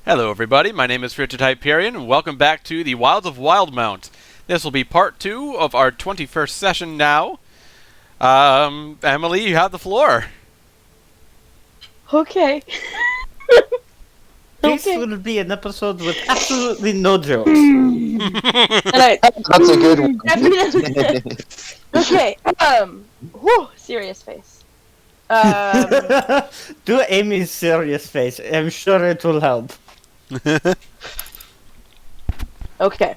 Hello, everybody. My name is Richard Hyperion, and welcome back to the Wilds of Wildemount. This will be part 2 of our 21st session now. Emily, you have the floor. Okay. This Okay. will be an episode with absolutely no jokes. That's a good one. Definitely. Okay. Serious face. Do Amy's serious face. I'm sure it will help. Okay.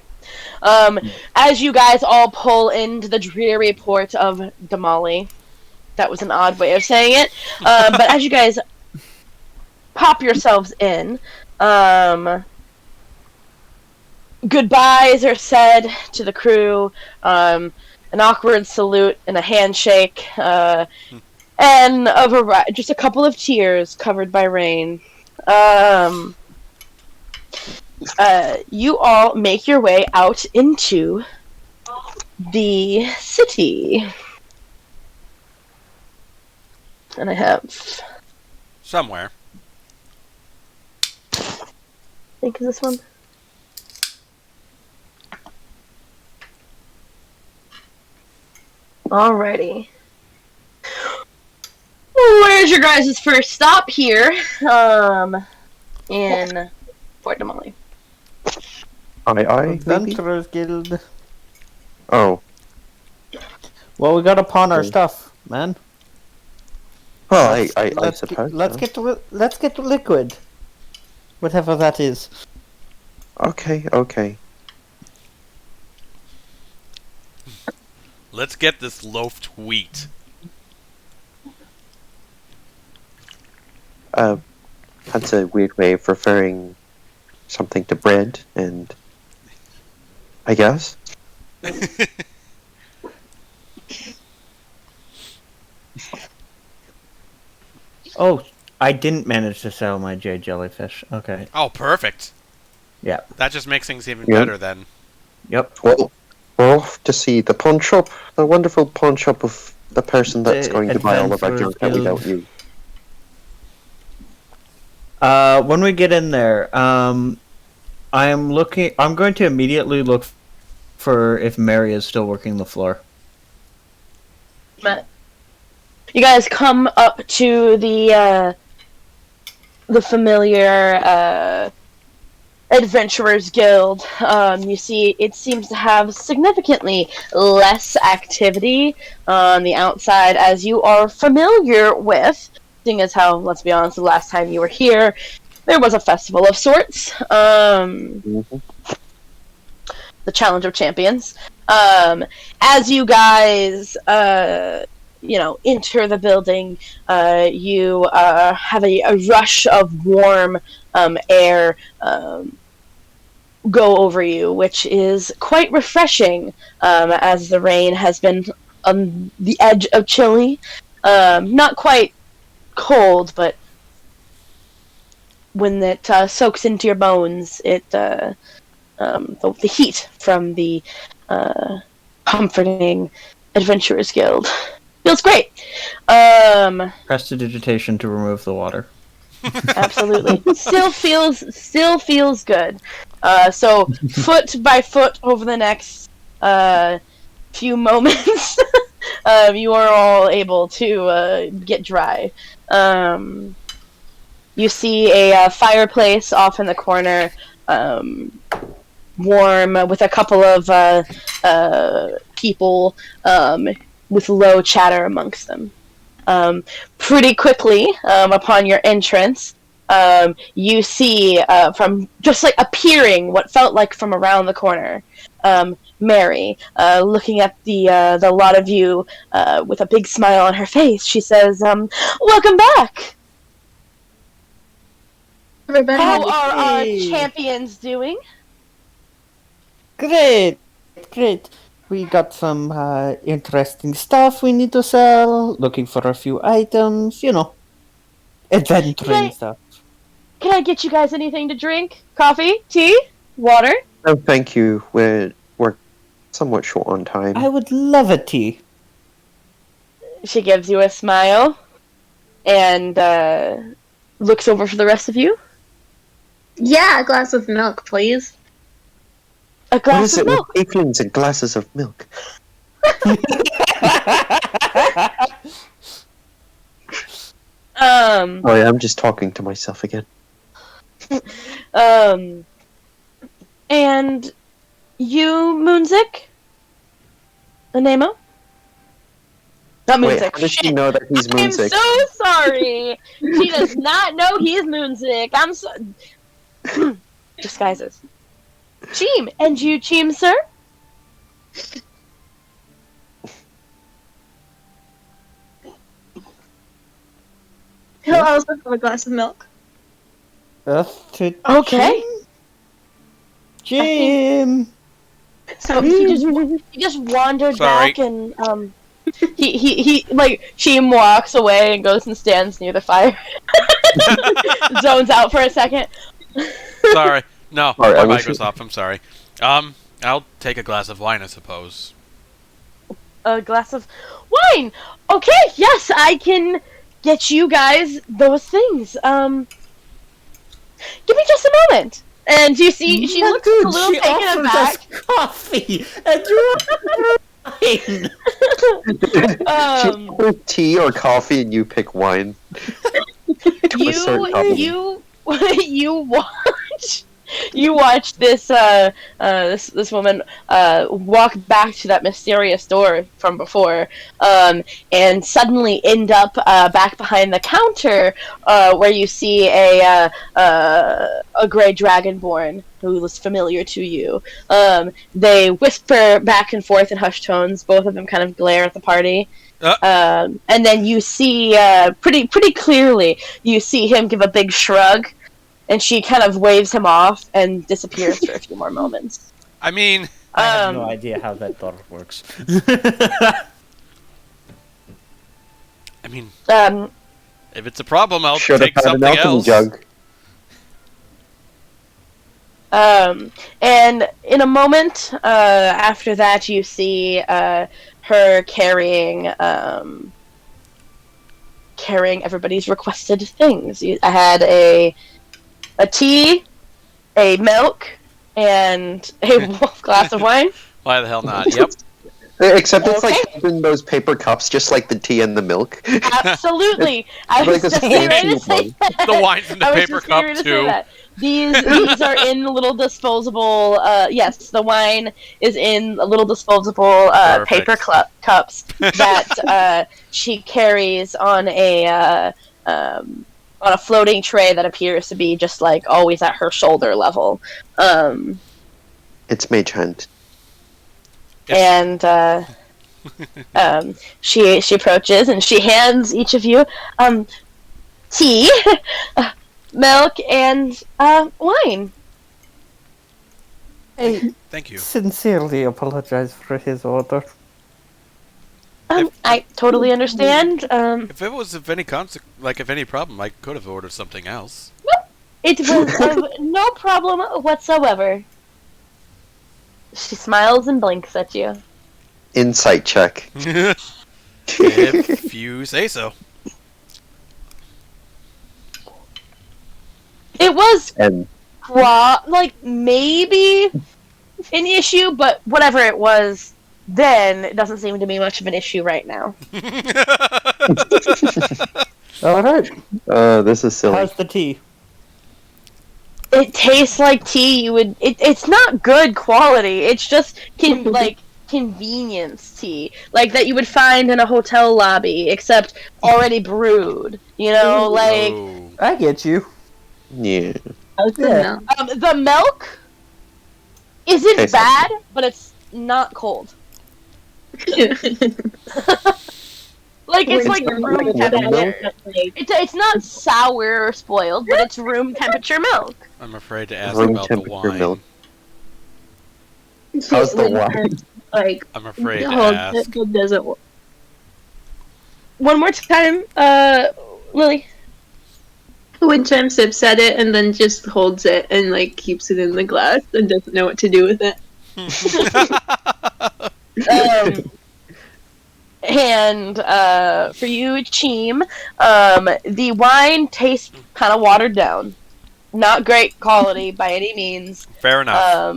As you guys all pull into the dreary port of Damali, that was an odd way of saying it. But as you guys pop yourselves in, goodbyes are said to the crew, an awkward salute and a handshake, and just a couple of tears covered by rain. You all make your way out into the city. And I have... Somewhere. I think is this one? Alrighty. Where's your guys' first stop here? In Fort Damali. Aye, maybe? Adventurers Guild. Oh. Well, we gotta pawn our stuff, man. Well, Let's- I let's suppose. let's get liquid. Whatever that is. Okay. Let's get this loafed wheat. That's a weird way of referring something to bread, and I guess. Oh, I didn't manage to sell my J jellyfish. Okay. Oh, perfect. Yeah. That just makes things even Yeah. better then. Yep. Well, we're off to see the pawn shop, the wonderful pawn shop of the person that's The going to buy all of our Adventurers junk that we Guild. don't use. When we get in there, I'm going to immediately look for if Mary is still working the floor. You guys come up to the familiar Adventurers Guild. You see, it seems to have significantly less activity on the outside, as you are familiar with, seeing as how, let's be honest, the last time you were here, there was a festival of sorts. Mhm. The Challenge of Champions. As you guys, enter the building, you have a rush of warm air go over you, which is quite refreshing, as the rain has been on the edge of chilly. Not quite cold, but when it soaks into your bones, the heat from the comforting Adventurers Guild feels great. Prestidigitation to remove the water. Absolutely, still feels good. So foot by foot over the next few moments, you are all able to get dry. You see a fireplace off in the corner. Warm with a couple of people with low chatter amongst them. Pretty quickly, upon your entrance, you see from just like appearing what felt like from around the corner, Mary, looking at the lot of you with a big smile on her face. She says, "Welcome back. How are our champions doing?" Great. We got some interesting stuff we need to sell. Looking for a few items, adventuring Right. stuff. Can I get you guys anything to drink? Coffee? Tea? Water? Oh, thank you. We're somewhat short on time. I would love a tea. She gives you a smile and looks over for the rest of you. Yeah, a glass of milk, please. A What glass is of it with milk. tieflings and glasses of milk? Um, Oh, yeah, I'm just talking to myself again. um, and you, Moonzik? Anemo? Not Wait, Moonzik. how does she Shit. know that he's I'm Moonzik? so sorry. She does not know he's Moonzik. I'm so... Disguises. Cheem. And you, Cheem, sir? He'll also have a glass of milk. Okay. Jim! So he just wandered Sorry. back and he like Cheem walks away and goes and stands near the fire. Zones out for a second. Sorry. No, Alright, my I mic wish goes it- off. I'm sorry. I'll take a glass of wine, I suppose. A glass of wine. Okay, yes, I can get you guys those things. Give me just a moment. And you see, she Yeah, looks dude, a little she taken offered aback. us coffee, and you wine. She Um, offers tea or coffee and you pick wine. To assert dominance. you watch this this woman walk back to that mysterious door from before, and suddenly end up back behind the counter, where you see a gray dragonborn who was familiar to you. They whisper back and forth in hushed tones. Both of them kind of glare at the party. And then you see pretty clearly, you see him give a big shrug, and she kind of waves him off and disappears for a few more moments. I mean, I have no idea how that door works. if it's a problem, I'll Should have take had an something alchemy else. jug. And in a moment after that, you see her carrying everybody's requested things. I had a tea, a milk, and a glass of wine. Why the hell not? Yep. Except it's Okay. like in those paper cups, just like the tea and the milk. Absolutely. I Like was a just getting ready to fancy say one. that. The wine's in the I was paper just getting cup, ready to say too. that. These are in little disposable. Yes, the wine is in little disposable paper Perfect. cups that she carries on a floating tray that appears to be just like always at her shoulder level. It's mage hand. And she approaches and she hands each of you tea, milk, and wine. I Thank you. sincerely apologize for his order. I totally understand. If it was of any if any problem, I could have ordered something else. It was no problem whatsoever. She smiles and blinks at you. Insight check. If you say so. It was And maybe an issue, but whatever it was then, it doesn't seem to be much of an issue right now. Alright, this is silly. how's the tea? It tastes like tea you would. It's not good quality. It's just convenience tea, like that you would find in a hotel lobby, except already brewed. You know, like Oh. I get you. Yeah. How's the Yeah. milk? the milk isn't Tastes bad, but it's not cold. Like it's like room temperature. It's not sour or spoiled, but it's room temperature milk. I'm afraid to ask Room about the temperature wine. milk. How's the wine? Like, I'm afraid to hold, ask. it doesn't work. One more time, Lily. Windchime sips at it and then just holds it and like keeps it in the glass and doesn't know what to do with it. And for you, Cheem, the wine tastes kind of watered down. not great quality by any means. Fair enough.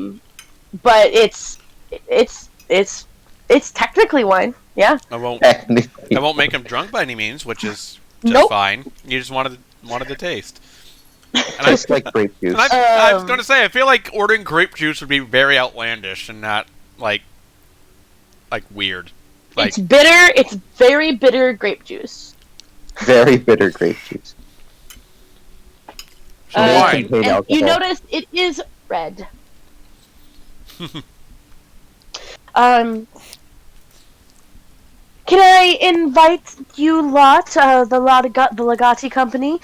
But it's technically wine. Yeah. I won't Technically. make him drunk by any means, which is just Nope. fine. You just wanted the taste. And Just like grape juice. I was going to say, I feel like ordering grape juice would be very outlandish and not like weird. Like, It's bitter. It's very bitter grape juice. Very bitter grape juice. wine. contain And you alcohol. notice it is red. Can I invite you lot, the Legati company,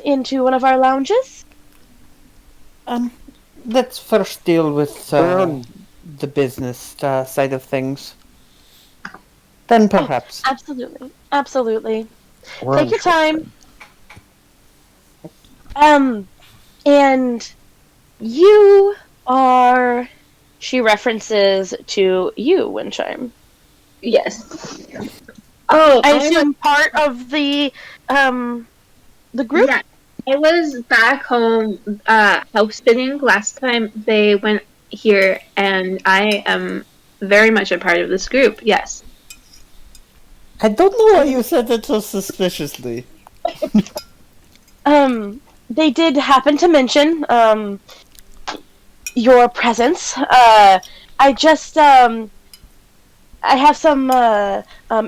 into one of our lounges? Let's first deal with the business side of things. Then perhaps. Absolutely. Absolutely. Or Take your time. And you are... She references to you, Windchime. Yes. Oh, I assume part of the group? Yeah. I was back home house sitting last time they went here, and I am very much a part of this group, yes. I don't know why you said that so suspiciously. They did happen to mention your presence. I just I have some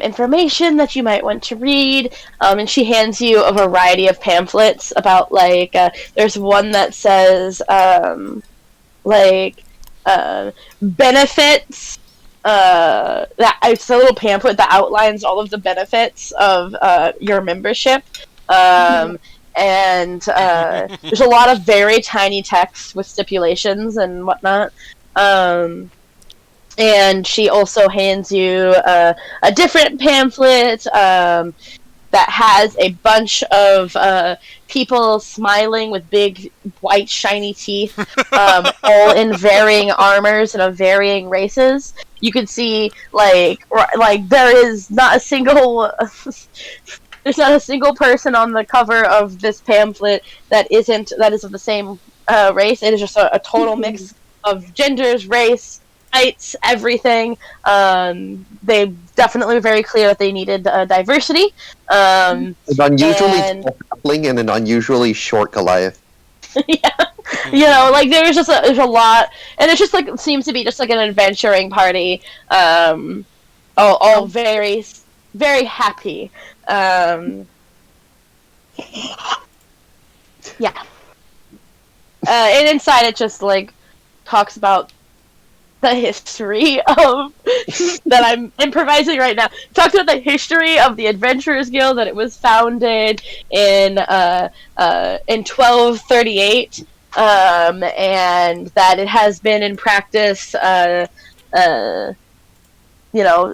information that you might want to read, and she hands you a variety of pamphlets about, like, there's one that says, benefits, that it's a little pamphlet that outlines all of the benefits of your membership, and there's a lot of very tiny text with stipulations and whatnot. And she also hands you a different pamphlet that has a bunch of people smiling with big, white, shiny teeth, all in varying armors and of varying races. You can see, like there is not a single... There's not a single person on the cover of this pamphlet that is of the same race. It is just a total mix of genders, race, heights, everything. They definitely were very clear that they needed diversity. An unusually and- tall halfling and an unusually short Goliath. You know, like there's a lot, and it's just like it seems to be just like an adventuring party. All very, very happy. Yeah. And inside it just like talks about the history of that I'm improvising right now. Talks about the history of the Adventurers Guild, that it was founded in 1238, and that it has been in practice,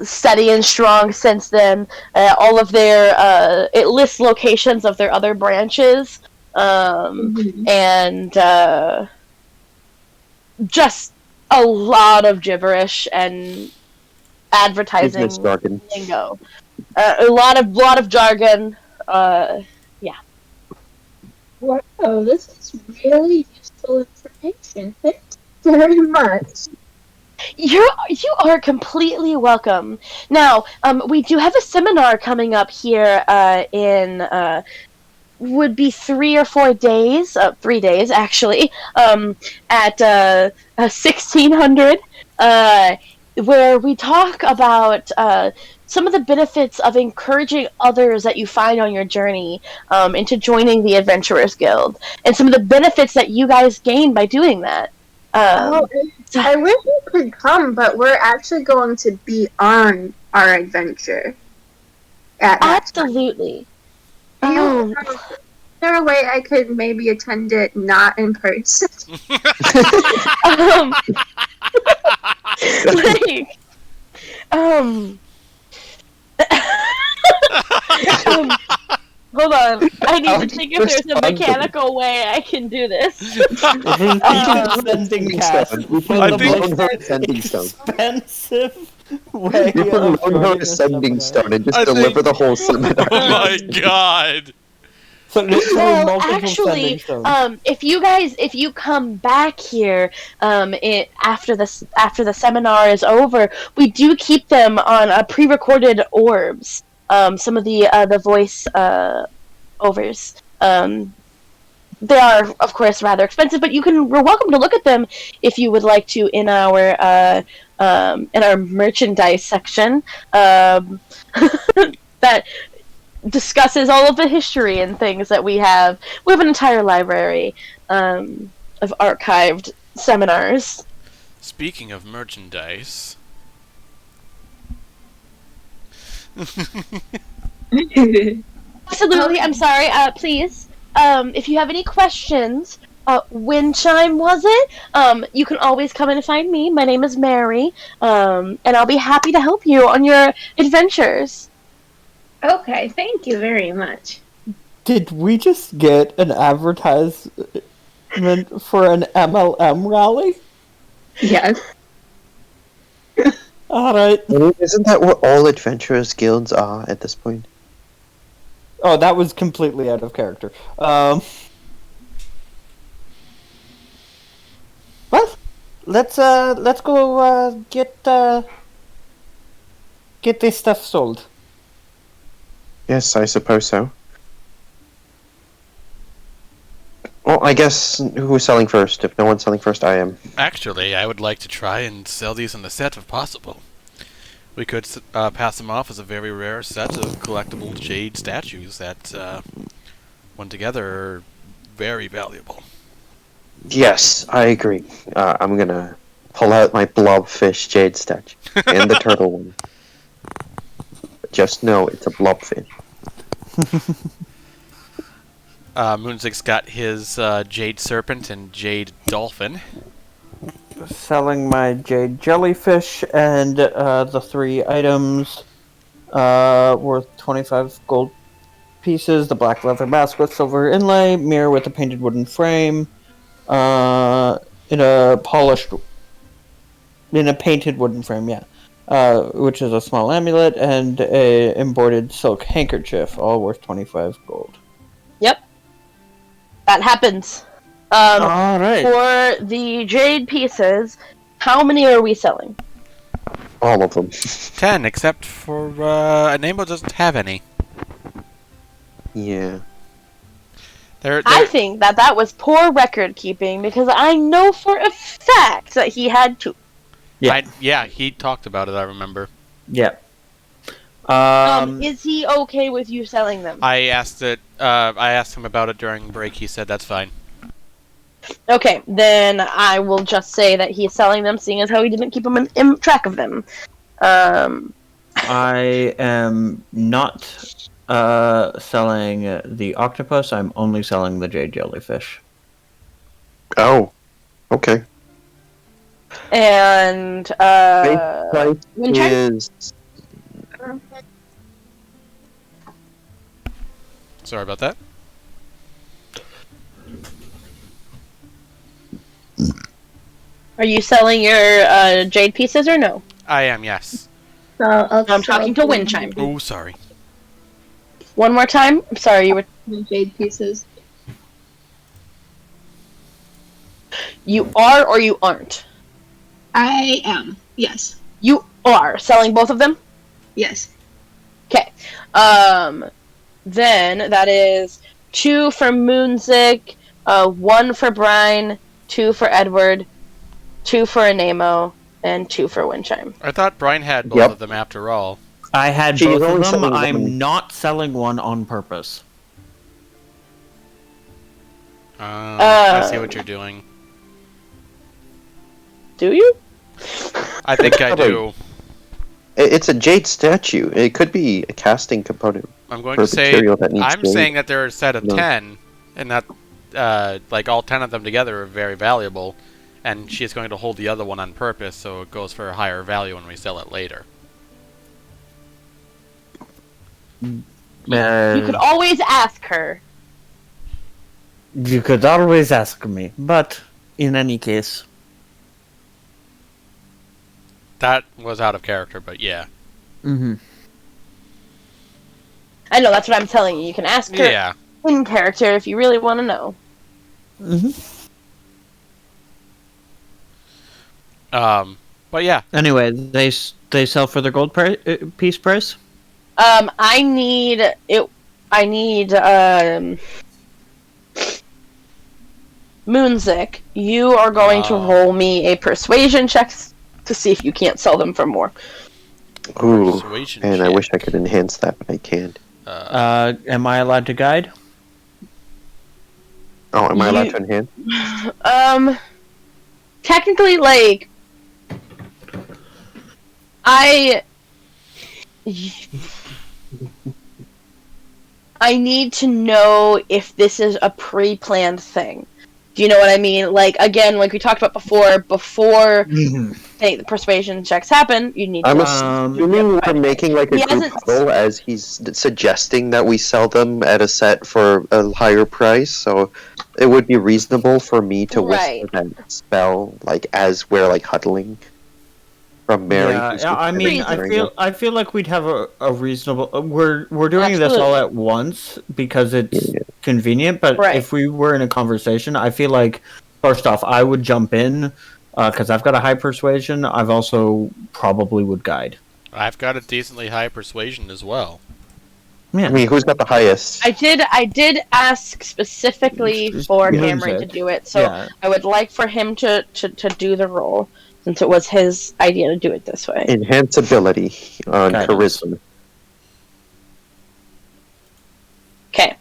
steady and strong since then. All of their it lists locations of their other branches, and just a lot of gibberish and advertising Business jargon. lingo. A lot of jargon. Yeah. Wow, this is really useful information. Thank you very much. You are completely welcome. Now, we do have a seminar coming up here in would be 3 or 4 days, 3 days actually, at 1600, where we talk about some of the benefits of encouraging others that you find on your journey into joining the Adventurers Guild, and some of the benefits that you guys gain by doing that. I wish we could come, but we're actually going to be on our adventure. Absolutely. Is there a way I could maybe attend it not in person? Hold on. I need to think if there's a mechanical way I can do this. Sending cast for I the think- most Sending stone. expensive way You can of loan her running a a sending seminar. stone and just I deliver think- the whole seminar. Oh my god! So Well, multiple actually, sending stones. if you come back here, after the seminar is over, we do keep them on pre-recorded orbs. Some of the voice overs. They are, of course, rather expensive, but you're welcome to look at them if you would like to in our merchandise section. That discusses all of the history and things that we have. We have an entire library of archived seminars. Speaking of merchandise, Absolutely, I'm sorry. Please, if you have any questions, when chime was it? You can always come in and find me. My name is Mary, and I'll be happy to help you on your adventures. Okay, thank you very much. Did we just get an advertisement for an MLM rally? Yes. Alright. Isn't that what all adventurers guilds are at this point? Oh, that was completely out of character. Well, let's go get this stuff sold. Yes, I suppose so. Well, I guess who's selling first? If no one's selling first, I am. actually, I would like to try and sell these in the set if possible. We could pass them off as a very rare set of collectible jade statues that, when together, are very valuable. Yes, I agree. I'm gonna pull out my blobfish jade statue and the turtle one. But just know it's a blobfish. Moonzig's got his jade serpent and jade dolphin. Selling my jade jellyfish and the 3 items worth 25 gold pieces. The black leather mask with silver inlay, mirror with a painted wooden frame, in a painted wooden frame, which is a small amulet, and a embroidered silk handkerchief, all worth 25 gold. Yep, that happens. All right. For the jade pieces, how many are we selling? All of them. 10, except for Anemo doesn't have any. Yeah. I think that was poor record keeping because I know for a fact that he had 2. Yeah. He talked about it, I remember. Yeah. Is he okay with you selling them? I asked him about it during break. He said that's fine. Okay, then I will just say that he's selling them, seeing as how he didn't keep him in track of them. I am not selling the octopus. I'm only selling the jade jellyfish. Oh. Okay. And Price Windchime? is Sorry about that. Are you selling your jade pieces or no? I am, yes. So I'm talking to Windchime. Oh, sorry. One more time. I'm sorry, you were. Jade pieces. You are or you aren't. I am. Yes. You are selling both of them. Yes. Okay. Then that is 2 for Moonzig, 1 for Brine, 2 for Edward, 2 for Anemo, and 2 for Windchime. I thought Brian had both of them after all. I had She's both of only them. selling I'm one. not selling one on purpose. I see what you're doing. Do you? I think I do. It's a jade statue. It could be a casting component. I'm going for to say material that needs I'm jade. saying that they're a set of No. 10, and that like all 10 of them together are very valuable, and she's going to hold the other one on purpose, so it goes for a higher value when we sell it later. You could always ask her. You could always ask me, but in any case, That was out of character, but yeah. mm-hmm. I know, that's what I'm telling you. You can ask her. Yeah. in character if you really want to know. But yeah, Anyway, they sell for their gold piece price. I need it. I need Moonzik. You are going to roll me a persuasion check to see if you can't sell them for more. Ooh, persuasion and I check. wish I could enhance that, but I can't. Am I allowed to guide? Oh, am I allowed You- to enhance? Technically, like, I need to know if this is a pre-planned thing. Do you know what I mean? Like, again, like we talked about before the persuasion checks happen, you need I'm to... assuming we're making like a He group hasn't- huddle as he's suggesting that we sell them at a set for a higher price, so it would be reasonable for me to whisper that spell like as we're like huddling from Mary. Yeah, I mean, Reasonable. I feel like we'd have a reasonable. We're doing this all at once because it's convenient. But if we were in a conversation, I feel like first off, I would jump in because I've got a high persuasion. I've also probably would guide. I've got a decently high persuasion as well. Yeah. I mean, who's got the highest? I did ask specifically for Cameron to do it, so I would like for him to do the roll, since it was his idea to do it this way. Enhance ability on charisma. Okay.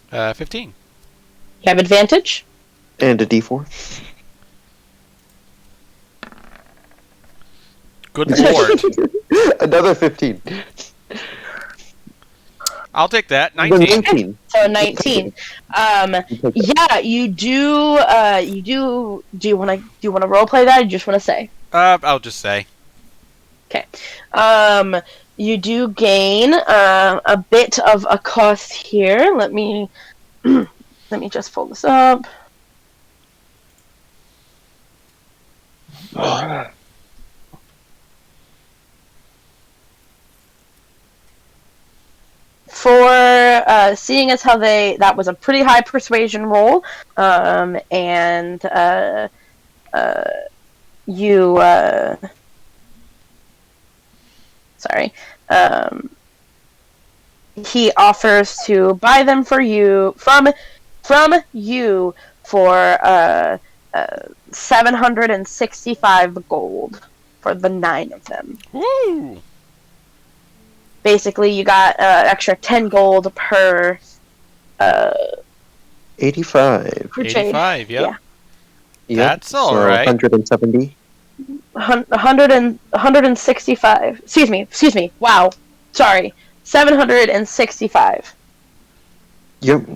15. You have advantage? And a d4. Good lord. Another 15. I'll take that. 19. So 19. Yeah, you do. Do you want to roleplay that? Or you just want to say? I'll just say. Okay. You do gain a bit of a cost here. Let me just pull this up. For seeing as how that was a pretty high persuasion roll, and you sorry, he offers to buy them for you from you for 765 gold for the 9 of them. Woo! Basically, you got extra 10 gold per 85. per trade. 85, yep. Yeah. That's all so right. 170. 165. Excuse me. Wow. Sorry. 765. Yep.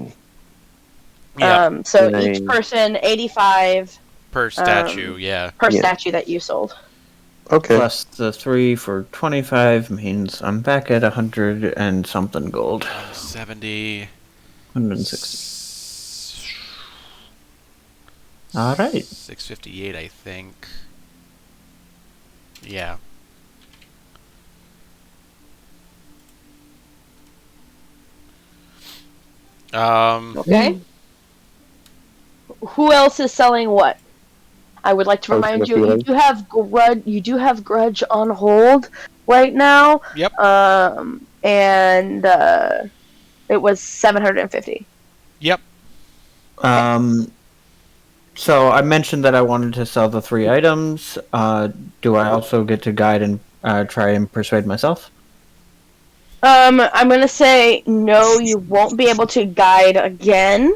So Nice. each person 85 Per statue, yeah. per statue that you sold. Okay. Plus the 3 for 25 means I'm back at 100 and something gold. 70. 160. All right. 658, I think. Yeah. Okay. Who else is selling what? I would like to remind you, you do have grudge on hold right now. Yep. And it was 750. Yep. So I mentioned that I wanted to sell the 3 items. Do I also get to guide and try and persuade myself? I'm gonna say no. You won't be able to guide again.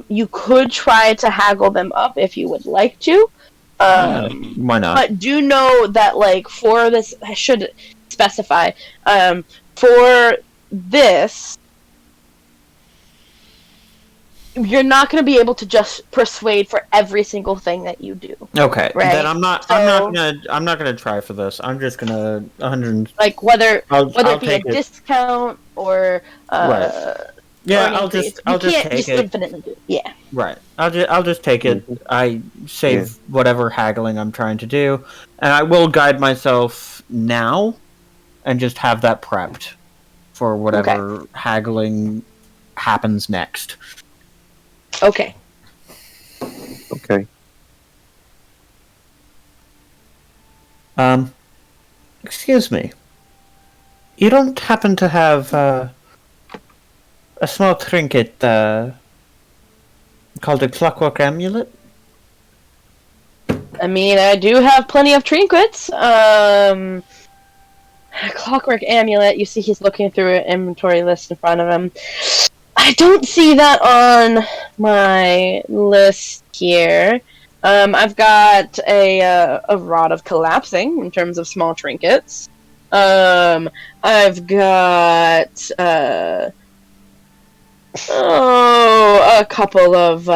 You could try to haggle them up if you would like to. Why not? But do know that, like, for this, I should specify, for this, you're not going to be able to just persuade for every single thing that you do. Okay, right? then I'm not gonna try for this. I'm just gonna 100. Like whether I'll it be a take it. discount or Right. Yeah, or I'll increase. just can't take just it. infinitely do it. Yeah. Right. I'll just take it. I save whatever haggling I'm trying to do, and I will guide myself now, and just have that prepped for whatever haggling happens next. Okay. Okay. Excuse me. You don't happen to have a small trinket called a clockwork amulet? I mean, I do have plenty of trinkets. Clockwork amulet. You see, he's looking through an inventory list in front of him. I don't see that on my list here. I've got a rod of collapsing in terms of small trinkets. I've got a couple of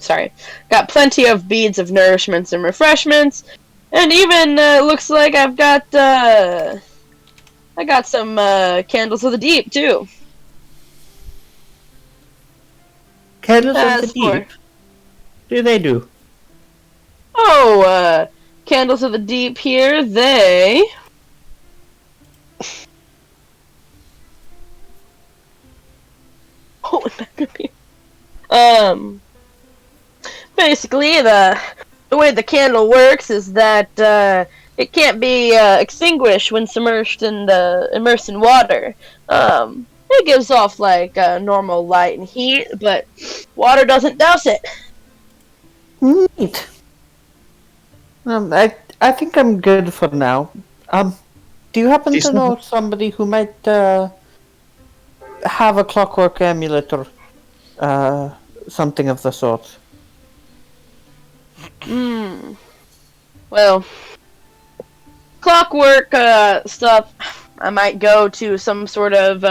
sorry, got plenty of beads of nourishments and refreshments, and even looks like I got some candles of the deep too. Candles of the As for- Deep? Do they do? Oh, candles of the deep here, they... What would that be? Basically, the way the candle works is that it can't be extinguished when immersed in water. It gives off like normal light and heat, but water doesn't douse it. Neat. I think I'm good for now. Do you happen to know somebody who might have a clockwork amulet or something of the sort? Well, clockwork stuff, I might go to some sort of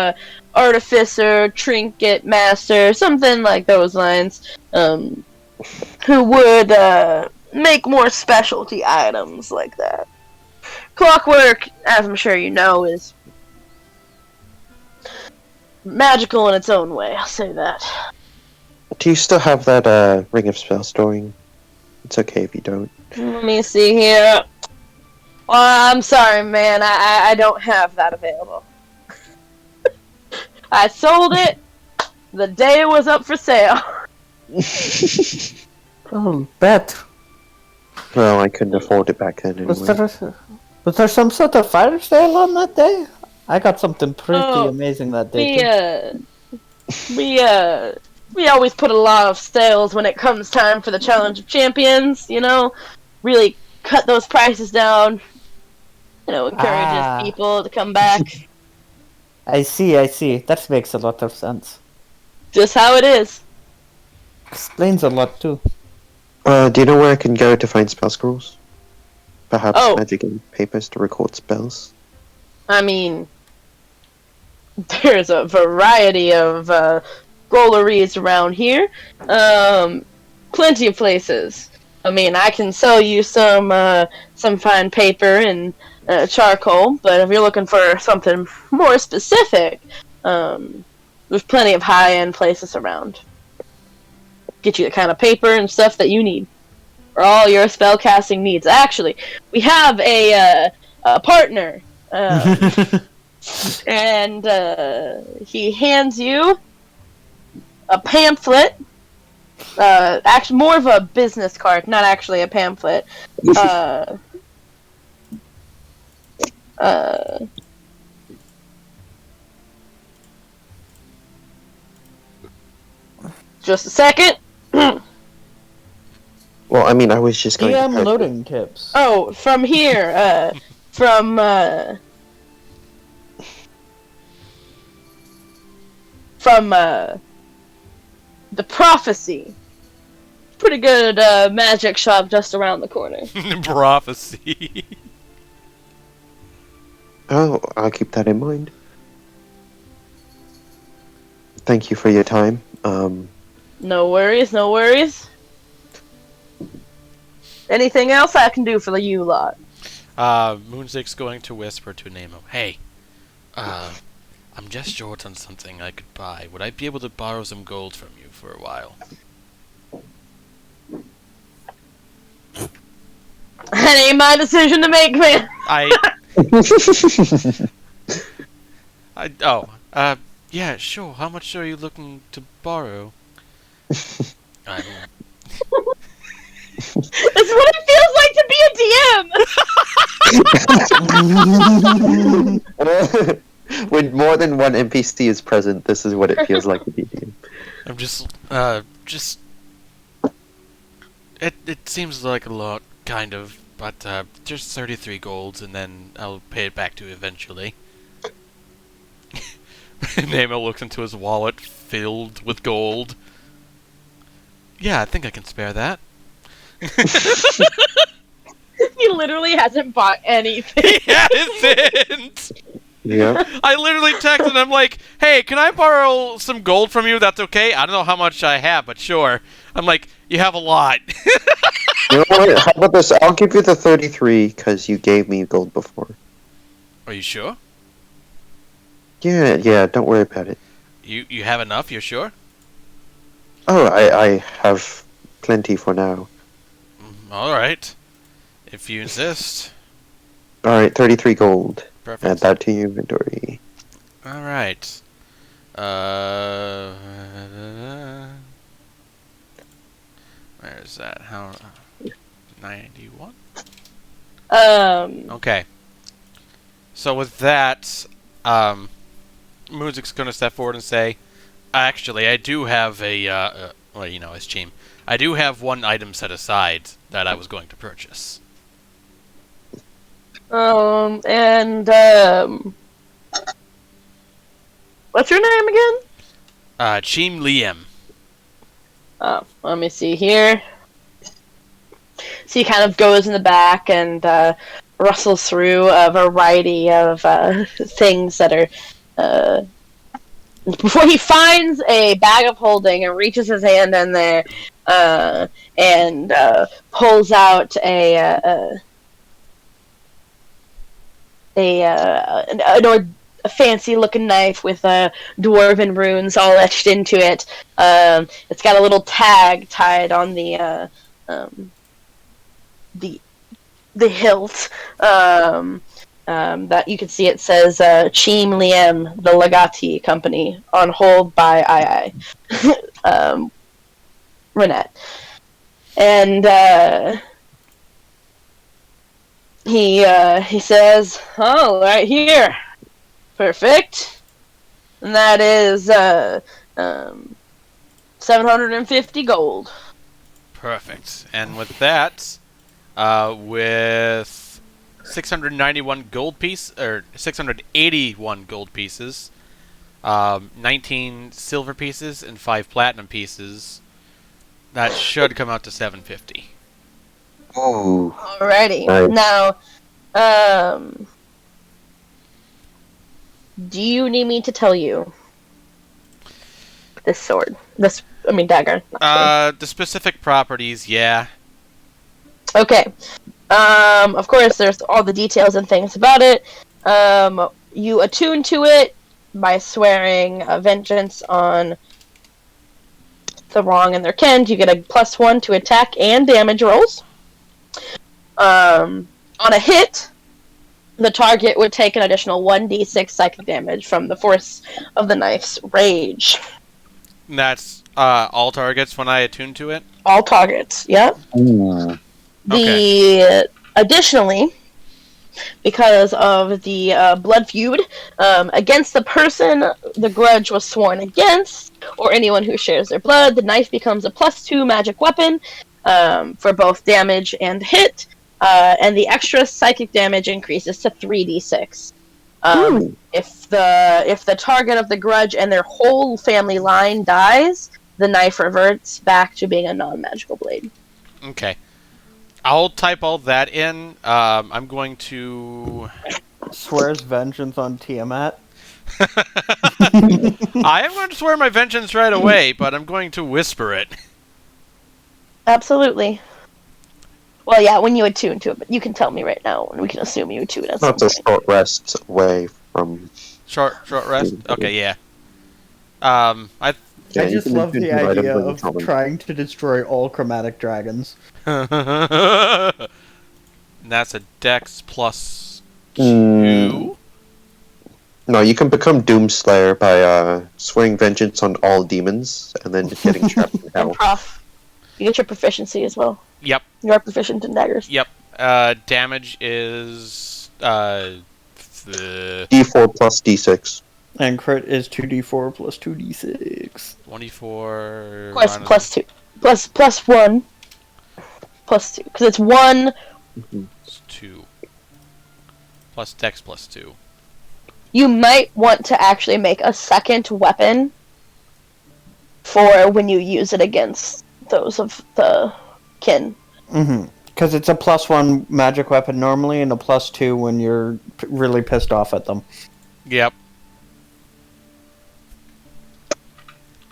artificer, trinket master, something like those lines, who would make more specialty items like that. Clockwork, as I'm sure you know, is magical in its own way, I'll say that. Do you still have that ring of spell storing? It's okay if you don't. Let me see here. I'm sorry, man. I don't have that available. I sold it the day it was up for sale. Oh, bet. Well, I couldn't afford it back then anyway. Was there some sort of fire sale on that day? I got something pretty amazing that day. We always put a lot of sales when it comes time for the Challenge of Champions, you know? Really cut those prices down. You know, encourages people to come back. I see. That makes a lot of sense. Just how it is. Explains a lot, too. Do you know where I can go to find spell scrolls? Perhaps magic and papers to record spells? I mean, there's a variety of scrolleries around here. Plenty of places. I mean, I can sell you some fine paper and charcoal, but if you're looking for something more specific, there's plenty of high-end places around. Get you the kind of paper and stuff that you need for all your spellcasting needs. Actually, we have a partner, and he hands you a pamphlet. Actually, more of a business card, not actually a pamphlet. Just a second. Well, I mean, I was just going DM to... loading tips. Oh, from here, from the Prophecy. Pretty good magic shop just around the corner. Prophecy. Oh, I'll keep that in mind. Thank you for your time. No worries, no worries. Anything else I can do for you lot? Moonsig's going to whisper to Nemo, "Hey, I'm just short on something I could buy. Would I be able to borrow some gold from you for a while?" That ain't my decision to make, man. Yeah, sure. How much are you looking to borrow? I'm... That's what it feels like to be a DM. When more than one NPC is present, this is what it feels like to be DM. I'm just. It seems like a lot, kind of, but just 33 golds, and then I'll pay it back to you eventually. Nemo looks into his wallet, filled with gold. Yeah, I think I can spare that. He literally hasn't bought anything. He hasn't! Yeah. I literally texted him like, hey, can I borrow some gold from you? That's okay? I don't know how much I have, but sure. I'm like, you have a lot. You know what? How about this? I'll give you the 33 because you gave me gold before. Are you sure? Yeah, don't worry about it. You have enough, you're sure? Oh, I have plenty for now. Alright. If you insist. Alright, 33 gold. Perfect. Add that to your inventory. Alright. Where's that? How... 91? Okay. So with that, Music's gonna step forward and say, actually, I do have a, well, you know, as Cheem, I do have one item set aside that I was going to purchase. What's your name again? Cheem Liam. Oh, let me see here. So he kind of goes in the back and rustles through a variety of things that are... before he finds a bag of holding and reaches his hand in there and pulls out a fancy-looking knife with dwarven runes all etched into it. It's got a little tag tied on the hilt. That you can see it says Cheem Liam, the Legati Company, on hold by II. Renette. And he says, oh, right here. Perfect. And that is 750 gold. Perfect. And with that, with 691 gold piece, or 681 gold pieces, 19 silver pieces, and 5 platinum pieces, that should come out to 750. Ooh. Alrighty. Nice. Now, do you need me to tell you this sword? Dagger. The specific properties, yeah. Okay. Of course, there's all the details and things about it. You attune to it by swearing vengeance on the wrong and their kin. You get a +1 to attack and damage rolls. On a hit, the target would take an additional 1d6 psychic damage from the force of the knife's rage. And that's all targets when I attune to it? All targets, yeah. Ooh. Additionally, because of the blood feud against the person the grudge was sworn against, or anyone who shares their blood, the knife becomes a +2 magic weapon for both damage and hit, and the extra psychic damage increases to 3d6. If the target of the grudge and their whole family line dies, the knife reverts back to being a non-magical blade. Okay. I'll type all that in. I'm going to... Swears vengeance on Tiamat. I am going to swear my vengeance right away, but I'm going to whisper it. Absolutely. Well, yeah, when you attune to it, but you can tell me right now, and we can assume you attune at some That's a point. short rest away from... Short rest? Okay, yeah. I Yeah, I you just can love do the items idea when you of tell them. trying to destroy all chromatic dragons. And that's a Dex plus Mm. 2. No, you can become Doomslayer by swearing vengeance on all demons and then getting trapped in And hell. prof, you get your proficiency as well. Yep. You are proficient in daggers. Yep. Damage is D4 plus D6. And crit is 2d4 plus 2d6. 24 Plus 2. Plus 1. Plus 2. Because it's 1. 2 plus Dex plus 2. You might want to actually make a second weapon for when you use it against those of the kin. Mm-hmm. Because it's a +1 magic weapon normally, and a +2 when you're really pissed off at them. Yep.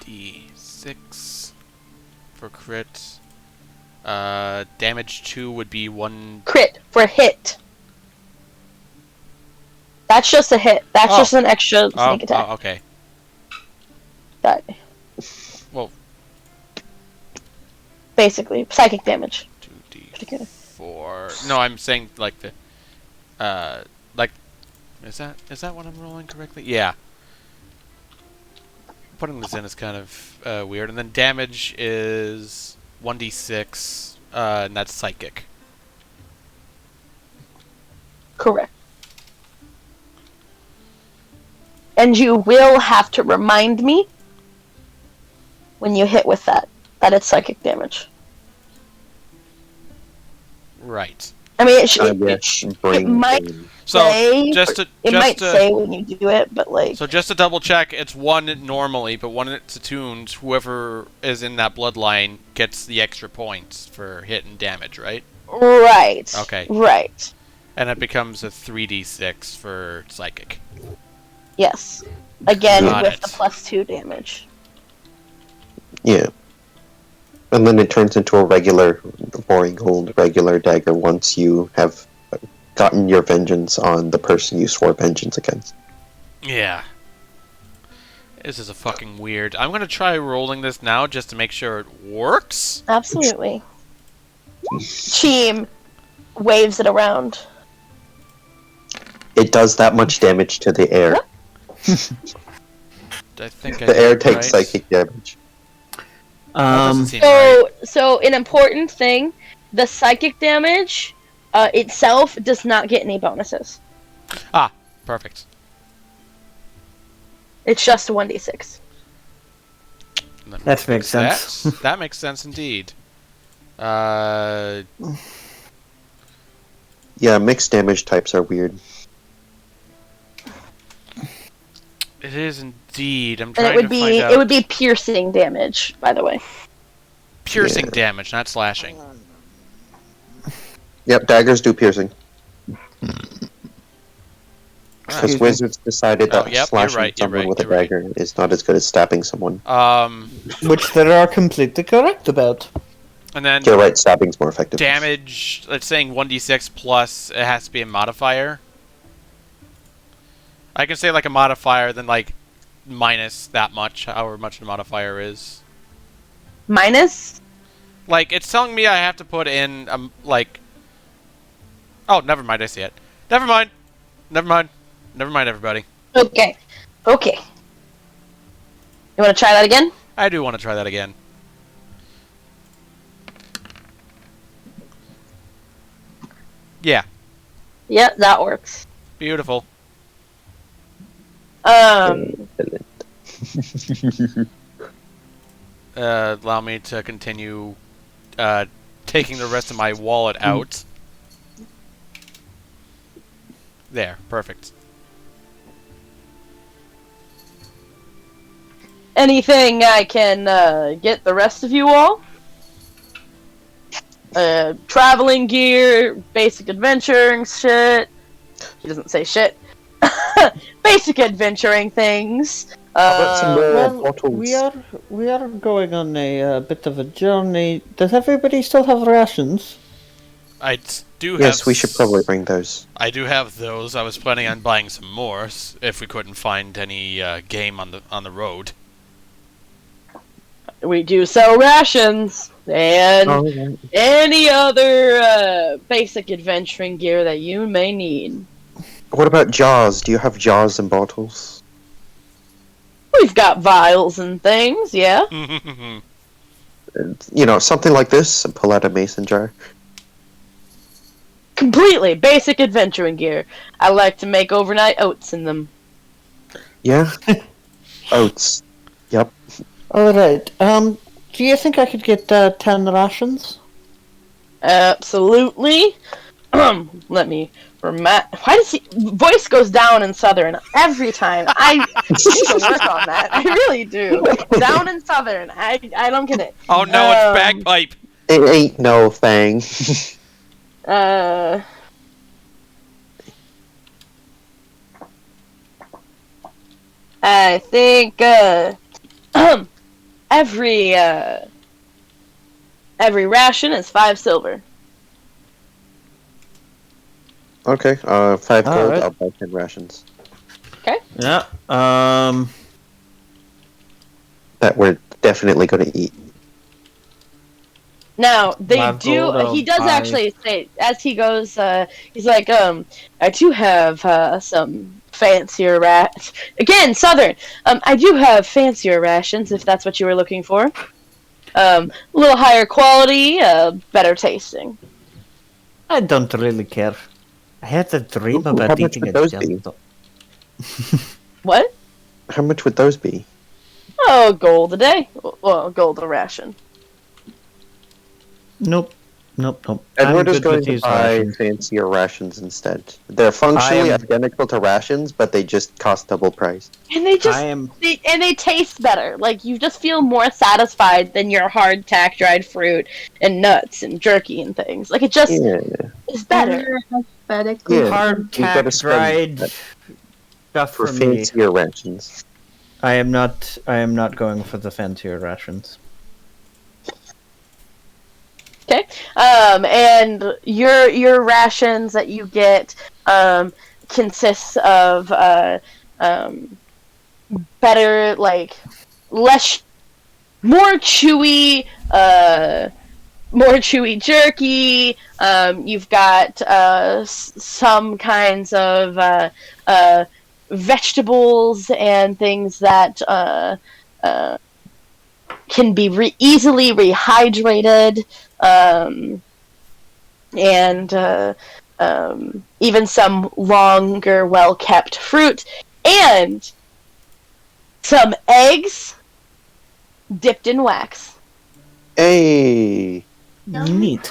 D6 for crit. Damage 2 would be 1. Crit for hit. That's just a hit. That's just an extra sneak attack. Oh, okay. That. Well, basically, psychic damage. 2d4. No, I'm saying like the like is that what I'm rolling correctly? Yeah. Putting this in is kind of weird. And then damage is 1d6 and that's psychic. Correct. And you will have to remind me when you hit with that it's psychic damage. Right. I mean, it might So say, it might say when you do it, but like. So just to double check, it's 1 normally, but when it's attuned, whoever is in that bloodline gets the extra points for hit and damage, right? Right. Okay. Right. And it becomes a 3d6 for psychic. Yes. Again, Got with it. the +2 damage. Yeah. And then it turns into a regular, boring old regular dagger once you have gotten your vengeance on the person you swore vengeance against. Yeah. This is a fucking weird. I'm gonna try rolling this now just to make sure it works. Absolutely. Cheem waves it around. It does that much damage to the air. I think I The air did takes right. psychic damage. That doesn't seem right. So an important thing, the psychic damage itself does not get any bonuses. Ah, perfect. It's just a 1d6. That makes sense. That makes sense indeed. Uh, Yeah, mixed damage types are weird. it is indeed. I'm And trying it would to be find out. it would be piercing damage, by the way. Piercing Yeah. damage, not slashing. Yep, daggers do piercing. Alright. Because wizards decided that Oh, yep, you're slashing right, you're someone right, with a you're right. dagger is not as good as stabbing someone. Which they are completely correct about. And then You're right, stabbing's more effective. damage. Let's saying 1d6 plus. It has to be a modifier. I can say like a modifier, then like minus that much, however much the modifier is. Minus? Like it's telling me I have to put in like. Oh, never mind. I see it. Never mind. Never mind. Never mind, everybody. Okay. Okay. You want to try that again? I do want to try that again. Yeah. Yeah, that works. Beautiful. Allow me to continue taking the rest of my wallet out. There, perfect. Anything I can get the rest of you all? Traveling gear, basic adventuring shit. He doesn't say shit. Basic adventuring things. We are going on a bit of a journey. Does everybody still have rations? I do have. Yes, we should probably bring those. I do have those. I was planning on buying some more if we couldn't find any game on the road. we do sell rations and Oh, any other basic adventuring gear that you may need. what about jaws? Do you have jaws and bottles? We've got vials and things, yeah. Something like this, and pull out a mason jar. Completely basic adventuring gear. I like to make overnight oats in them. Yeah? Oats. Yep. Alright, do you think I could get 10 rations? Absolutely. Let me remind. Why does he voice goes down in Southern every time? I need to work on that. I really do. Down in Southern. I don't get it. Oh no, it's bagpipe. It ain't no thing. I think every ration is 5 silver. Okay, 5 gold, Alright. I'll buy 10 rations. Yeah, That we're definitely gonna eat. Now they 5 do. gold, He does 5. actually say as he goes. He's like, I do have some fancier again, Southern. I do have fancier rations if that's what you were looking for. A little higher quality, better tasting. I don't really care. I had a dream Ooh, about how much eating would a those be? jello. What? How much would those be? Oh, gold a day. Well, gold a ration. Nope. I'm Edward is good going with to these buy rations. fancier rations instead. They're functionally identical to rations, but they just cost double price. And they just I am. they taste better. Like you just feel more satisfied than your hard tack dried fruit and nuts and jerky and things. Like it just Yeah. is better. Aesthetically. Yeah. Hard you gotta tack spend dried that stuff for for me. fancier rations. I am not going for the fancier rations. Okay. And your rations that you get consists of better, like less, more chewy, jerky. You've got some kinds of vegetables and things that can be easily rehydrated, and even some longer, well-kept fruit, and some eggs dipped in wax. Hey! Neat.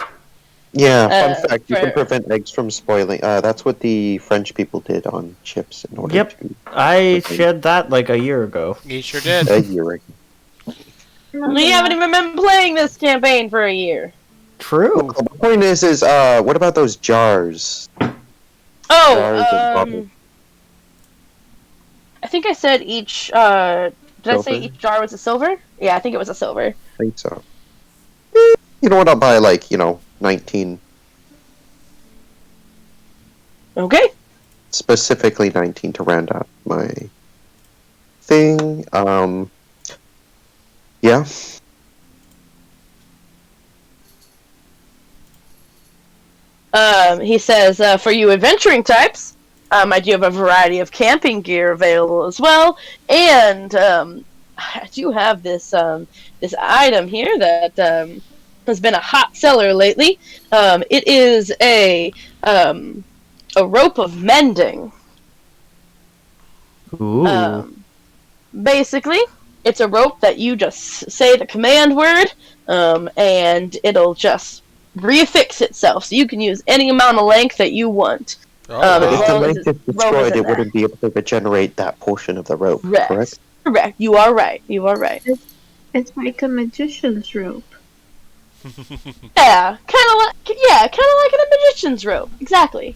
Yeah, fun fact, you can for- prevent eggs from spoiling. That's what the French people did on chips in order Yep. to... I shared that like a year ago. He sure did. A year ago. We haven't even been playing this campaign for a year. True. The point is, what about those jars? Jars and bottles. I think I said each. Did I say Silver? each jar was a silver? Yeah, I think it was a silver. I think so. You know what, I'll buy, 19. Okay. Specifically 19 to round out my thing. Yeah. He says, for you adventuring types, I do have a variety of camping gear available as well, and I do have this item here that has been a hot seller lately. It is a rope of mending. Ooh. Basically, it's a rope that you just say the command word, and it'll just reaffix itself, so you can use any amount of length that you want. Oh, As But if the long as length it's is rope destroyed, isn't it there. wouldn't be able to regenerate that portion of the rope, correct? Correct. You are right. It's like a magician's rope. Yeah, kind of like a magician's rope. Exactly.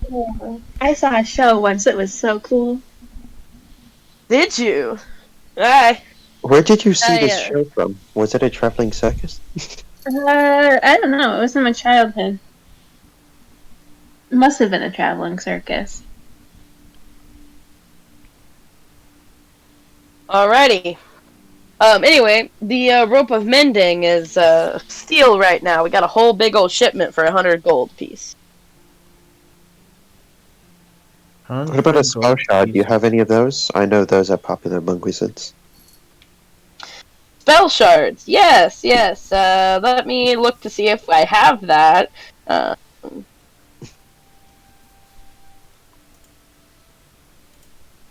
I saw a show once. It was so cool. Did you? Alright. Where did you see this yeah. show from? Was it a traveling circus? I don't know. It was in my childhood. It must have been a traveling circus. Alrighty. Anyway, the rope of mending is steel right now. We got a whole big old shipment for 100 gold piece. What about a spell shard? Do you have any of those? I know those are popular among wizards. Spell shards. Yes, yes. Let me look to see if I have that.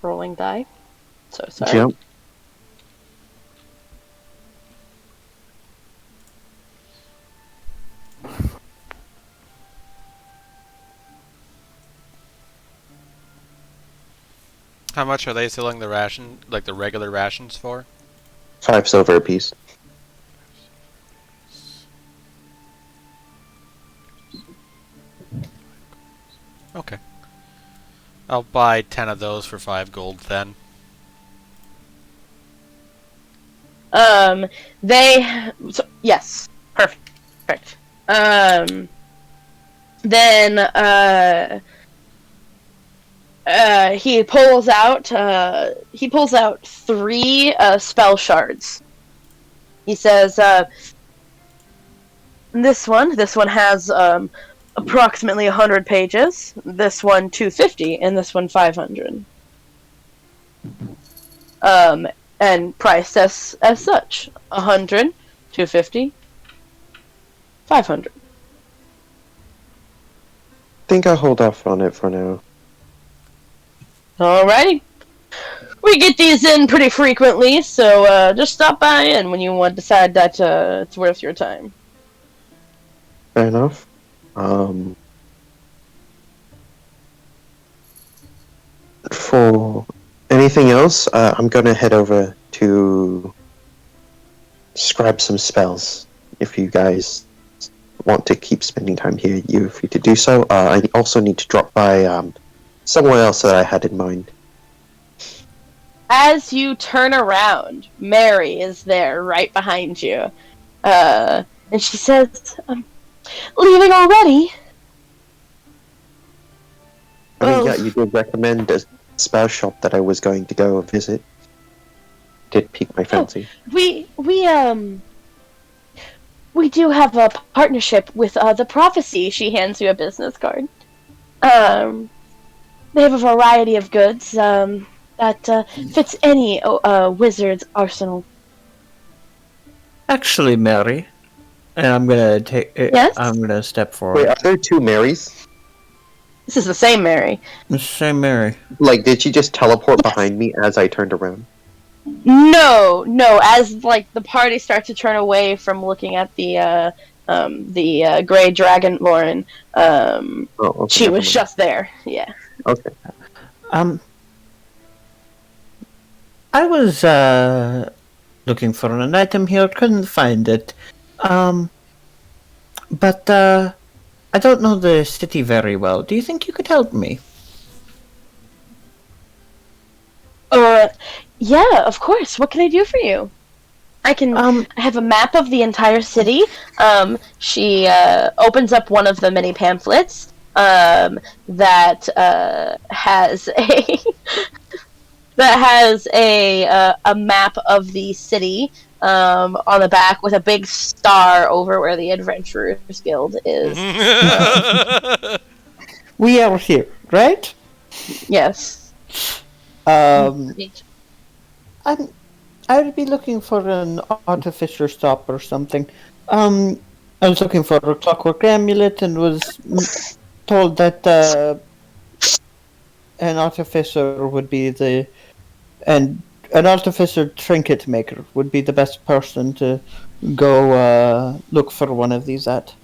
Rolling die. So sorry. Yep. How much are they selling the ration, like the regular rations for? 5 silver apiece. Okay. I'll buy 10 of those for 5 gold then. Yes. Perfect. Then, he pulls out 3 spell shards. He says, this one has approximately 100 pages. This one 250, and this one 500. And priced as such: 100, 250, 500. Think I'll hold off on it for now. Alrighty. We get these in pretty frequently, so just stop by in when you decide that it's worth your time. Fair enough. For anything else, I'm gonna head over to scribe some spells. If you guys want to keep spending time here, you're free to do so. I also need to drop by somewhere else that I had in mind. As you turn around, Mary is there right behind you. And she says, leaving already? I mean, Well, yeah, you did recommend a spell shop that I was going to go visit. Did pique my fancy. We do have a partnership with the Prophecy. She hands you a business card. They have a variety of goods that fits any wizard's arsenal. Actually, Mary, and I'm gonna take. Yes? I'm gonna step Wait, forward. are there 2 Marys? This is the same Mary. Same Mary. Like, did she just teleport behind me as I turned around? No. As like the party starts to turn away from looking at the gray dragonborn, Okay, she never was mind. just there. Yeah. Okay. I was looking for an item here, couldn't find it. But I don't know the city very well. Do you think you could help me? Yeah, of course. What can I do for you? I have a map of the entire city. She opens up one of the many pamphlets that has a map of the city on the back with a big star over where the Adventurers Guild is. We are here, right? Yes. I would be looking for an artificer stop or something. I was looking for a clockwork amulet and was told that an artificer would be an artificer trinket maker would be the best person to go look for one of these at.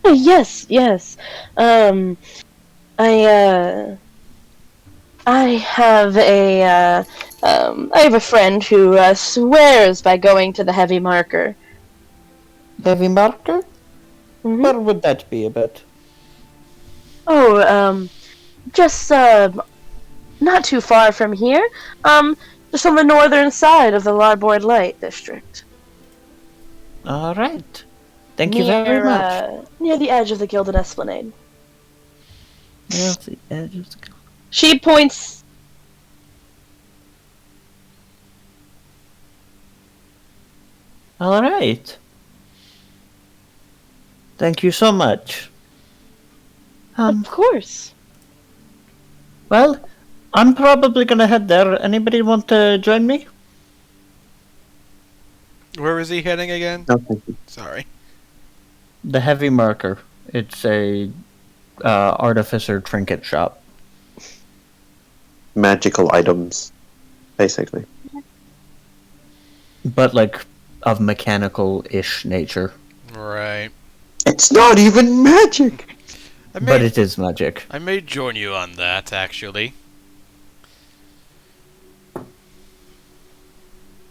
Oh, yes. I have a friend who swears by going to the Heavy Marker. Heavy marker? Mm-hmm. Where would that be a bit? Oh, just not too far from here. Just on the northern side of the Larboard Light District. All right. Thank you very much. Near the edge of the Gilded Esplanade. Near the edge of the... She points. All right. Thank you so much. Of course. Well, I'm probably gonna head there. Anybody want to join me? Where is he heading again? No, thank you. Sorry. The Heavy Marker. It's a artificer trinket shop. Magical items, basically. But, like, of mechanical-ish nature. Right. It's not even magic! But it is magic. I may join you on that, actually.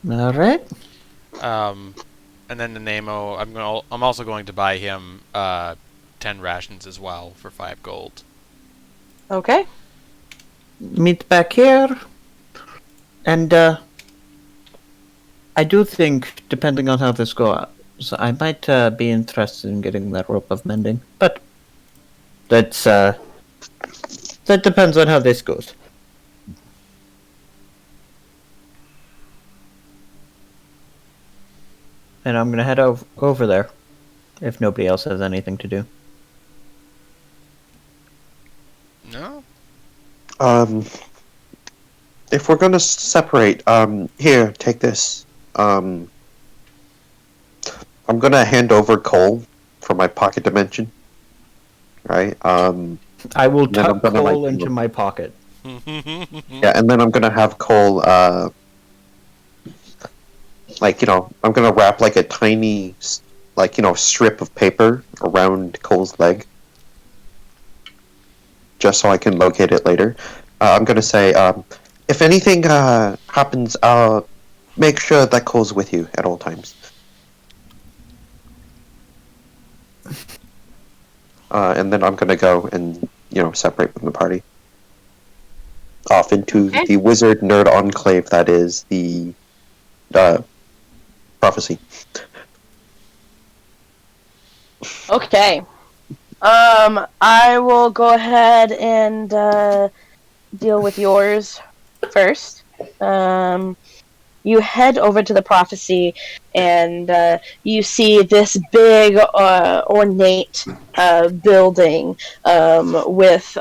Alright. And then the Nemo, I'm also going to buy him 10 rations as well for 5 gold. Okay. Meet back here. And, I do think, depending on how this goes, I might be interested in getting that rope of mending. But that depends on how this goes. And I'm gonna head over there, if nobody else has anything to do. No? If we're gonna separate, here, take this. I'm gonna hand over coal from my pocket dimension. Right? I will then I'm tuck gonna, coal like, into my pocket. yeah, and then I'm gonna have coal, like, I'm gonna wrap, like, a tiny, like, strip of paper around Cole's leg. Just so I can locate it later. I'm gonna say, if anything happens, make sure that Cole's with you at all times. And then I'm gonna go and, separate from the party. Off into the wizard nerd enclave that is the prophecy. Okay. I will go ahead and deal with yours first. You head over to the prophecy, and you see this big, ornate building with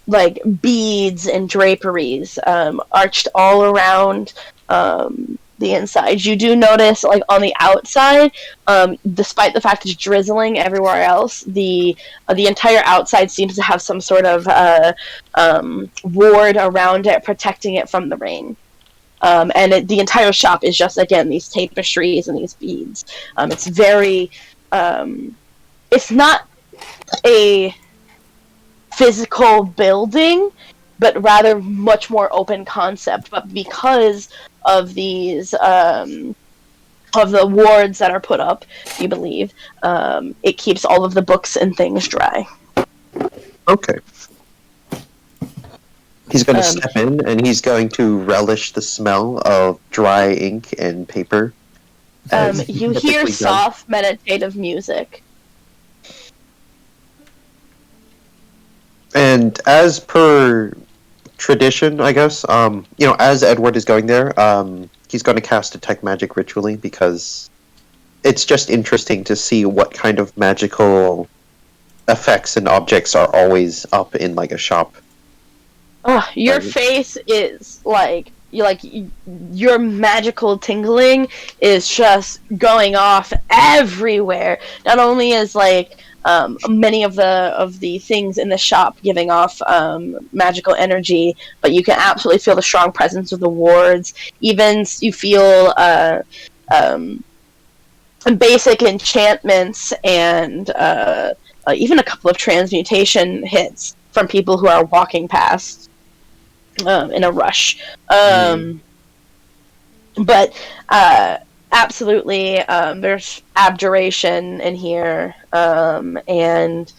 like beads and draperies arched all around the inside. You do notice, like, on the outside, despite the fact it's drizzling everywhere else, the entire outside seems to have some sort of ward around it, protecting it from the rain. And the entire shop is just, again, these tapestries and these beads. It's very... it's not a physical building, but rather much more open concept. But because of these of the wards that are put up, you believe, it keeps all of the books and things dry. Okay. He's going to step in, and he's going to relish the smell of dry ink and paper. You hear soft meditative music. And as per tradition, I guess, as Edward is going there, he's going to cast Detect Magic ritually, because it's just interesting to see what kind of magical effects and objects are always up in, like, a shop. Your face is your magical tingling is just going off everywhere. Not only is, like, many of the things in the shop giving off magical energy, but you can absolutely feel the strong presence of the wards. Even you feel basic enchantments and even a couple of transmutation hits from people who are walking past in a rush. But absolutely, there's abjuration in here, and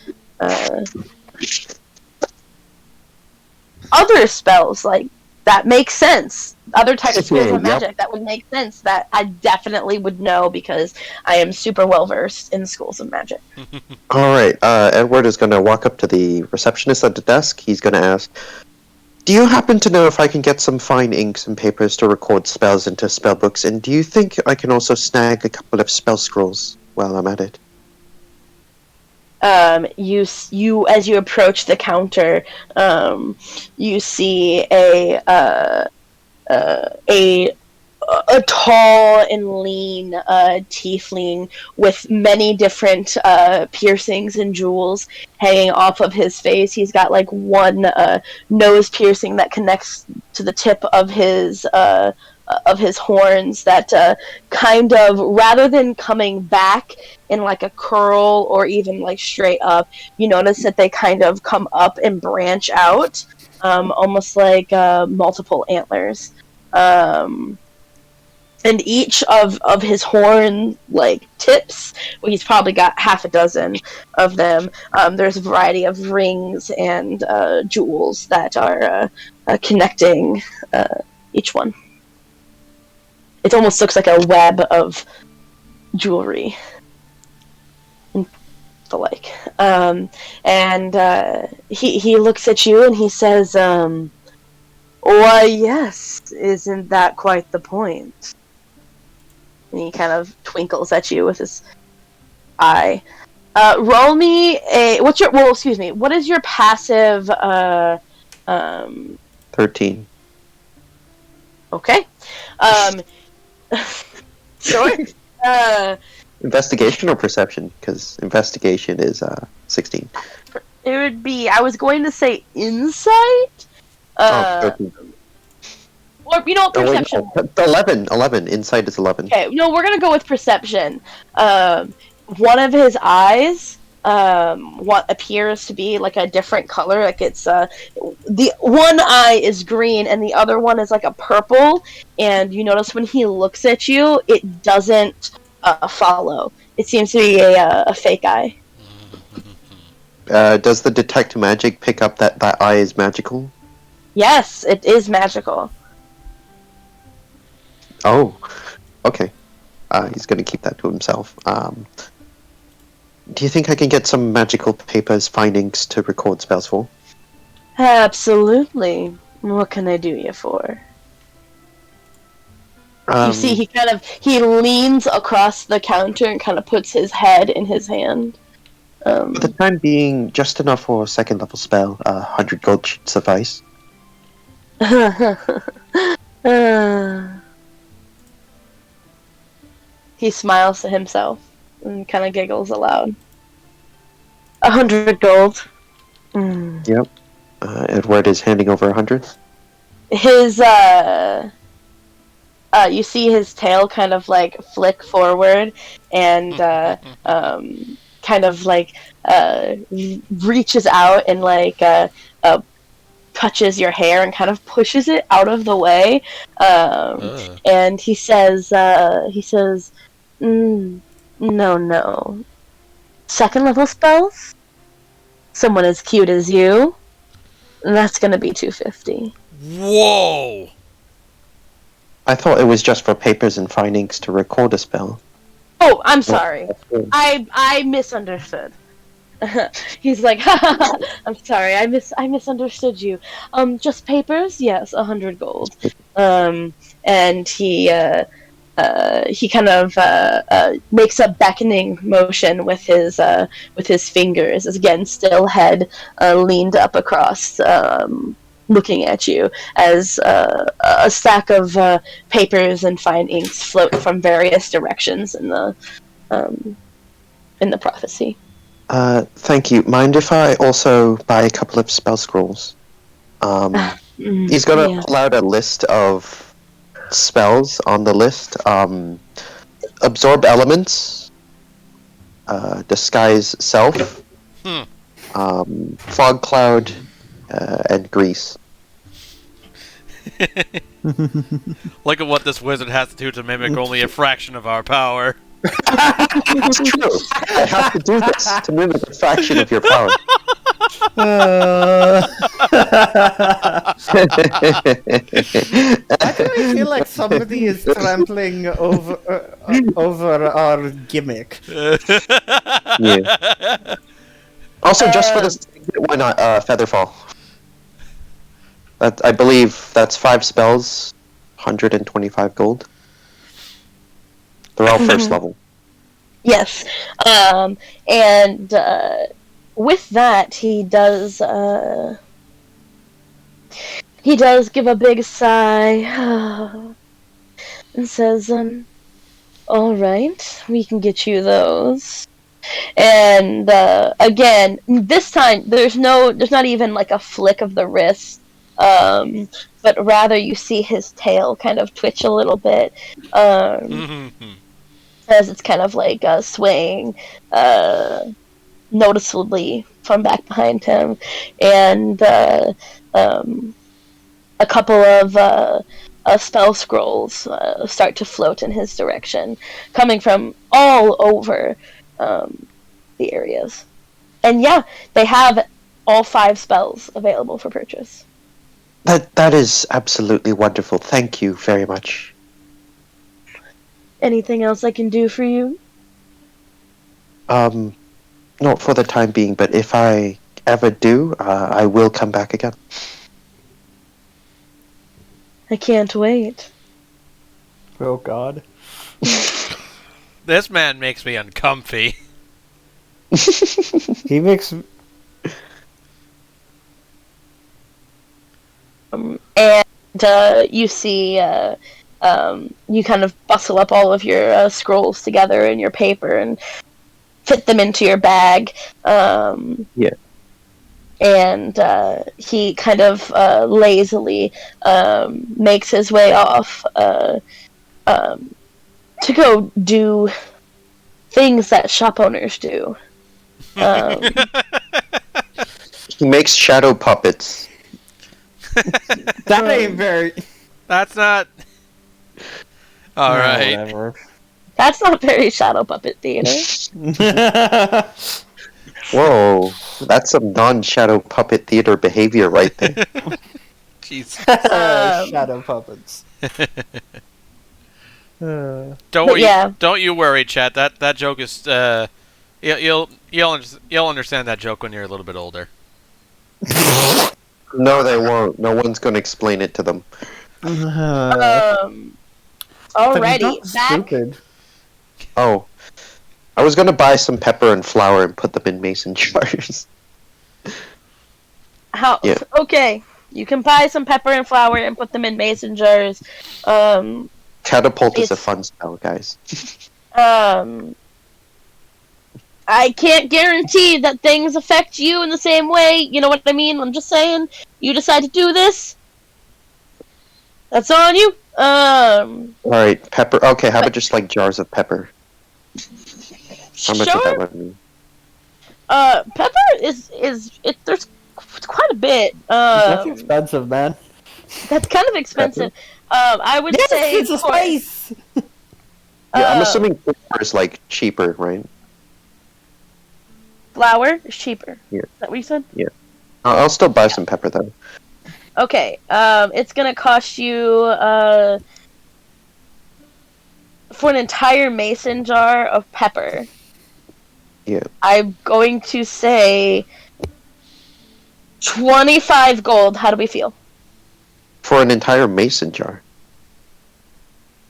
other spells like that make sense. Other types of skills of magic that would make sense, that I definitely would know, because I am super well versed in schools of magic. All right, Edward is going to walk up to the receptionist at the desk. He's going to ask, Do you happen to know if I can get some fine inks and papers to record spells into spell books? And do you think I can also snag a couple of spell scrolls while I'm at it? You as you approach the counter, you see a tall and lean tiefling with many different piercings and jewels hanging off of his face. He's got like one nose piercing that connects to the tip of his horns that kind of, rather than coming back in like a curl or even like straight up, you notice that they kind of come up and branch out, almost like multiple antlers. And each of his horn like tips, well, he's probably got half a dozen of them. There's a variety of rings and jewels that are connecting each one. It almost looks like a web of jewelry and the like. He looks at you and he says, "Why, yes, isn't that quite the point?" And he kind of twinkles at you with his eye. Roll me a... What is your passive... 13. Okay. Sure. Investigation or perception? Because investigation is 16. It would be... I was going to say insight? 13. Or, perception. Oh, wait, no. 11. 11. Insight is 11. Okay, no, we're gonna go with perception. One of his eyes, what appears to be like a different color, like it's the one eye is green and the other one is like a purple. And you notice when he looks at you, it doesn't follow. It seems to be a fake eye. Does the detect magic pick up that eye is magical? Yes, it is magical. Oh, okay. He's going to keep that to himself. Do you think I can get some magical papers, findings to record spells for? Absolutely. What can I do you for? You see, he leans across the counter and kind of puts his head in his hand. For the time being, just enough for a second level spell. 100 gold should suffice. He smiles to himself and kind of giggles aloud. 100 gold. Yep. Edward is handing over 100. His, you see his tail kind of like flick forward and, kind of like, reaches out and like, touches your hair and kind of pushes it out of the way. And he says, no. Second level spells? Someone as cute as you? That's gonna be 250. Whoa! I thought it was just for papers and findings to record a spell. Oh, I'm sorry. I misunderstood. He's like, I'm sorry, I misunderstood you. Just papers? Yes, 100 gold. And he kind of makes a beckoning motion with his fingers, as again, still head leaned up across, looking at you, as a stack of papers and fine inks float from various directions in the prophecy. Thank you. Mind if I also buy a couple of spell scrolls? He's gonna pull out a list of spells on the list. Absorb elements, disguise self, fog cloud, and grease. Look at what this wizard has to do to mimic only a fraction of our power. It's true. I have to do this to mimic a fraction of your power. I feel like somebody is trampling over our gimmick. Yeah. Also, just for this, why not Featherfall? I believe that's 5 spells, 125 gold. They're all first level. Yes. And with that, he does give a big sigh and says, "All right, we can get you those." And again, this time there's not even like a flick of the wrist, but rather you see his tail kind of twitch a little bit. As it's kind of like swaying noticeably from back behind him, and a couple of spell scrolls start to float in his direction, coming from all over the areas. And yeah, they have all 5 spells available for purchase. That is absolutely wonderful. Thank you very much. Anything else I can do for you? Not for the time being, but if I ever do, I will come back again. I can't wait. Oh God. This man makes me uncomfy. He makes. And you see, you kind of bustle up all of your scrolls together in your paper and fit them into your bag. Yeah. And he kind of lazily makes his way off to go do things that shop owners do. He makes shadow puppets. That ain't very. That's not. All No, right. Whatever. That's not very shadow puppet theater. Whoa, that's some non-shadow puppet theater behavior right there. Jeez. Shadow puppets. Don't you worry, chat. That joke is you'll understand that joke when you're a little bit older. No, they won't. No one's going to explain it to them. Alrighty, back. Stupid. Oh, I was going to buy some pepper and flour and put them in mason jars. How? Yeah. Okay, you can buy some pepper and flour and put them in mason jars. Catapult is a It's- fun spell, guys. I can't guarantee that things affect you in the same way. You know what I mean? I'm just saying. You decide to do this. That's on you. Alright, pepper. Okay, how about just like jars of pepper? How much would that Sure. let me? Pepper is there's quite a bit. That's expensive, man. That's kind of expensive. I would Yes, say it's a spice. Yeah, I'm assuming pepper is like cheaper, right? flour is cheaper. Yeah. Is that what you said? I'll still buy some pepper though. Okay. It's gonna cost you for an entire mason jar of pepper. Yeah. I'm going to say 25 gold. How do we feel? For an entire mason jar.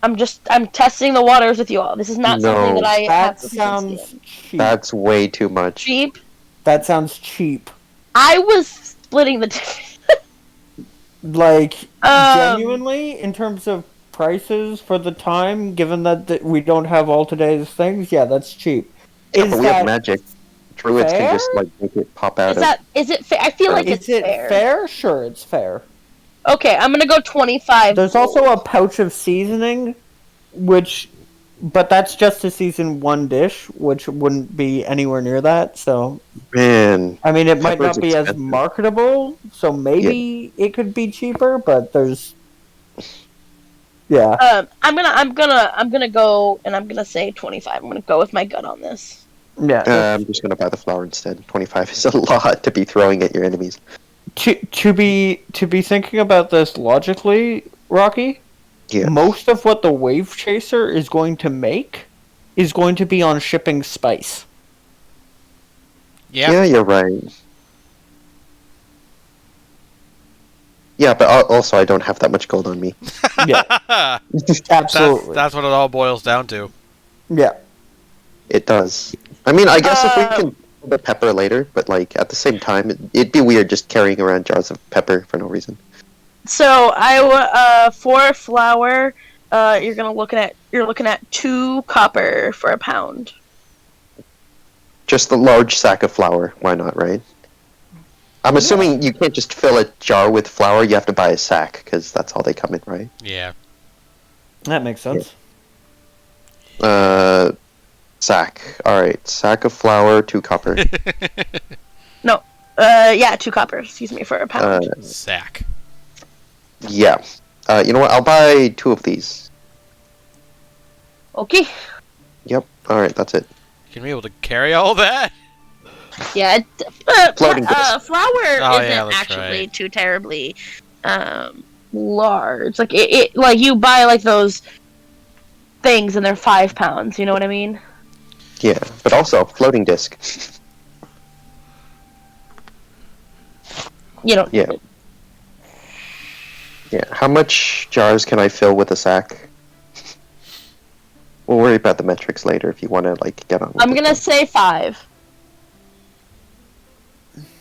I'm testing the waters with you all. This is not something No. that I have That proficiency sounds in. cheap. That's way too much. Cheap. That sounds cheap. I was splitting the difference. Like, Um, genuinely, in terms of prices for the time, given that we don't have all today's things, yeah, that's cheap. Yeah, Is but we that have magic. Druids can just fair? like make it pop out is it fair? I feel like it's is it fair. fair? Sure, it's fair. Okay, I'm gonna go 25. There's gold. also a pouch of seasoning, but that's just to season one dish, which wouldn't be anywhere near that. So, Man, I mean, it might Pepper's not be as expensive. marketable. So maybe it could be cheaper, but yeah. I'm gonna go and I'm gonna say 25. I'm gonna go with my gut on this. Yeah. I'm just gonna buy the flour instead. 25 is a lot to be throwing at your enemies. To be thinking about this logically, Rocky, Yeah. most of what the Wave Chaser is going to make is going to be on shipping spice. Yeah. Yeah, you're right. Yeah, but also I don't have that much gold on me. Yeah, absolutely. That's what it all boils down to. Yeah. It does. I mean, I guess if we can the pepper later, but like at the same time, it'd be weird just carrying around jars of pepper for no reason. So for flour, you're looking at 2 copper for a pound. Just the large sack of flour. Why not, right? I'm assuming you can't just fill a jar with flour. You have to buy a sack because that's how they come in, right? Yeah. That makes sense. Sack. All right, sack of flour, 2 copper. No, 2 copper. Excuse me, for a pound. Sack. Yeah. You know what? I'll buy 2 of these. Okay. Yep. All right, that's it. You can be able to carry all that? Yeah, Floating disc. flour Oh, isn't yeah, that's actually right. too terribly large. Like it like you buy like those things and they're 5 pounds. You know what I mean? Yeah, but also floating disc. You know. Yeah. Yeah. How much jars can I fill with a sack? We'll worry about the metrics later if you want to like get on. I'm gonna say 5.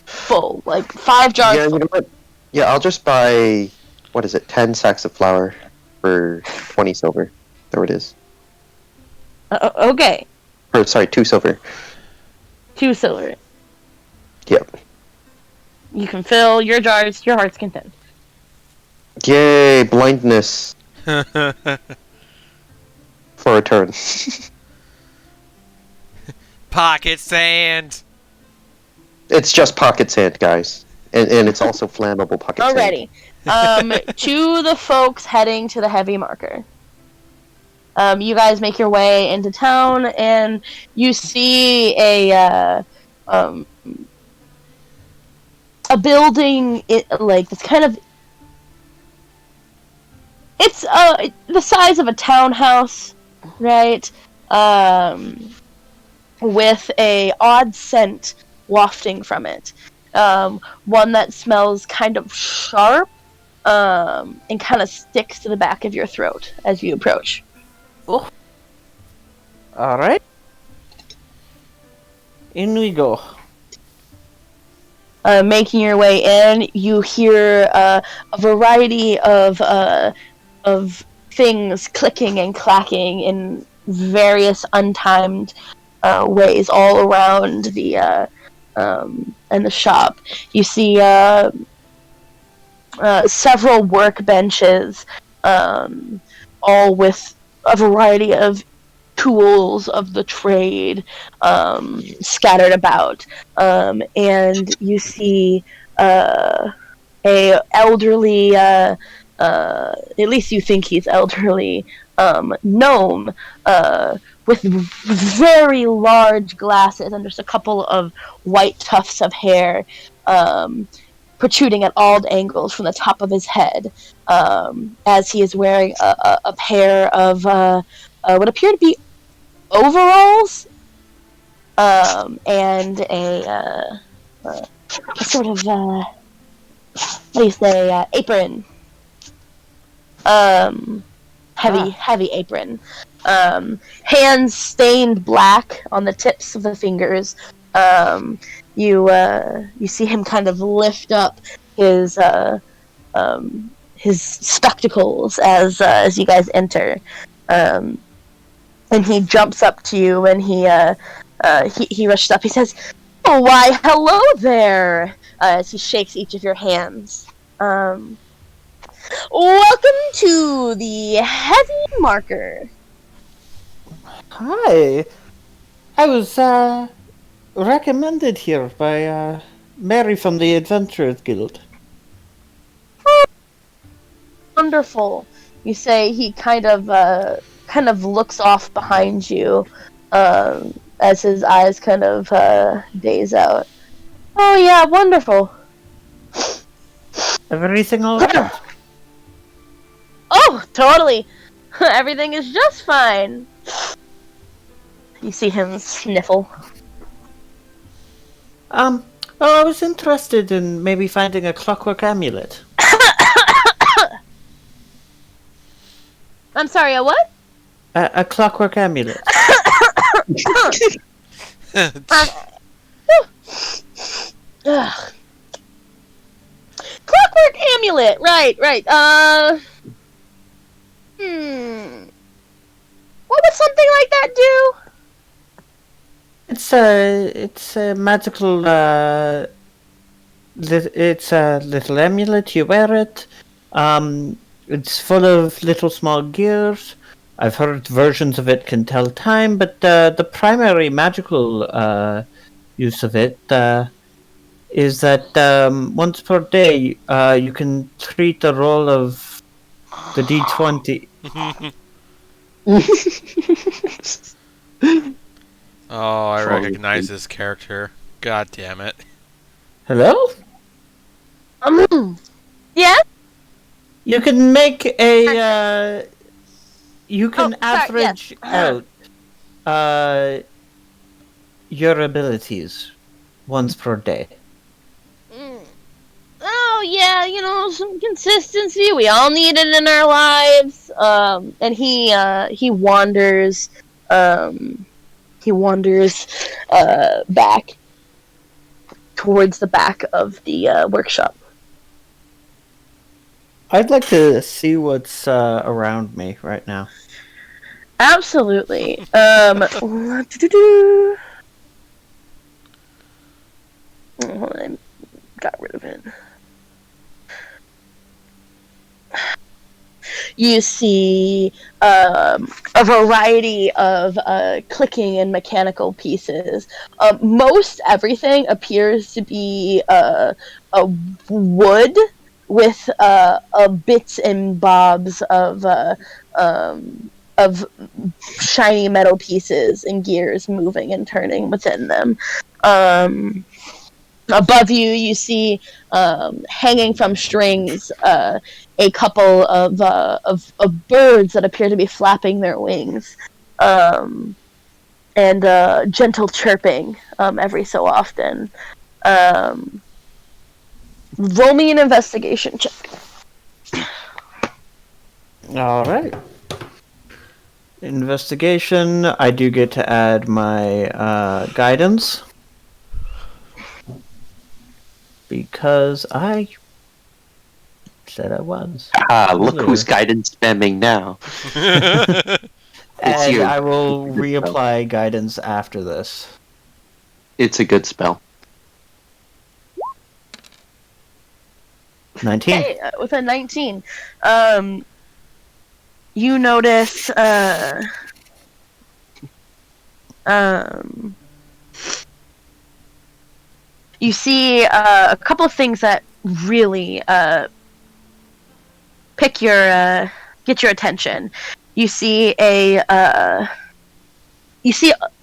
Full, like 5 jars. Yeah, full. you know what? Yeah, I'll just buy. What is it? 10 sacks of flour for 20 silver. There it is. Okay. Or sorry, 2 silver. 2 silver. Yep. You can fill your jars. Your heart's content. Yay! Blindness for a turn. Pocket sand. It's just pocket sand, guys, and it's also flammable pocket sand. Alrighty. To the folks heading to the heavy marker. You guys make your way into town, and you see a building. Like it's kind of. It's the size of a townhouse, right? With a odd scent wafting from it. One that smells kind of sharp, and kind of sticks to the back of your throat as you approach. Oh. Alright. In we go. Making your way in, you hear a variety of things clicking and clacking in various untimed ways all around the in the shop. You see several workbenches, all with a variety of tools of the trade scattered about, and you see a elderly, at least you think he's elderly, gnome with very large glasses and just a couple of white tufts of hair protruding at all angles from the top of his head, as he is wearing a pair of what appear to be overalls, and a sort of what do you say, apron, heavy apron, hands stained black on the tips of the fingers. You see him kind of lift up his spectacles as you guys enter. And he jumps up to you, and he rushes up. He says, "Oh, why, hello there!" As he shakes each of your hands. Welcome to the Heavy Marker. Hi. I was recommended here by Mary from the Adventurers Guild. Wonderful. You say. He kind of looks off behind you, as his eyes kind of daze out. Oh yeah, wonderful. Everything all right? Oh, totally. Everything is just fine. You see him sniffle. Well, I was interested in maybe finding a clockwork amulet. I'm sorry, a what? A clockwork amulet. Ugh. Clockwork amulet. Right. What would something like that do? It's a magical. It's a little amulet. You wear it. It's full of little small gears. I've heard versions of it can tell time, but the primary magical use of it is that once per day you can treat a roll of the D20. Oh, I recognize this character. God damn it. Hello? Yeah. You can make a. You can Oh, sorry, average yes. out your abilities once per day. Oh yeah, some consistency. We all need it in our lives. And he wanders. He wanders back towards the back of the workshop. I'd like to see what's around me right now. Absolutely. Hold on, I got rid of it. You see a variety of clicking and mechanical pieces. Most everything appears to be a wood with bits and bobs of shiny metal pieces and gears moving and turning within them. Above you, you see hanging from strings a couple of birds that appear to be flapping their wings, and gentle chirping every so often. Roll me an investigation check. All right. Investigation. I do get to add my guidance because I said I was. Look who's guidance spamming now. And you. I will reapply guidance after this. It's a good spell. 19. Okay, with a 19, you notice you see a couple of things that really get your attention. You see a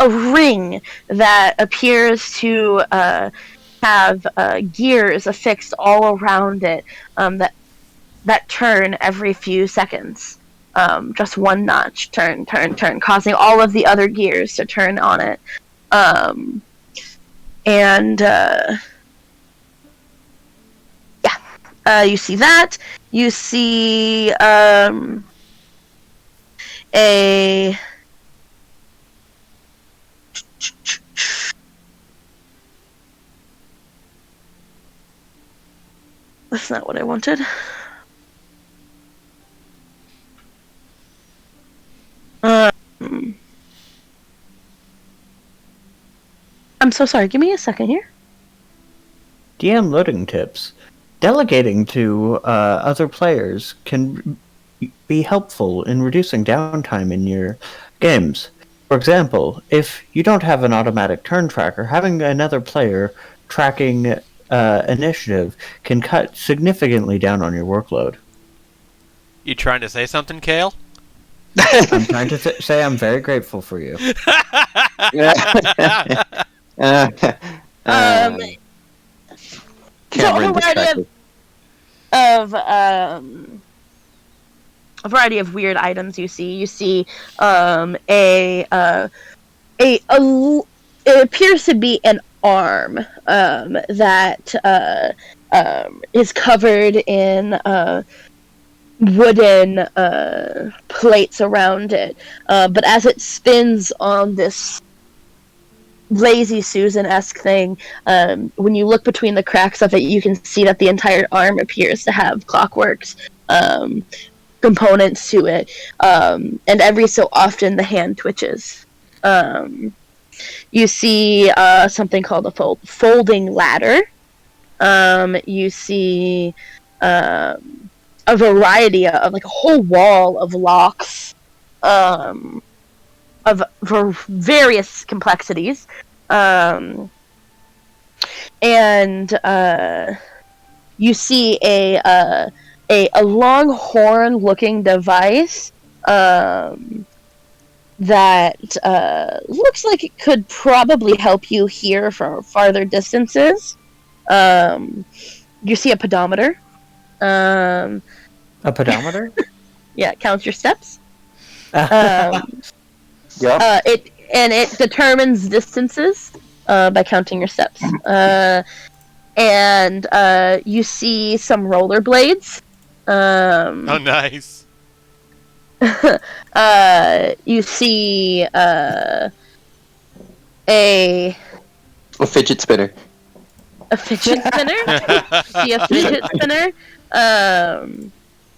ring that appears to have gears affixed all around it that turn every few seconds. Just one notch, turn, causing all of the other gears to turn on it. You see that. You see a that's not what I wanted. I'm so sorry. Give me a second here. DM loading tips. Delegating to other players can be helpful in reducing downtime in your games. For example, if you don't have an automatic turn tracker, having another player tracking initiative can cut significantly down on your workload. You trying to say something, Kale? I'm trying to say I'm very grateful for you. Cameron, a variety of weird items you see. You see it appears to be an arm that is covered in wooden plates around it. But as it spins on this Lazy Susan-esque thing, when you look between the cracks of it, you can see that the entire arm appears to have clockworks components to it, and every so often the hand twitches. You see something called a folding ladder. You see a variety of, like, a whole wall of locks for various complexities. And you see a long horn-looking device that looks like it could probably help you hear from farther distances. You see a pedometer. A pedometer? Yeah, it counts your steps. Yep. It determines distances by counting your steps. And you see some rollerblades. Oh, nice. You see a fidget spinner. fidget spinner. You see a fidget spinner.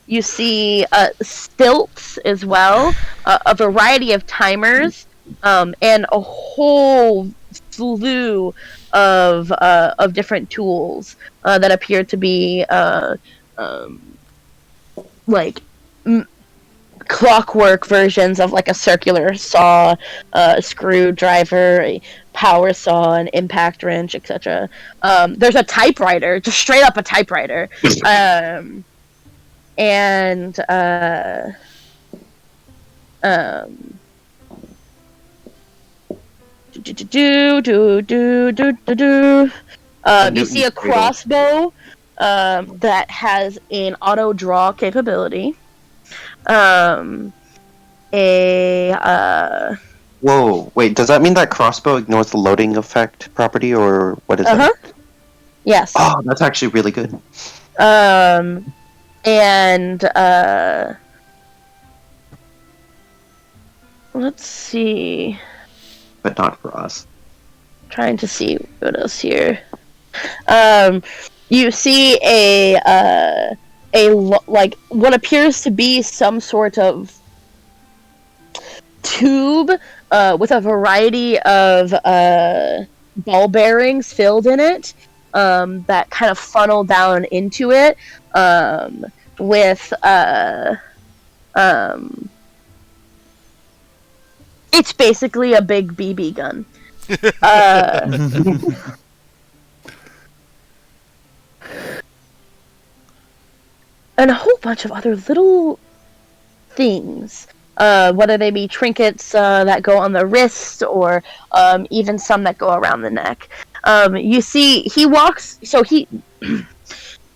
You see stilts as well, a variety of timers, and a whole slew of different tools that appear to be like clockwork versions of, like, a circular saw, a screwdriver, a power saw, an impact wrench, etc. There's a typewriter, just straight up a typewriter. And you see a crossbow that has an auto draw capability. Whoa, wait, does that mean that crossbow ignores the loading effect property, or what is that? Yes. Oh, that's actually really good. And let's see. But not for us. Trying to see what else here. You see like what appears to be some sort of tube with a variety of ball bearings filled in it that kind of funnel down into it with it's basically a big BB gun. And a whole bunch of other little things, whether they be trinkets that go on the wrist, or even some that go around the neck. You see, he walks. So he,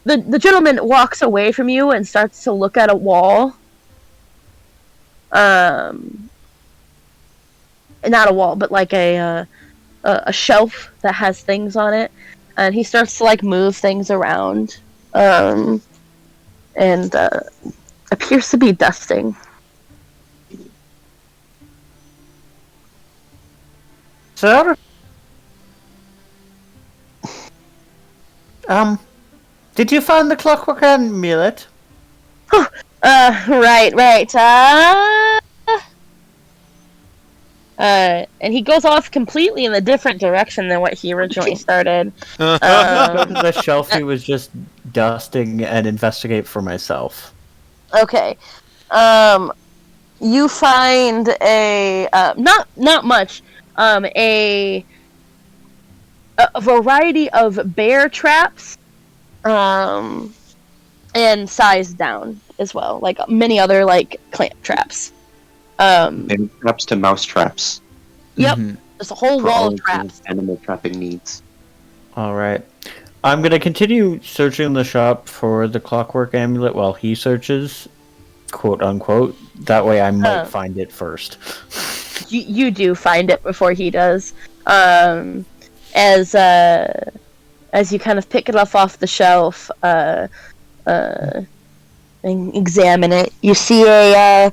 the gentleman walks away from you and starts to look at a wall. Not a wall, but like a shelf that has things on it, and he starts to, like, move things around. And appears to be dusting. Sir? Did you find the clockwork amulet? Right. And he goes off completely in a different direction than what he originally started. Go to the shelf he was just dusting and investigate for myself. Okay. You find a not much. A variety of bear traps, and sized down as well, like many other, like, clamp traps. And traps to mouse traps. Yep. There's a whole wall of traps. Animal trapping needs. Alright. I'm gonna continue searching the shop for the clockwork amulet while he searches, quote unquote. That way I might find it first. You do find it before he does. As you kind of pick it up off the shelf, and examine it. You see an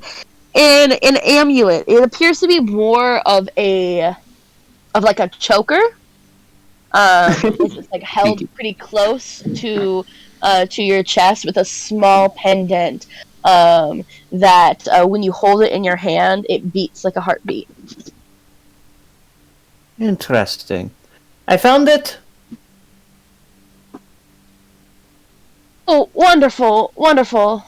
amulet. It appears to be more of like a choker. It's just like held pretty close to your chest with a small pendant. That when you hold it in your hand, it beats like a heartbeat. Interesting. I found it. Oh, wonderful, wonderful.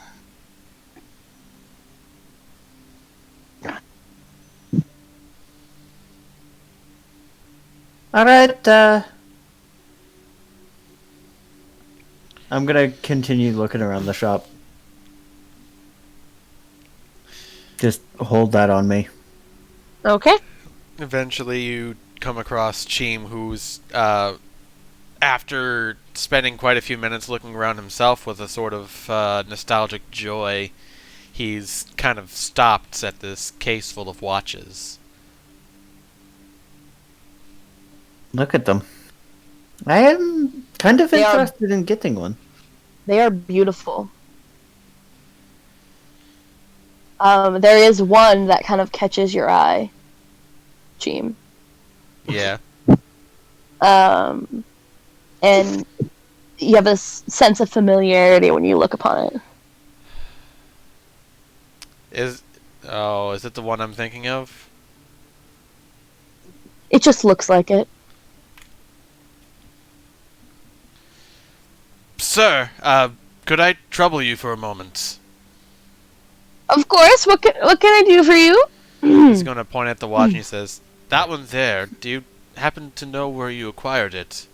Alright, I'm gonna continue looking around the shop. Just hold that on me. Okay. Eventually, you come across Cheem, who's, after spending quite a few minutes looking around himself with a sort of nostalgic joy, he's kind of stopped at this case full of watches. Look at them. I am kind of They are- interested in getting one. They are beautiful. There is one that kind of catches your eye, Cheem. Yeah. And you have a sense of familiarity when you look upon it. Is it the one I'm thinking of? It just looks like it. Sir, could I trouble you for a moment? Of course. What can I do for you? He's going to point at the watch and he says, "That one there, do you happen to know where you acquired it?"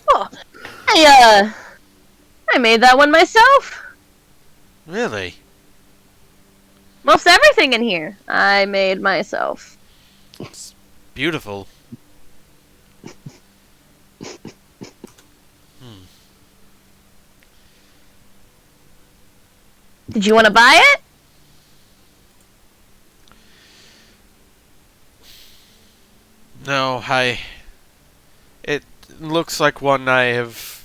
Oh, I made that one myself. Really? Most everything in here, I made myself. It's beautiful. Did you want to buy it? No, it looks like one I have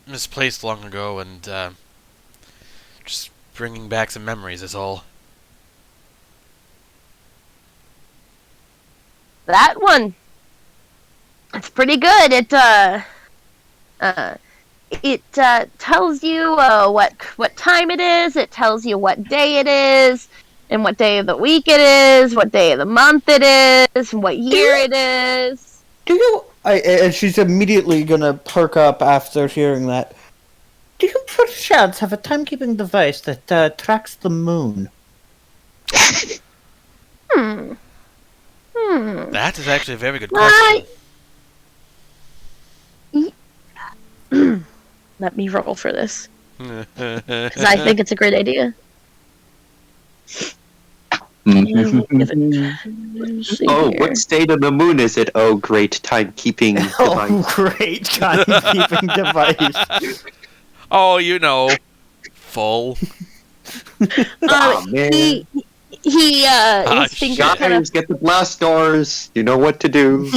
misplaced long ago, and just bringing back some memories is all. That one. It's pretty good. It tells you what time it is. It tells you what day it is, and what day of the week it is, what day of the month it is, and what year it is. Do you... and she's immediately gonna perk up after hearing that. Do you perchance have a timekeeping device that tracks the moon? That is actually a very good question. Let me roll for this, because I think it's a great idea. Oh, what state of the moon is it? Oh, great timekeeping device. Oh, great timekeeping device. Oh, you know, full. Oh, man. His finger kind of Guys, get the blast doors. You know what to do.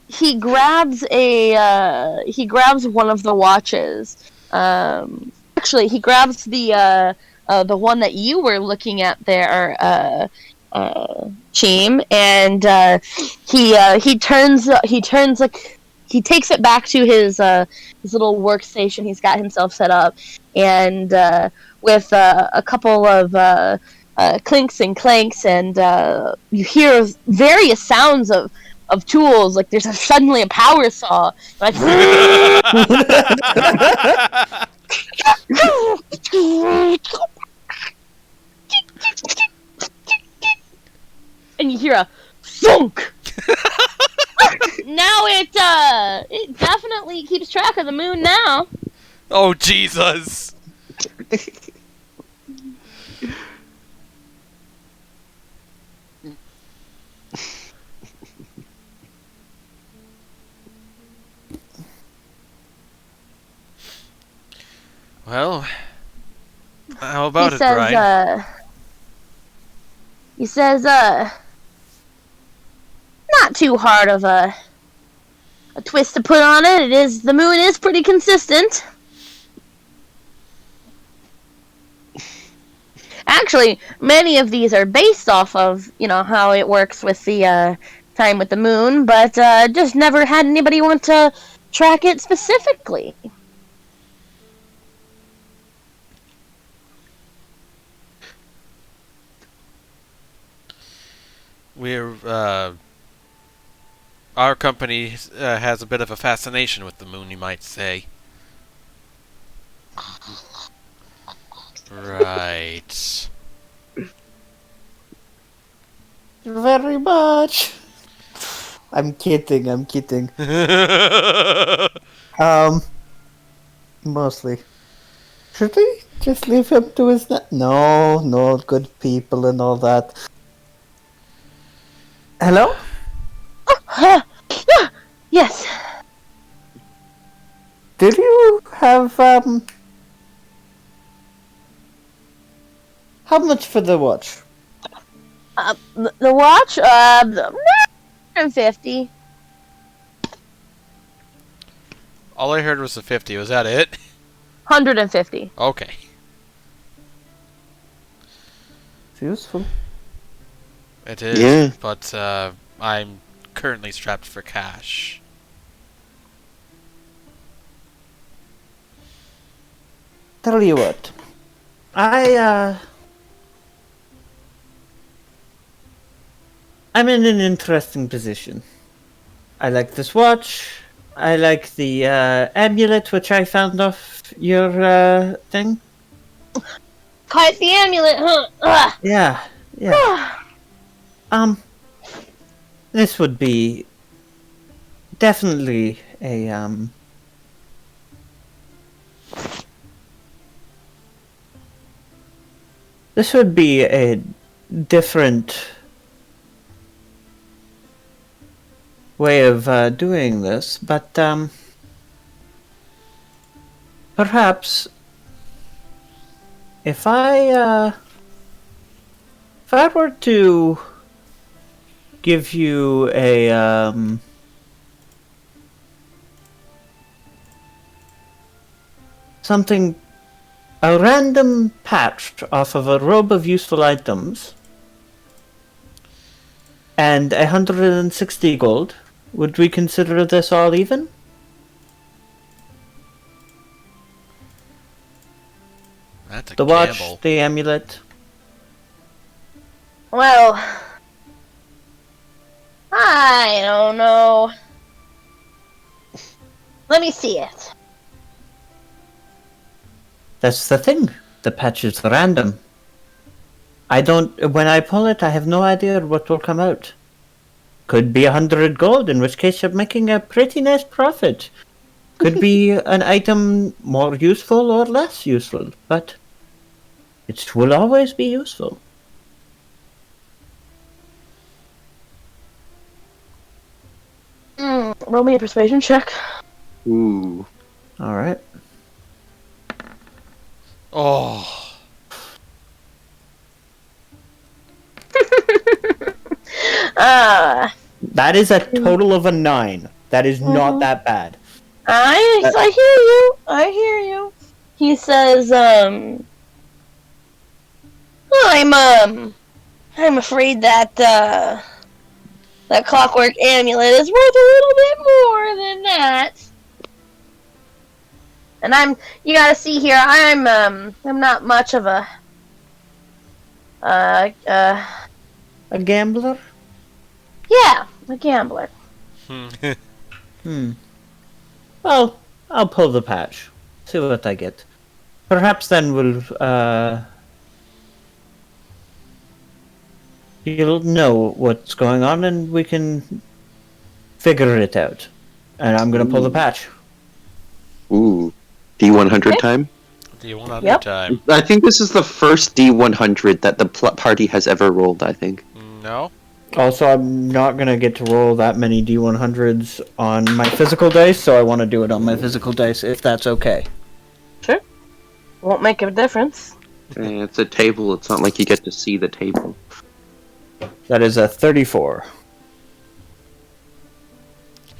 he grabs one of the watches. Actually, he grabs the one that you were looking at there, Cheem, and he takes it back to his little workstation he's got himself set up, and with a couple of clinks and clanks, and you hear various sounds of tools, like there's suddenly a power saw, like and you hear a thunk. Now it definitely keeps track of the moon now. Oh, Jesus! Well, how about it, Brian? He says, not too hard of a a twist to put on it, the moon is pretty consistent. Actually, many of these are based off of, how it works with the time with the moon, but just never had anybody want to track it specifically. Our company has a bit of a fascination with the moon, you might say. Right. Very much. I'm kidding. Mostly. Should we just leave him to his No, good people and all that. Hello? Yes. Did you have, how much for the watch? The watch? 150. All I heard was the 50. Was that it? 150. Okay. It's useful. It is, Yeah. but I'm currently strapped for cash. Tell you what. I'm in an interesting position. I like this watch. I like the amulet which I found off your thing. Quite the amulet, huh? Ugh. Yeah. This would be definitely a This would be a different way of doing this, but perhaps if I were to give you a a random patch off of a robe of useful items and 160 gold, would we consider this all even? That's a The gamble. watch, the amulet. Well, I don't know. Let me see it. That's the thing. The patch is random. When I pull it, I have no idea what will come out. Could be 100 gold, in which case you're making a pretty nice profit. Could be an item more useful or less useful, but it will always be useful. Roll me a persuasion check. Ooh. Alright. Oh. That is a total of a 9. That is not that bad. I hear you. He says, I'm afraid that, that clockwork amulet is worth a little bit more than that. And you gotta see here, I'm not much of a gambler? Yeah, a gambler. Well, I'll pull the patch. See what I get. Perhaps then you'll know what's going on and we can figure it out. And I'm gonna pull the patch. Ooh. D100 time? D100 time. I think this is the first D100 that the party has ever rolled, I think. No? Also, I'm not gonna get to roll that many D100s on my physical dice, so I want to do it on my physical dice, if that's okay. Sure. Won't make a difference. It's a table, it's not like you get to see the table. That is a 34.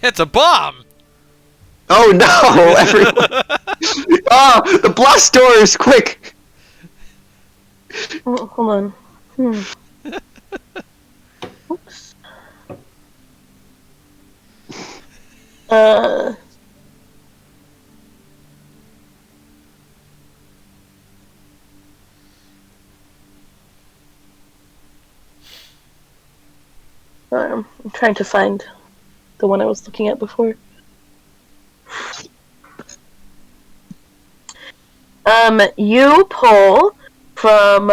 It's a bomb! Oh no! Everyone! Oh, the blast doors! Quick! Oh, hold on. Oops. I'm trying to find the one I was looking at before. You pull from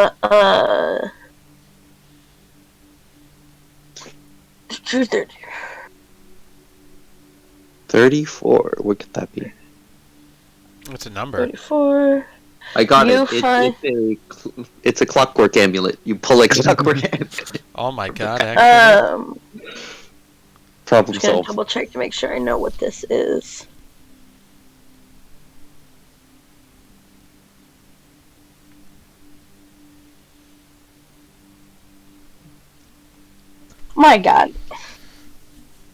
34. What could that be? What's a number? 34. I got You it. find- It's a clockwork amulet. You pull a clockwork amulet. Oh my god, actually. Problem Just gonna solved. double check to make sure I know what this is. My god.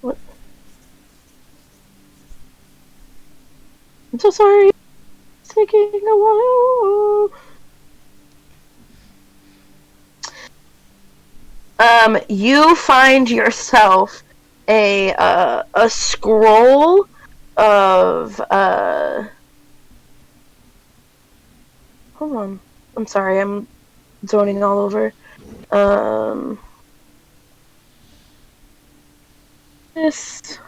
What? I'm so sorry. It's taking a while. You find yourself a scroll of hold on. I'm sorry, I'm zoning all over. This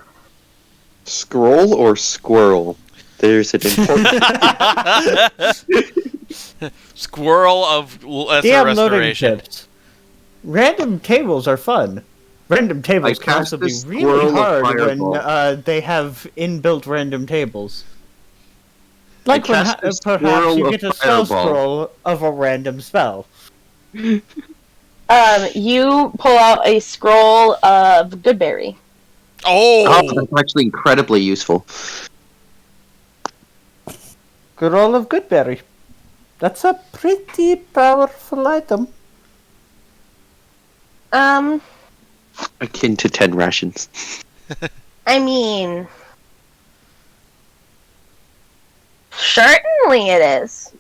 Scroll or squirrel? There's an important. Squirrel of lesser DM loading restoration. tips. Random tables are fun. Random tables I can also cast be a really squirrel of hard when fireball. they have inbuilt random tables. Like when cast a perhaps squirrel you of get a spell fireball. scroll of a random spell. you pull out a scroll of Goodberry. Oh, Oh! that's actually incredibly useful. Scroll of Goodberry. That's a pretty powerful item. Akin to 10 rations. I mean, certainly it is.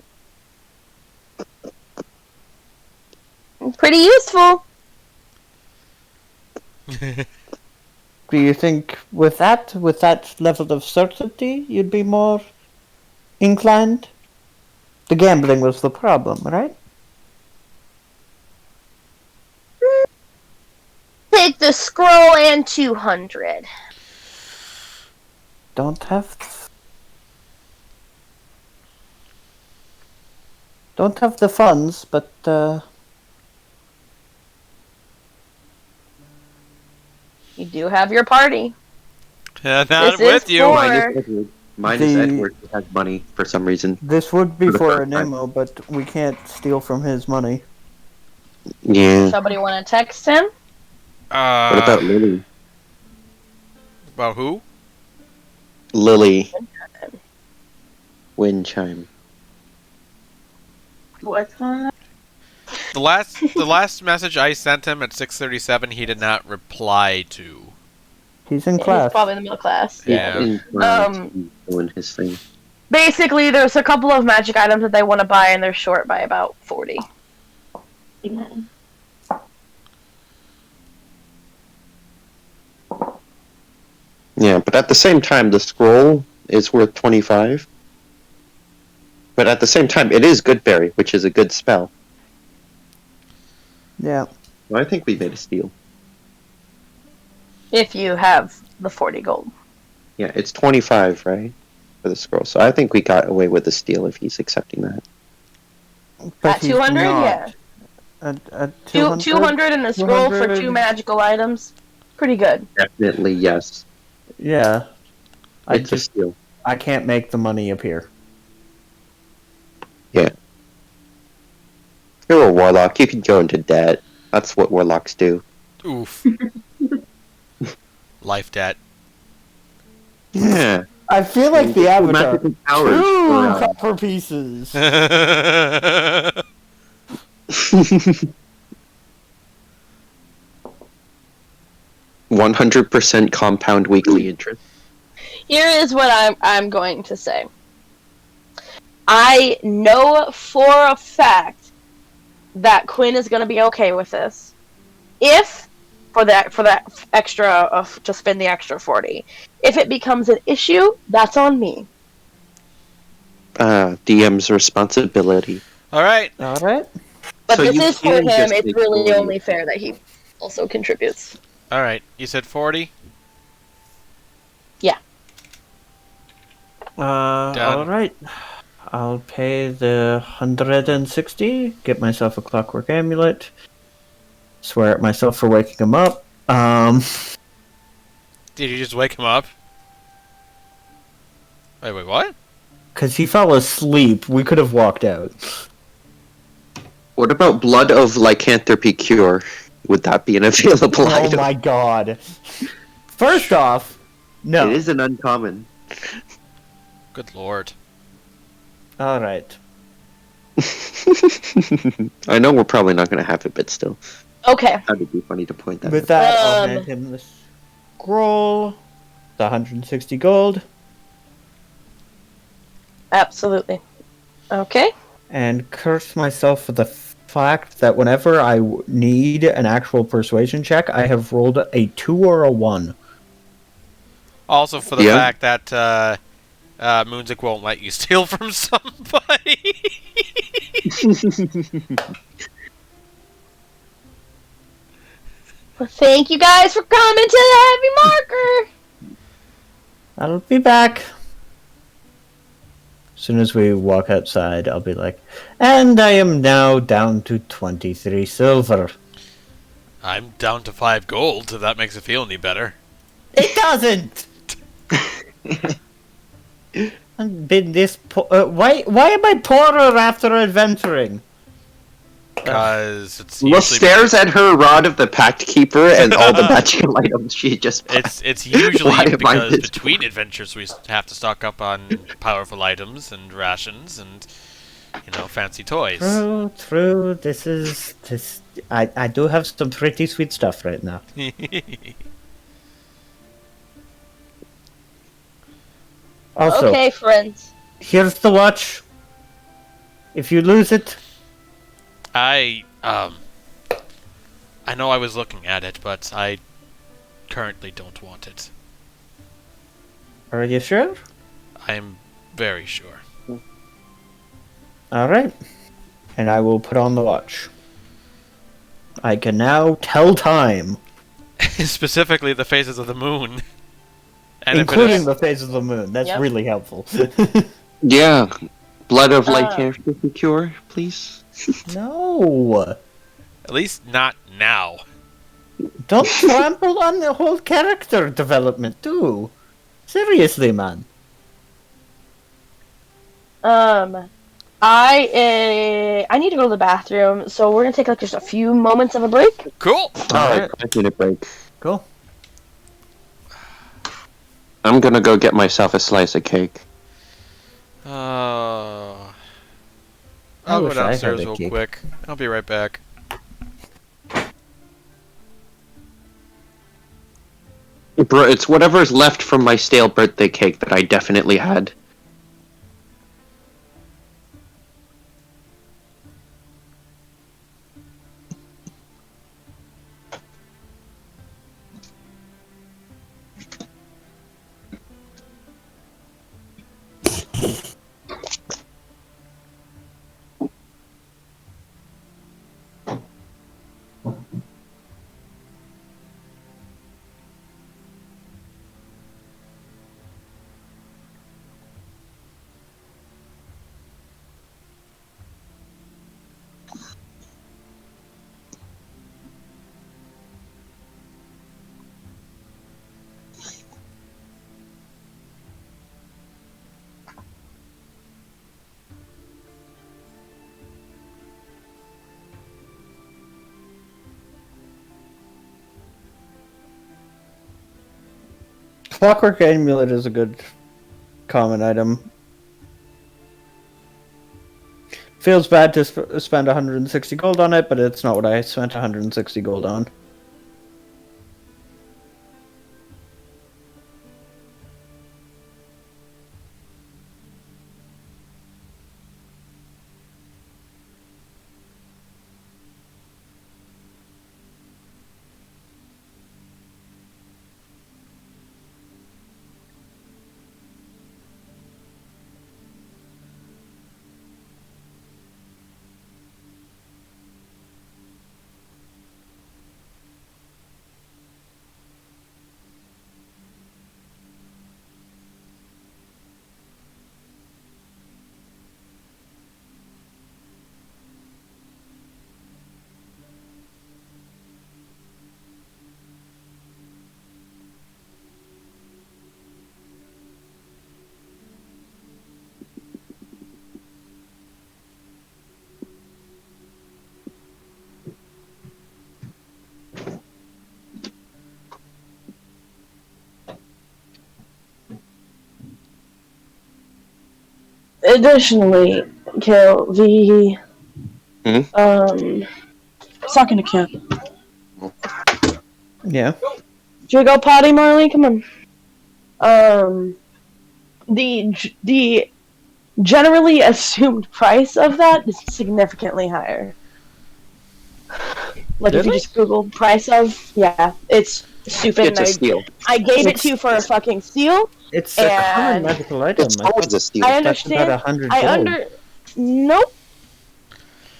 Pretty useful. Do you think with that level of certainty, you'd be more inclined? The gambling was the problem, right? Take the scroll and 200. Don't have the funds, but You do have your party. Not This with is you. for- Mine is Edward. Mine is The- Edward who has money for some reason. this would be For the for first time. Anemo, but we can't steal from his money. Yeah. Somebody want to text him? What about Lily? About who? Lily. Wind chime. What's going on? The last message I sent him at 6:37, he did not reply to. He's in He's class. probably in the middle class. Yeah. In France, he's doing his thing. Basically, there's a couple of magic items that they want to buy, and they're short by about 40. Yeah, but at the same time, the scroll is worth 25. But at the same time, it is Goodberry, which is a good spell. Yeah. Well, I think we made a steal. If you have the 40 gold. Yeah, it's 25, right? For the scroll. So I think we got away with a steal if he's accepting that. But At he's 200, not. yeah. At 200 and a scroll for 2 magical items. Pretty good. Definitely, yes. Yeah. It's a steal. I can't make the money appear. You're a warlock. You can go into debt. That's what warlocks do. Oof. Life debt. Yeah. I feel like the Avatar. Magical powers 2 for, copper pieces. 100% compound weekly interest. Here is what I'm going to say. I know for a fact that Quinn is going to be okay with this. If for that extra to spend the extra 40. If it becomes an issue, that's on me. DM's responsibility. All right. Alright. But So this you is for can him. just It's make really 40. only fair that he also contributes. All right. You said 40? Yeah. Done. Alright. I'll pay the 160, get myself a clockwork amulet, swear at myself for waking him up. Did you just wake him up? Wait, what? Because he fell asleep, we could have walked out. What about Blood of Lycanthropy Cure? Would that be an available Oh item? my god. First off, no. It is an uncommon. Good lord. Alright. I know we're probably not going to have it, but still. Okay. That'd be funny to point that With out. that, I'll Um, hand him the scroll, the 160 gold, Absolutely. Okay. and curse myself for the fact that whenever I need an actual persuasion check, I have rolled a 2 or a 1. Also, for the Yeah. fact that Moonzik won't let you steal from somebody. Well, thank you guys for coming to the heavy marker. I'll be back. As soon as we walk outside, I'll be like, and I am now down to 23 silver. I'm down to 5 gold, if that makes it feel any better. It doesn't! I've been this why am I poorer after adventuring? Because it's Look usually stares at her Rod of the Pact Keeper and all the magical items she just bought. it's usually Why am I because this between adventures we have to stock up on powerful items and rations and fancy toys. True, this I do have some pretty sweet stuff right now. Also, Okay, friends. here's the watch. If you lose it, I know I was looking at it, but I currently don't want it. are you sure? I'm very sure. Alright. And I will put on the watch. I can now tell time. Specifically the phases of the moon. And Including the phase of the moon. That's Yep. really helpful. Yeah. Blood of Uh. Lycanthropy Cure, please. No! at least not now. Don't trample on the whole character development, too. Seriously, man. I need to go to the bathroom, so we're gonna take like just a few moments of a break. Cool. Alright, I need a break. Cool. I'm gonna go get myself a slice of cake. I'll go wish I had downstairs a real cake. quick. I'll be right back. Bro, it's whatever's left from my stale birthday cake that I definitely had. Clockwork Amulet is a good common item. Feels bad to spend 160 gold on it, but it's not what I spent 160 gold on. Additionally, Kale, the talking to Kale. Yeah. Should we go potty, Marley? Come on. The generally assumed price of that is significantly higher. Like if you Really? just Google price of, yeah, it's stupid. It's a steal. I gave it to you for a fucking steal. It's a common And magical item. It's always a steal. I That's about understand. 100 gold. Nope.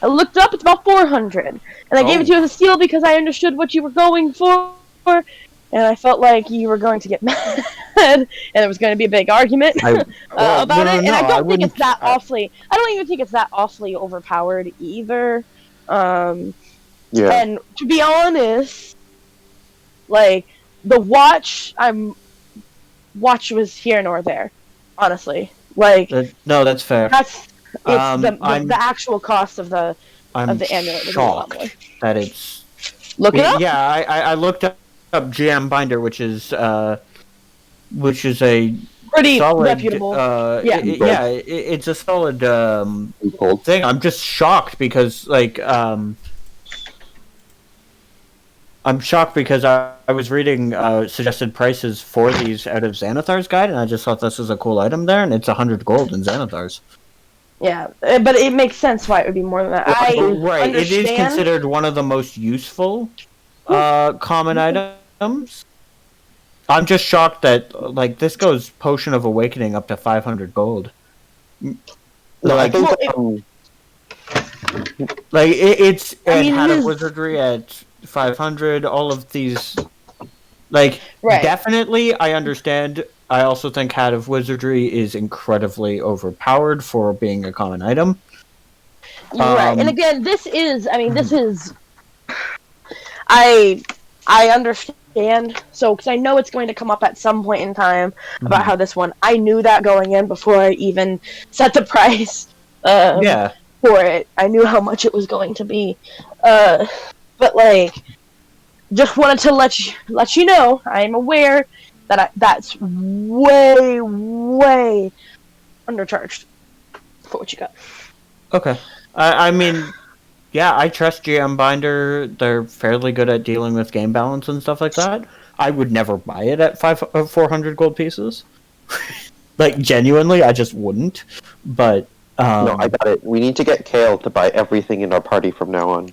I looked up. It's about 400, and I gave it to you as a steal because I understood what you were going for, and I felt like you were going to get mad, and there was going to be a big argument about it. And I don't think it's that awfully. I don't even think it's that awfully overpowered either. Yeah. And to be honest, like the watch, watch was here nor there. Honestly, like No, that's fair. that's it's I'm the actual cost of the I'm amulet is a lot more. shocked that it's. Look it up. Yeah, I looked up GM Binder, which is a Pretty solid, reputable. it's a solid thing. I'm just shocked because I'm shocked because I was reading suggested prices for these out of Xanathar's guide, and I just thought this was a cool item there, and it's 100 gold in Xanathar's. Yeah, but it makes sense why it would be more than that. I Right, understand. it is considered one of the most useful common items. I'm just shocked that this goes Potion of Awakening up to 500 gold. I think it's I mean, Hat it of is- Wizardry at 500. All of these, Right. definitely, I understand. I also think Hat of Wizardry is incredibly overpowered for being a common item. Right, and again, this is. I mean, this is. I understand. So, because I know it's going to come up at some point in time about how this one. I knew that going in before I even set the price. Yeah. For it, I knew how much it was going to be. But just wanted to let you know. I'm aware that that's way undercharged for what you got. Okay. I mean, yeah, I trust GM Binder. They're fairly good at dealing with game balance and stuff like that. I would never buy it at 400 gold pieces. Genuinely, I just wouldn't. But no, I got it. We need to get Kale to buy everything in our party from now on.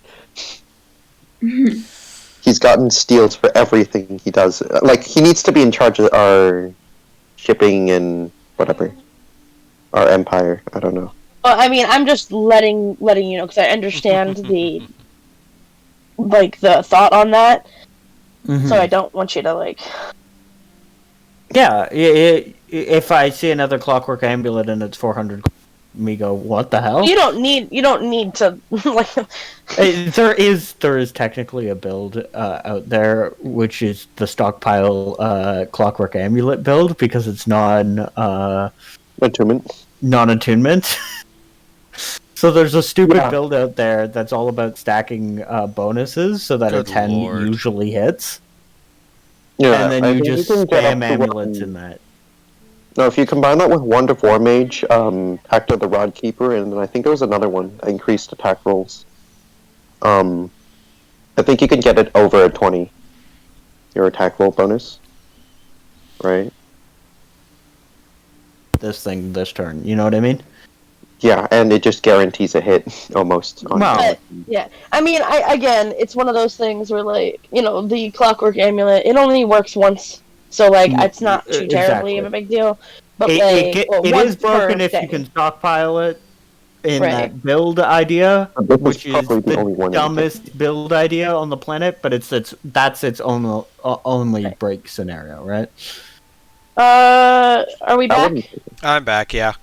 He's gotten steals for everything he does. He needs to be in charge of our shipping and whatever. Our empire. I don't know. Well, I mean, I'm just letting you know because I understand the the thought on that. So I don't want you to Yeah, if I see another Clockwork Amulet and it's 400, me go, what the hell? You don't need to There is technically a build out there, which is the stockpile Clockwork Amulet build because it's non-attunement. So there's a stupid build out there that's all about stacking bonuses so that Good a 10 lord. usually hits. Yeah, And then you just can get spam up to amulets in that. No, if you combine that with Wand of War Mage, Hector the Rod Keeper, and then I think there was another one, increased attack rolls. I think you can get it over a 20. Your attack roll bonus. Right? This turn, you know what I mean? Yeah, and it just guarantees a hit, almost. Wow. yeah. I mean, again, it's one of those things where the Clockwork Amulet, it only works once. So it's not too terribly of a big deal. But it once is broken per if day. you can stockpile it in Right. that build idea, This which is probably the only the one. dumbest build idea on the planet, but that's its only break scenario, right? Are we back? I'm back, yeah.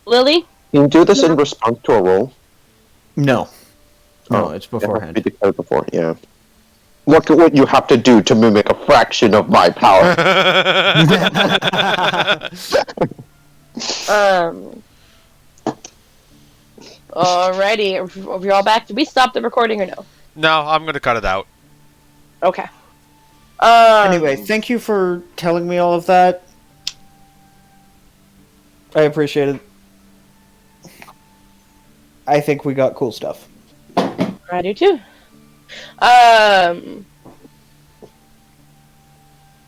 Lily? Can you do this in response to a roll? No, Oh, it's It has to beforehand. be declared before, yeah. What would you have to do to mimic a fraction of my power? Alrighty, are we all back? Did we stop the recording or no? No, I'm gonna cut it out. Okay. Anyway, thank you for telling me all of that. I appreciate it. I think we got cool stuff. I do too.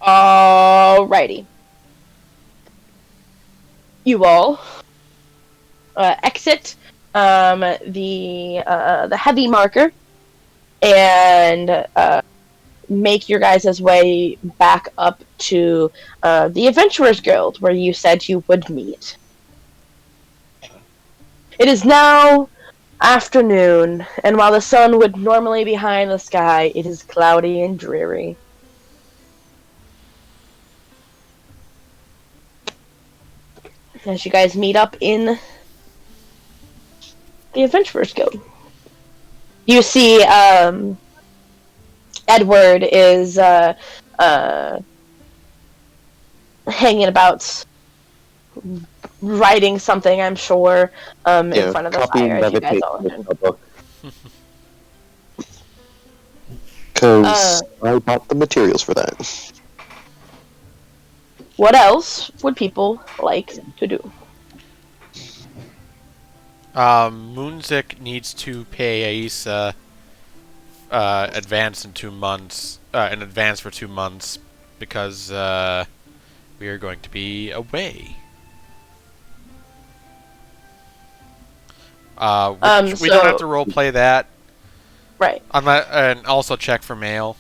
Alrighty. You all exit the heavy marker and make your guys' way back up to the Adventurers Guild, where you said you would meet. It is now afternoon, and while the sun would normally be high in the sky, it is cloudy and dreary. As you guys meet up in the Adventurers Guild, you see Edward is hanging about, writing something, I'm sure, in front of the fire, as you guys all book. Because I bought the materials for that. What else would people like to do? Moonzik needs to pay Aisa advance in 2 months, in advance for 2 months, because we are going to be away. We don't have to roleplay that. Right. And also check for mail.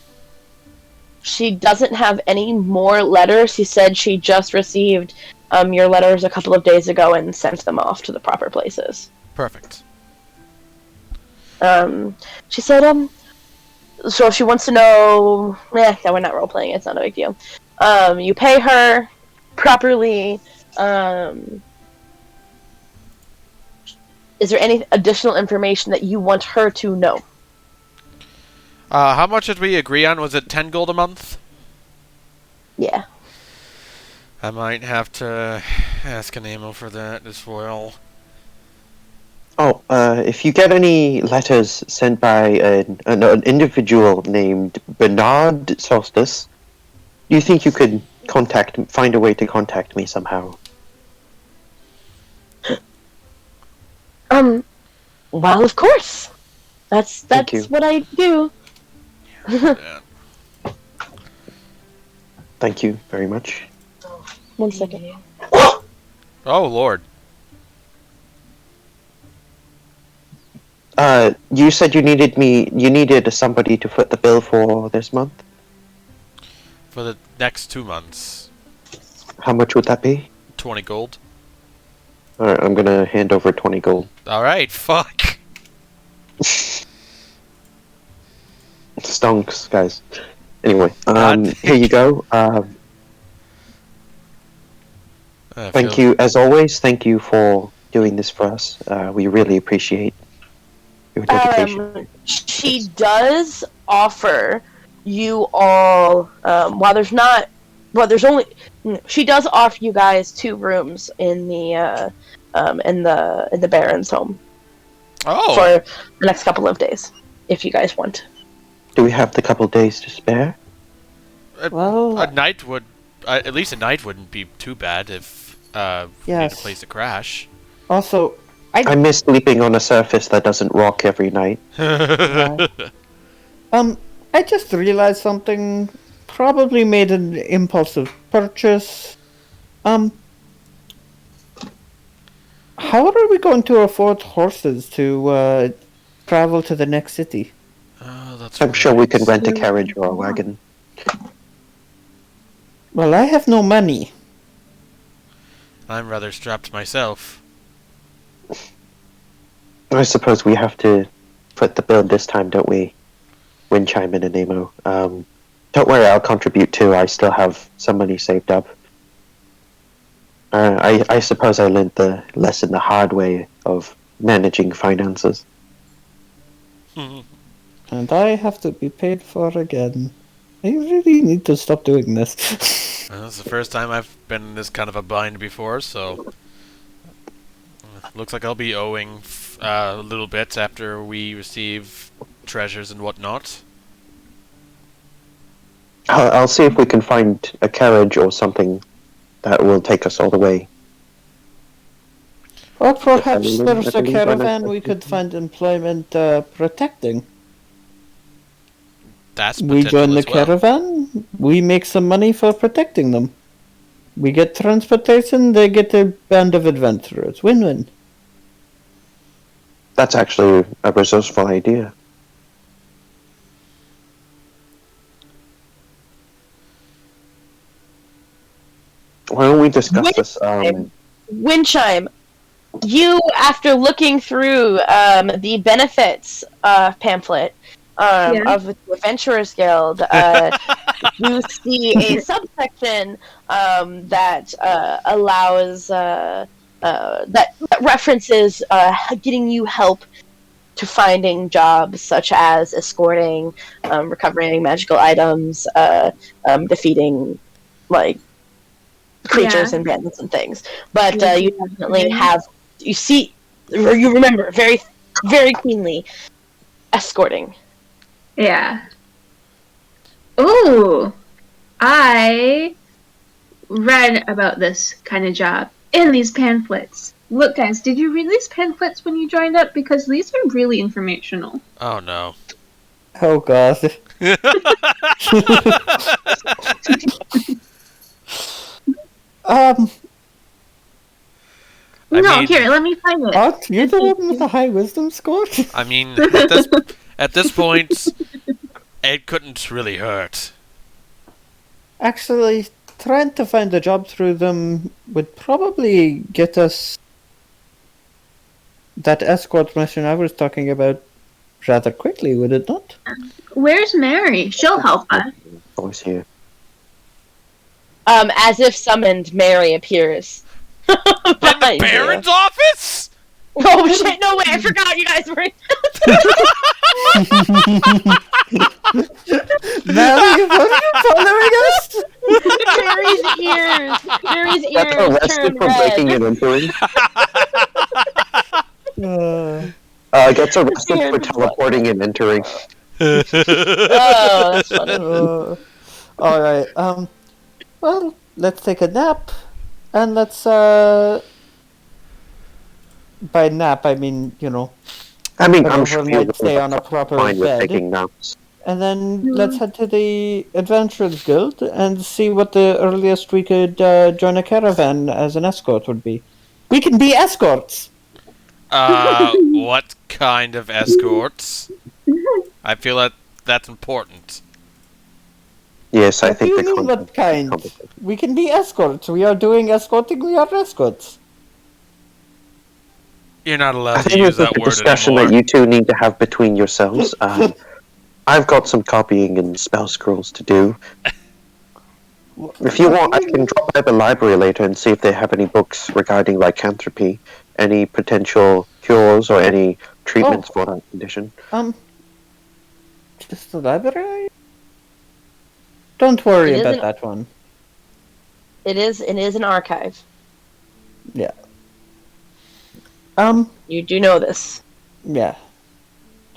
She doesn't have any more letters. She said she just received your letters a couple of days ago and sent them off to the proper places. Perfect. She said, so if she wants to know, no, we're not role-playing, it's not a big deal. You pay her properly. Is there any additional information that you want her to know? How much did we agree on? Was it 10 gold a month? Yeah. I might have to ask an amo for that as well. Oh, if you get any letters sent by an individual named Bernard Solstice, do you think you could find a way to contact me somehow? Well, of course. That's you. what I do. Yeah. Thank you very much. 1 second. Oh, Lord. You said you needed somebody to foot the bill for this month? For the next 2 months. How much would that be? 20 gold. Alright, I'm gonna hand over 20 gold. Alright, fuck. Stonks, guys. Anyway, God. here you go. Thank you, as always, thank you for doing this for us. We really appreciate your dedication. She does offer you all, she does offer you guys 2 rooms in the Baron's home. Oh. For the next couple of days, if you guys want. Do we have the couple days to spare? Well, A night would... at least a night wouldn't be too bad if we need a Yes. place to crash. also, I miss sleeping on a surface that doesn't rock every night. I just realized something. Probably made an impulsive purchase. How are we going to afford horses to travel to the next city? Oh, that's I'm sure we right. can rent a carriage or a wagon. Well, I have no money. I'm rather strapped myself. I suppose we have to foot the bill this time, don't we? Windchime and Nemo. Don't worry, I'll contribute too. I still have some money saved up. I suppose I learned the lesson the hard way of managing finances. And I have to be paid for again. I really need to stop doing this. Well, this is the first time I've been in this kind of a bind before, so... looks like I'll be owing a little bit after we receive treasures and whatnot. I'll see if we can find a carriage or something that will take us all the way. Or perhaps I there's a believe, on caravan we could find employment protecting. That's We join potential the as well. caravan, we make some money for protecting them. We get transportation, they get a band of adventurers. Win-win. That's actually a resourceful idea. Why don't we discuss this? Windchime, you, after looking through the benefits pamphlet Yeah. of the Adventurers Guild, you see a subsection that allows that references getting you help to finding jobs such as escorting, recovering magical items, defeating like creatures Yeah. and bandits and things. But Yeah. you definitely have, you see, or you remember very, very keenly, escorting. Yeah. Ooh, I read about this kind of job in these pamphlets. Look, guys, did you read these pamphlets when you joined up? Because these are really informational. Oh no. Oh god. Um, I No, mean- here, let me find it. Art, you're the one with the high wisdom score? I mean, at this point, it couldn't really hurt. Actually, trying to find a job through them would probably get us that escort mission I was talking about rather quickly, would it not? Where's Mary? She'll help us. Voice here. As if summoned, Mary appears. In the behind you. Baron's office? Oh shit! No way! I forgot you guys were. Mary, what are you following us? Mary's ears. Mary's That's ears arrested turn for breaking red. and entering. Gets arrested Weird. for teleporting and entering. Oh, that's funny. Alright, well, let's take a nap, and let's, by nap, I mean, you know, I mean, an I'm sure you overnight stay on a proper fine with bed, taking naps. and then let's head to the Adventurers Guild and see what the earliest we could join a caravan as an escort would be. We can be escorts! What kind of escorts? I feel that that's important. Yes, I What do think you the mean, content what kind? is complicated. We can be escorts. We are doing escorting, we are escorts. You're not I allowed to think use this is that a word discussion anymore. that you two need to have between yourselves. I've got some copying and spell scrolls to do. If you want, I can drop by the library later and see if they have any books regarding lycanthropy, any potential cures or any treatments for that condition. Just the library? Don't worry It about isn't- that one. It is an archive. Yeah. You do know this. Yeah.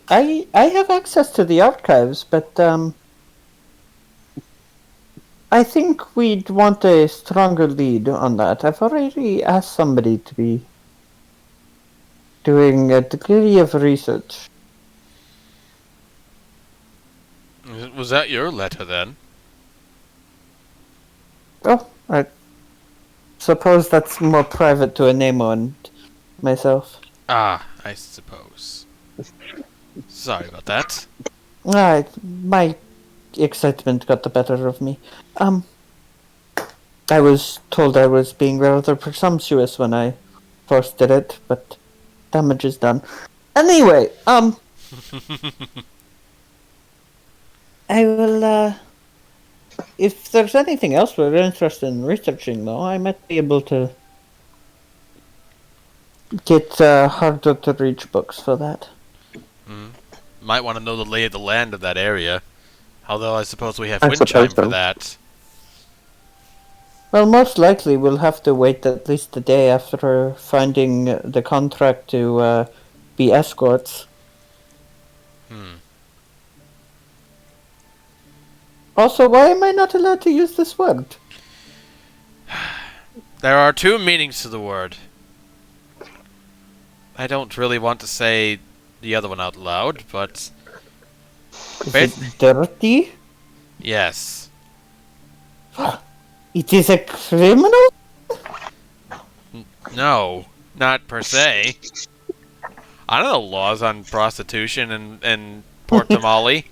I have access to the archives, but I think we'd want a stronger lead on that. I've already asked somebody to be doing a degree of research. Was that your letter then? Oh, I suppose that's more private to a name on myself. Ah, I suppose. Sorry about that. My excitement got the better of me. I was told I was being rather presumptuous when I first did it, but damage is done. Anyway, I will, if there's anything else we're interested in researching, though, I might be able to get harder to reach books for that. Might want to know the lay of the land of that area. Although I suppose we have I wind suppose chime for so. that. Well, most likely we'll have to wait at least a day after finding the contract to be escorts. Also, why am I not allowed to use this word? There are two meanings to the word. I don't really want to say the other one out loud, but Is it dirty? yes. It is a criminal? No, not per se. I don't know laws on prostitution and Port Damali.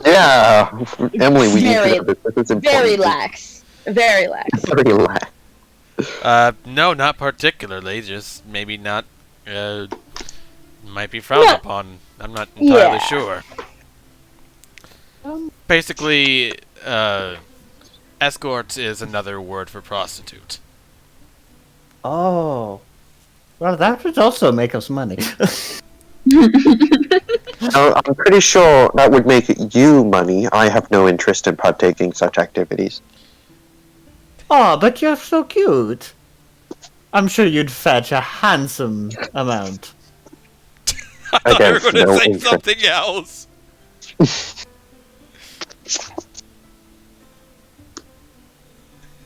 Yeah, Emily, we need to Very- know this. This is important. Very lax. Very lax. Very lax. No, not particularly. Just maybe not. Might be frowned upon. I'm not entirely sure. Basically, escort is another word for prostitute. Oh. Well, that would also make us money. I'm pretty sure that would make you money. I have no interest in partaking such activities. Oh, but you're so cute. I'm sure you'd fetch a handsome amount. I thought you were guess going to no say interest. something else.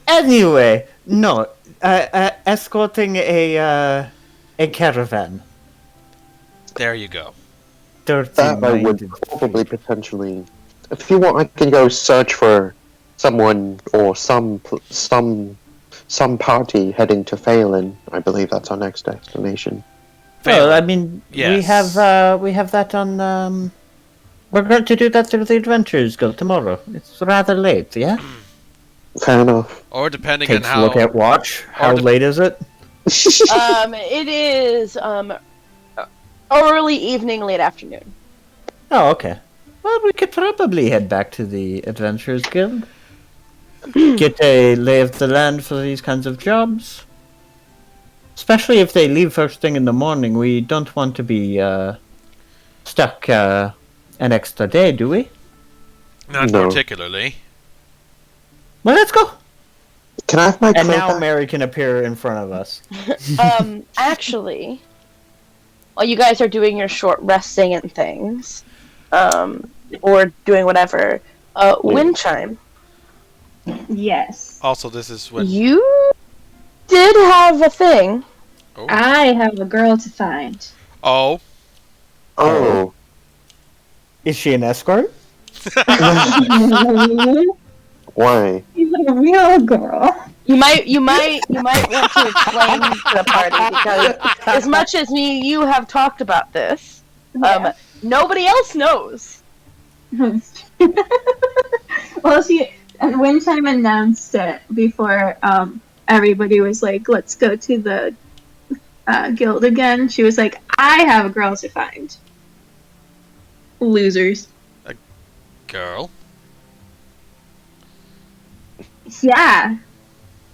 Anyway, no. Escorting a caravan. There you go. Dirty That I would minded. probably potentially. If you want, I can go search for someone or some party heading to Phelan. I believe that's our next destination. Well, I mean, Yes. we have that on. We're going to do that through the Adventures Guild tomorrow. It's rather late, yeah. Fair enough. Or depending Takes on a how. look at watch. How late is it? It is early evening, late afternoon. Oh, okay. Well, we could probably head back to the Adventurers Guild. Get a lay of the land for these kinds of jobs. Especially if they leave first thing in the morning. We don't want to be stuck an extra day, do we? Not No. particularly. Well, let's go. Can I have my And cloak now back? Mary can appear in front of us. Actually, while you guys are doing your short resting and things, or doing whatever, wind chime. Yes. Also, this is when. You did have a thing. Oh. I have a girl to find. Oh. Oh, Is she an escort? why? She's a real girl. You might want to explain to the party because as much as me and you have talked about this, Yeah. nobody else knows. Well, and when time announced it before everybody was like, let's go to the guild again, she was like, I have a girl to find. Losers. Girl. Yeah.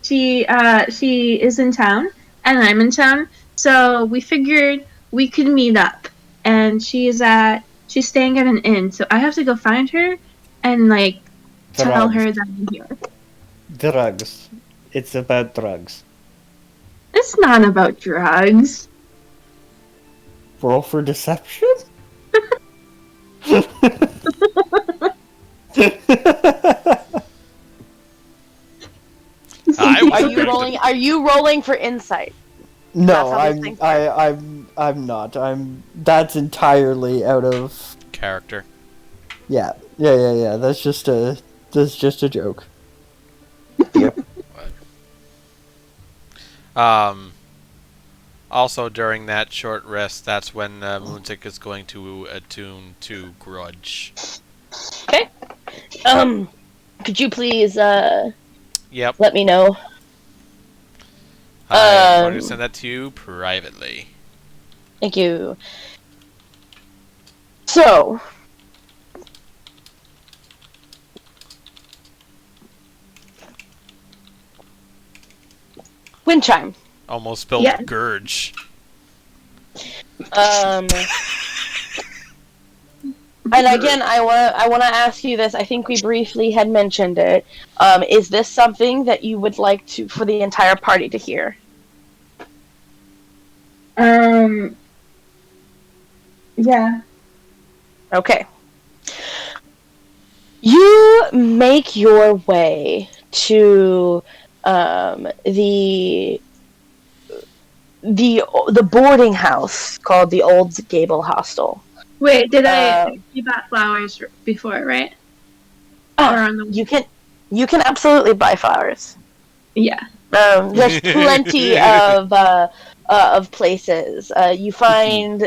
She is in town, and I'm in town, so we figured we could meet up. And she's staying at an inn, so I have to go find her and like tell her that I'm here. Drugs. It's about drugs. It's not about drugs. Roll for deception? I was Are you rolling? Are you rolling for insight? No, That's how these I'm not. That's entirely out of character. yeah. That's just a joke. Also, during that short rest, that's when Moonsick is going to attune to Grudge. Okay. Could you please Yep. let me know? I'm going to send that to you privately. Thank you. So, wind chime. Almost spelled Yeah. Gurge. And again, I want to ask you this. I think we briefly had mentioned it. Is this something that you would like to for the entire party to hear? Yeah. Okay. You make your way to the boarding house called the Old Gable Hostel. Wait, you bought flowers before, right? Or on the You can absolutely buy flowers. Yeah. There's plenty of places. You find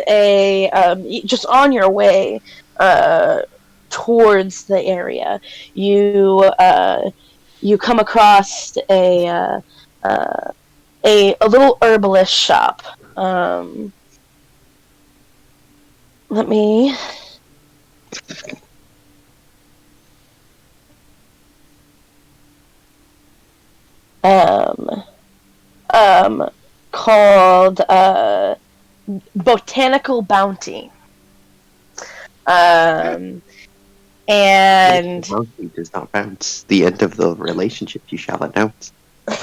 just on your way towards the area. You come across a little herbalist shop. Let me. Called Botanical Bounty. And Monkey does not bounce. The end of the relationship you shall announce. God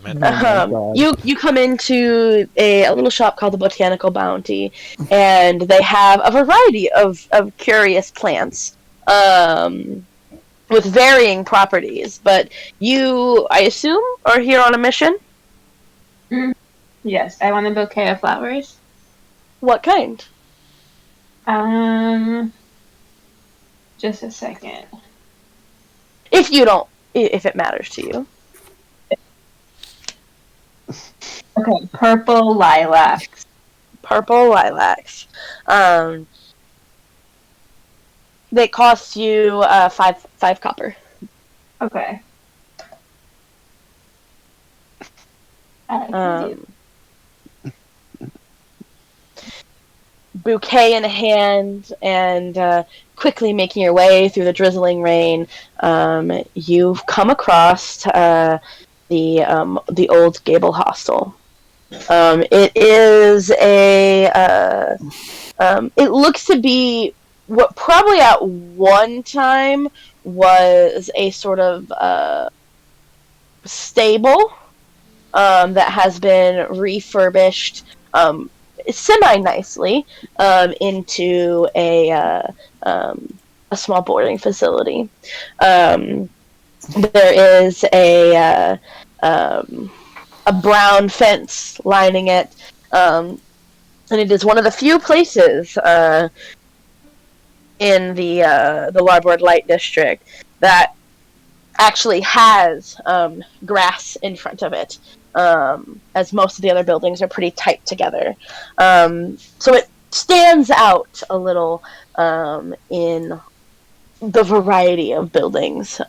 damn it. you come into a little shop called the Botanical Bounty, and they have a variety of curious plants with varying properties. But you, I assume, are here on a mission? Yes, I want a bouquet of flowers. What kind? Just a second. If it matters to you. Okay, purple lilacs. Purple lilacs. They cost you 5 copper. Okay. Bouquet in hand, and quickly making your way through the drizzling rain, you've come across the Old Gable Hostel. It is it looks to be what probably at one time was a sort of stable that has been refurbished semi-nicely into a small boarding facility. There is a brown fence lining it, and it is one of the few places in the Larboard Light District that actually has grass in front of it, as most of the other buildings are pretty tight together. So it stands out a little in the variety of buildings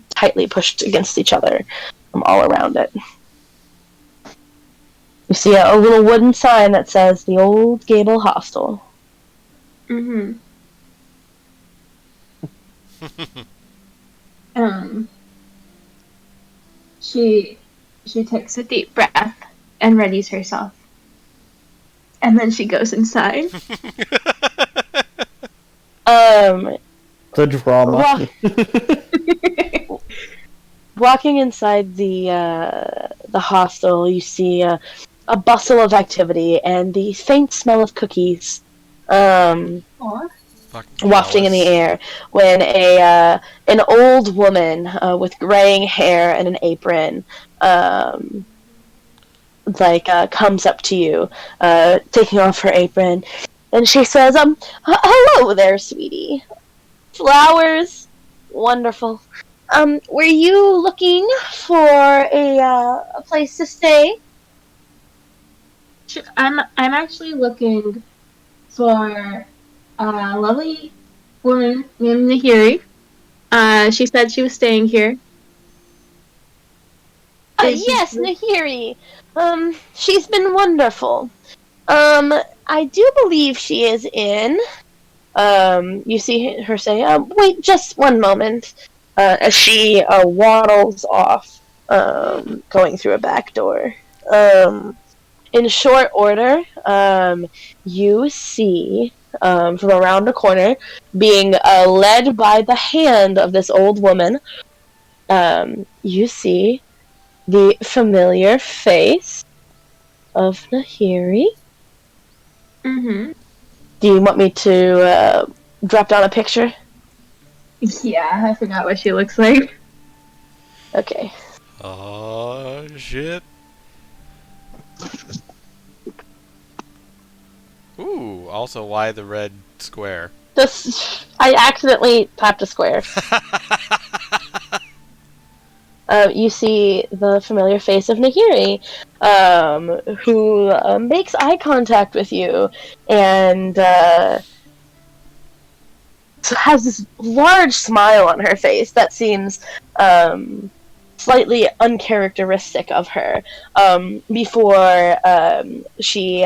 tightly pushed against each other all around it. You see a little wooden sign that says the Old Gable Hostel. Mm-hmm. She takes a deep breath and readies herself. And then she goes inside. The drama. Walking inside the hostel, you see a bustle of activity and the faint smell of cookies wafting in the air when an old woman with graying hair and an apron comes up to you, taking off her apron, and she says, hello there, sweetie. Flowers, wonderful. Were you looking for a place to stay? I'm actually looking for a lovely woman named Nahiri. She said she was staying here. Yes, Nahiri. She's been wonderful. I do believe she is in. You see her say, wait just one moment, as she waddles off, going through a back door. In short order, you see, from around the corner, being led by the hand of this old woman, you see the familiar face of Nahiri. Mm-hmm. Do you want me to drop down a picture? Yeah, I forgot what she looks like. Okay. Oh, shit. Ooh, also why the red square? I accidentally tapped a square. You see the familiar face of Nahiri, who makes eye contact with you and has this large smile on her face that seems slightly uncharacteristic of her. Before she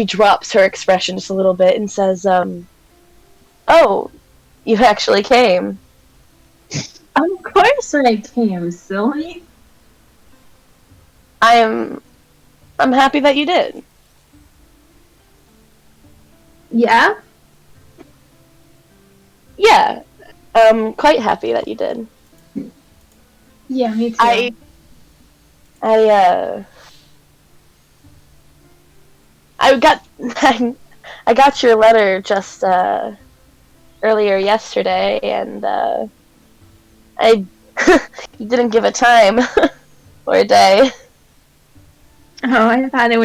drops her expression just a little bit and says, "Oh, you actually came." Of course I came, silly. I'm happy that you did. Yeah? Yeah, I'm quite happy that you did. Yeah, me too. I I I got I got your letter just earlier yesterday, and I you didn't give a time or a day. Oh, I thought it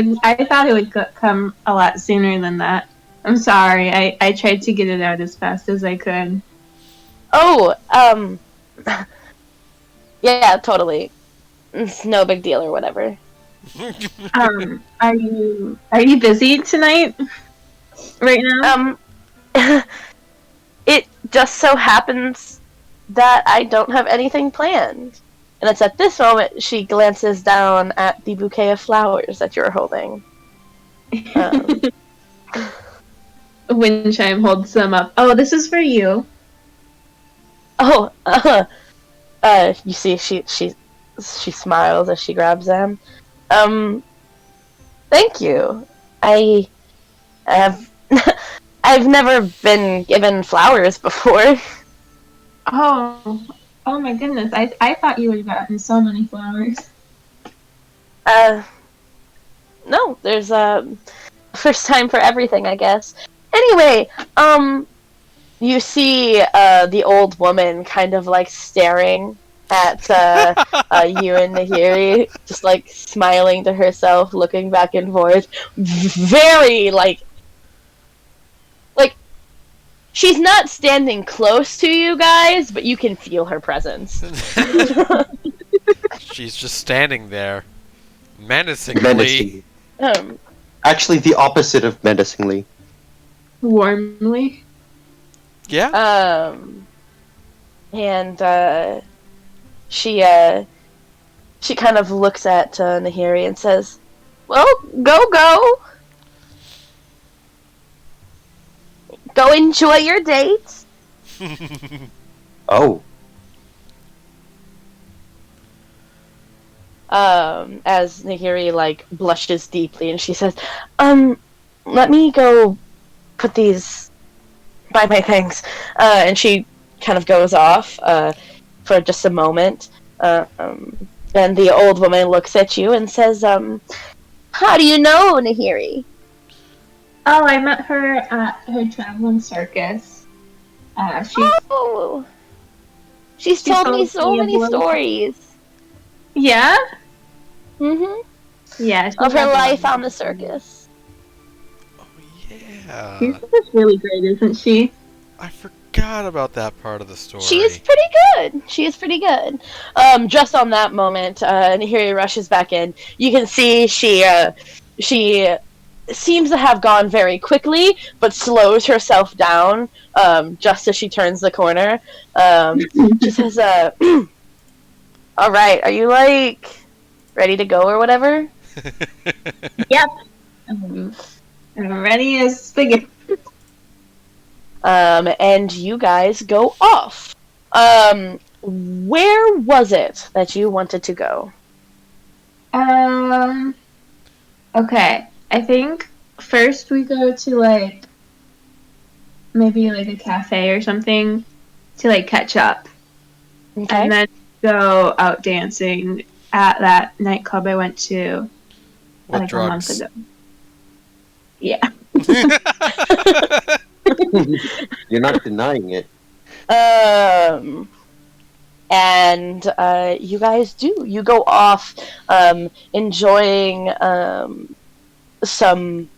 would come a lot sooner than that. I'm sorry. I tried to get it out as fast as I could. Oh, yeah, totally. It's no big deal or whatever. Are you busy tonight? Right now? It just so happens that I don't have anything planned. And it's at this moment she glances down at the bouquet of flowers that you're holding. Windchime holds them up. Oh, this is for you. Oh, you see, she smiles as she grabs them. Thank you. I have I've never been given flowers before. Oh, oh my goodness! I thought you would have gotten so many flowers. No, there's a first time for everything, I guess. Anyway, you see the old woman kind of like staring at you and Nahiri, just like smiling to herself, looking back and forth, very like she's not standing close to you guys, but you can feel her presence. She's just standing there, menacingly. Menacing. Um, Actually, the opposite of menacingly. Warmly. Yeah. and she kind of looks at Nahiri and says, "Well, go. Go enjoy your date." Oh. As Nahiri like blushes deeply and she says, let me go put these by my things. And she kind of goes off for just a moment. Then the old woman looks at you and says, how do you know Nahiri? Oh, I met her at her traveling circus. She's told me so me many stories. Yeah? Mm-hmm. Yeah. Of her life on the circus. Oh yeah. She's just really great, isn't she? I forgot about that part of the story. She is pretty good. Just on that moment, Nahiri rushes back in. You can see she seems to have gone very quickly, but slows herself down just as she turns the corner. She says, all right, are you like ready to go or whatever? Yep. I'm ready as spaghetti. And you guys go off. Where was it that you wanted to go? Okay. I think first we go to like maybe like a cafe or something to like catch up. Okay. And then go out dancing at that nightclub I went to What like drugs? a month ago. Yeah. You're not denying it. And you guys do. You go off enjoying some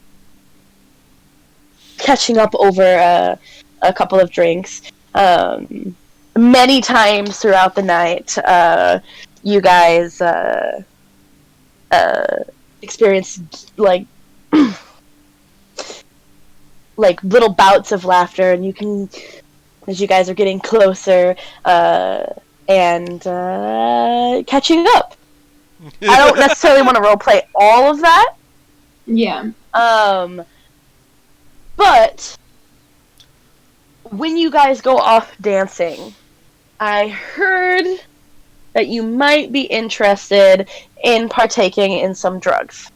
catching up over a couple of drinks. Many times throughout the night, you guys experience like like little bouts of laughter, and you can, as you guys are getting closer and catching up. I don't necessarily want to roleplay all of that. Yeah. But when you guys go off dancing, I heard that you might be interested in partaking in some drugs.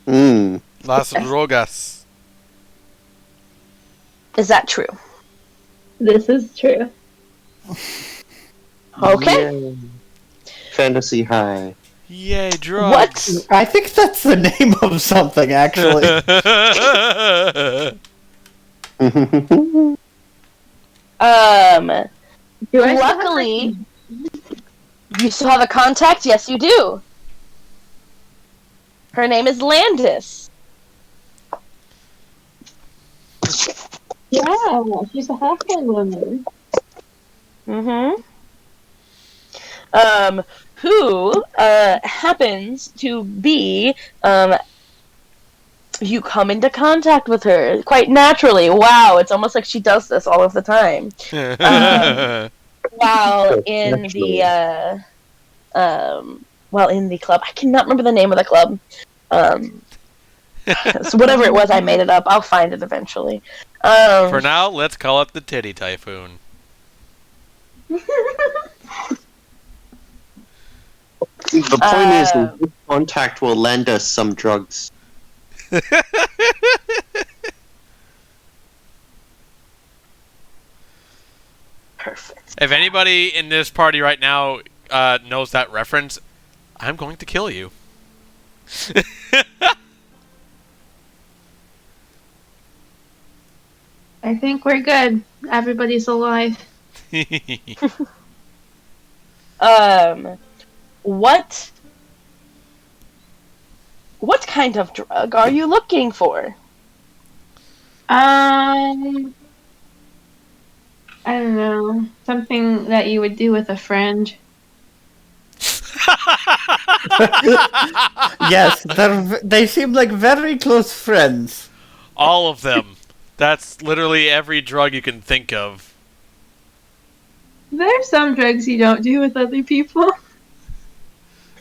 Las drogas. Is that true? This is true. Okay. Yay. Fantasy high. Yay, drugs. I think that's the name of something, actually. Do I still have Luckily, you still have a contact? Yes, you do. Her name is Landis. Yeah, she's a halfling woman. Who happens to be you come into contact with her quite naturally. Wow, it's almost like she does this all of the time. While in the club, I cannot remember the name of the club. So whatever it was, I made it up. I'll find it eventually. For now, let's call it the Titty Typhoon. The point is, this contact will lend us some drugs. Perfect. If anybody in this party right now knows that reference, I'm going to kill you. I think we're good. Everybody's alive. What kind of drug are you looking for? I don't know. Something that you would do with a friend. Yes, they seem like very close friends. All of them. That's literally every drug you can think of. There's some drugs you don't do with other people.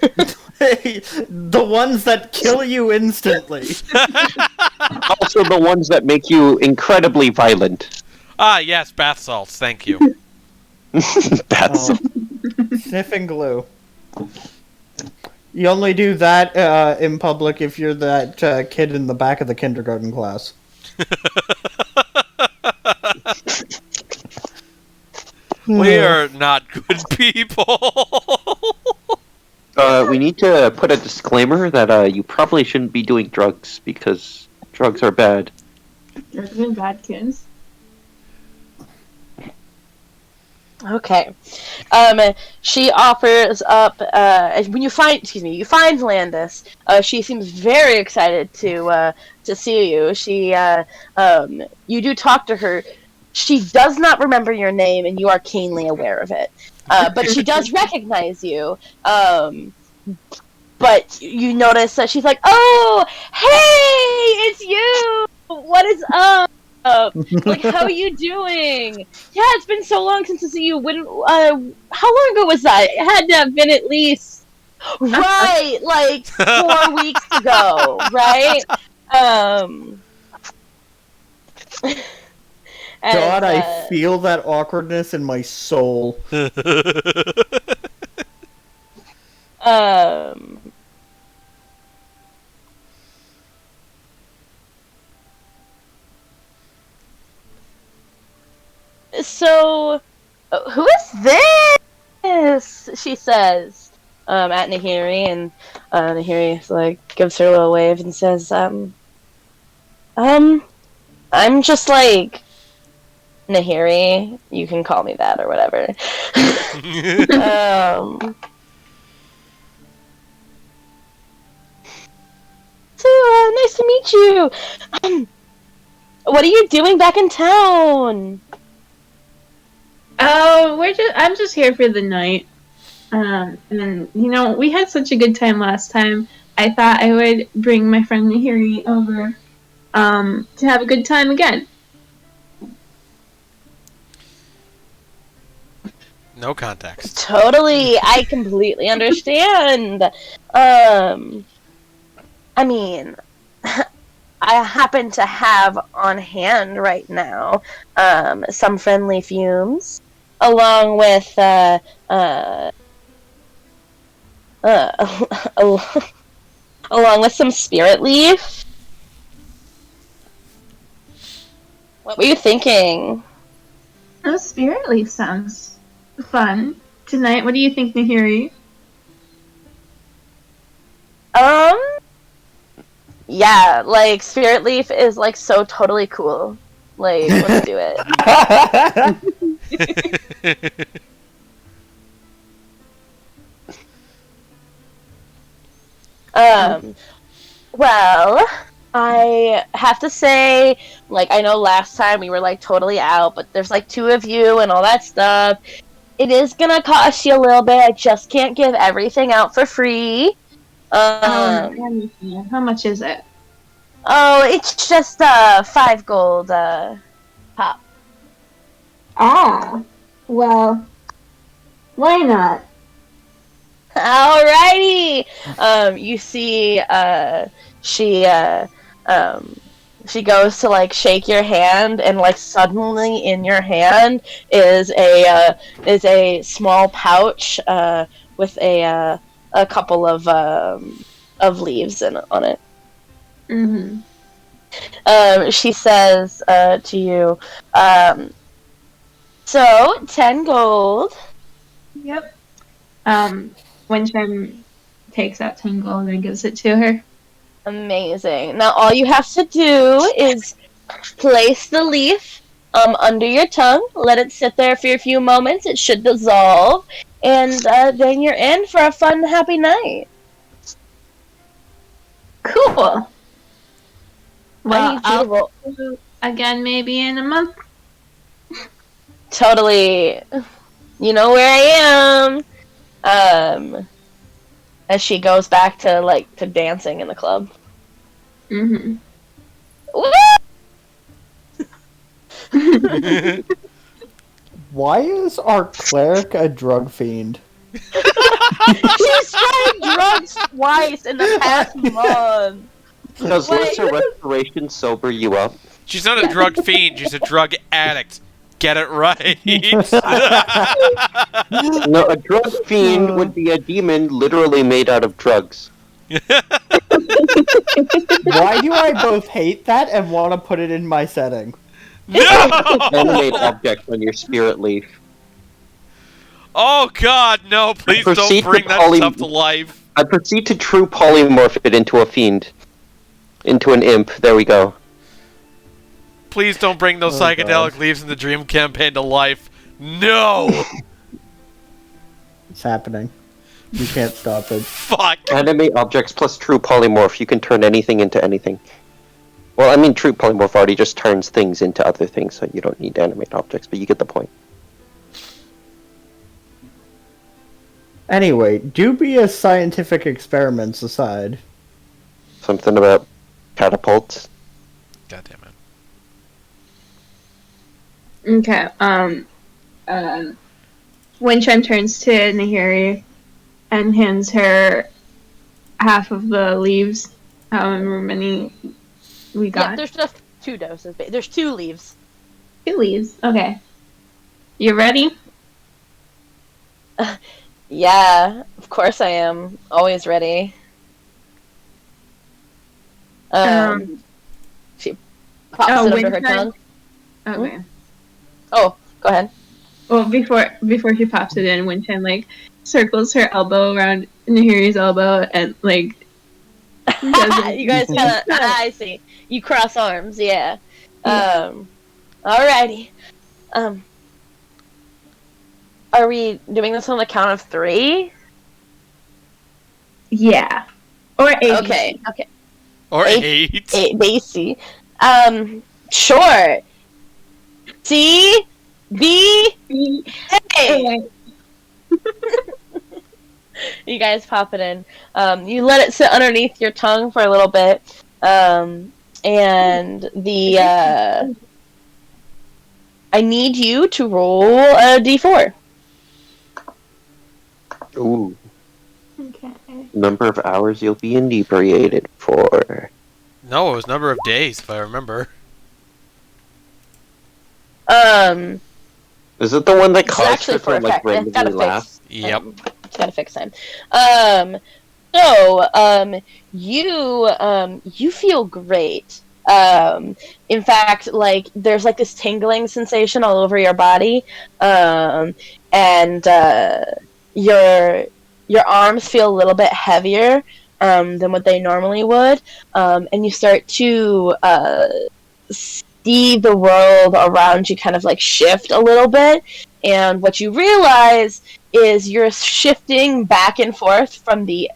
The ones that kill you instantly. Also the ones that make you incredibly violent. Ah, yes, bath salts. Thank you. That's Sniffing glue. You only do that in public if you're that kid in the back of the kindergarten class. We are not good people. we need to put a disclaimer that you probably shouldn't be doing drugs because drugs are bad. Drugs are bad kids. Okay. She offers up when you find Landis. She seems very excited to see you. You do talk to her. She does not remember your name, and you are keenly aware of it. But she does recognize you. But you notice that she's like, "Oh, hey, it's you! What is up? Like, how are you doing? Yeah, it's been so long since I see you. When? How long ago was that? It had to have been at least right, like 4 weeks ago, right? God, I feel that awkwardness in my soul. So, who is this? She says, at Nahiri, and Nahiri like gives her a little wave and says, I'm just like Nahiri. You can call me that or whatever. So nice to meet you. What are you doing back in town? Oh, I'm just here for the night. And we had such a good time last time. I thought I would bring my friend Nahiri over, to have a good time again. No context. Totally, I completely understand. I mean, I happen to have on hand right now some friendly fumes, along with along with some spirit leaf. What were you thinking? Oh, Spirit Leaf sounds fun. Tonight, what do you think, Nahiri? Yeah, like spirit leaf is like so totally cool. Like, let's do it. Well, I have to say, like, I know last time we were like totally out, but there's like 2 of you and all that stuff. It is gonna cost you a little bit. I just can't give everything out for free. How much is it? Oh, it's just 5 gold pop. Ah, well, why not? Alrighty. You see, she goes to like shake your hand, and like suddenly in your hand is a small pouch with a couple of leaves on it. Mm-hmm. She says to you, so 10 gold. Yep. Winston takes out 10 gold and gives it to her. Amazing. Now all you have to do is place the leaf under your tongue, let it sit there for a few moments, it should dissolve, and then you're in for a fun, happy night. Cool. Well, I'll I'll again maybe in a month. Totally. You know where I am. As she goes back to dancing in the club. Mm-hmm. Why is our cleric a drug fiend? She's tried drugs twice in the past month. Does lesser restoration sober you up? She's not a drug fiend, she's a drug addict. Get it right. No, a drug fiend would be a demon literally made out of drugs. Why do I both hate that and want to put it in my setting? No! Animate object on your spirit leaf. Oh god, no, please don't Proceed bring to that stuff to life. I proceed to true polymorph it into a fiend. Into an imp. There we go. Please don't bring those psychedelic leaves in the dream campaign to life. No! It's happening. You can't stop it. Fuck! Animate objects plus true polymorph. You can turn anything into anything. Well, I mean, true polymorph already just turns things into other things, so you don't need to animate objects, but you get the point. Anyway, dubious scientific experiments aside. Something about catapults. God damn it. Okay. Windchime turns to Nahiri and hands her half of the leaves, however many we got. Yeah, there's just 2 doses. There's 2 leaves. 2 leaves. Okay. You ready? Yeah, of course I am. Always ready. She pops it under her tongue. Okay. Oh, go ahead. Well, before she pops it in, Winchan circles her elbow around Nahiri's elbow and you guys kind of. I see. You cross arms, yeah. Alrighty. Are we doing this on the count of 3? Yeah. Or 8. Okay. Or 8. 8 Basie. Sure. C B A. You guys pop it in. You let it sit underneath your tongue for a little bit, and the I need you to roll a d4. Ooh. Okay. Number of hours you'll be inebriated for. No, it was number of days, if I remember. Is it the one that It's caused actually her for to like effect. It's got randomly a laugh? fix. Yep. It's got a fix time. You feel great. In fact, like there's like this tingling sensation all over your body, and your arms feel a little bit heavier than what they normally would, and you start to see the world around you kind of like shift a little bit, and what you realize is you're shifting back and forth from the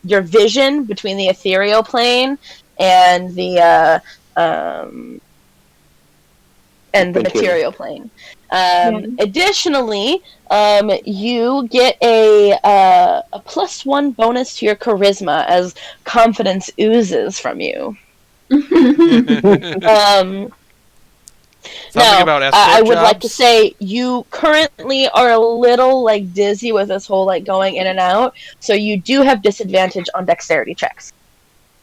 your vision between the ethereal plane and the Thank you. material plane. Yeah. Additionally, you get a +1 bonus to your charisma as confidence oozes from you. Something Now, about I escort would like to jobs? say you currently are a little like dizzy with this whole like going in and out, so you do have disadvantage on dexterity checks.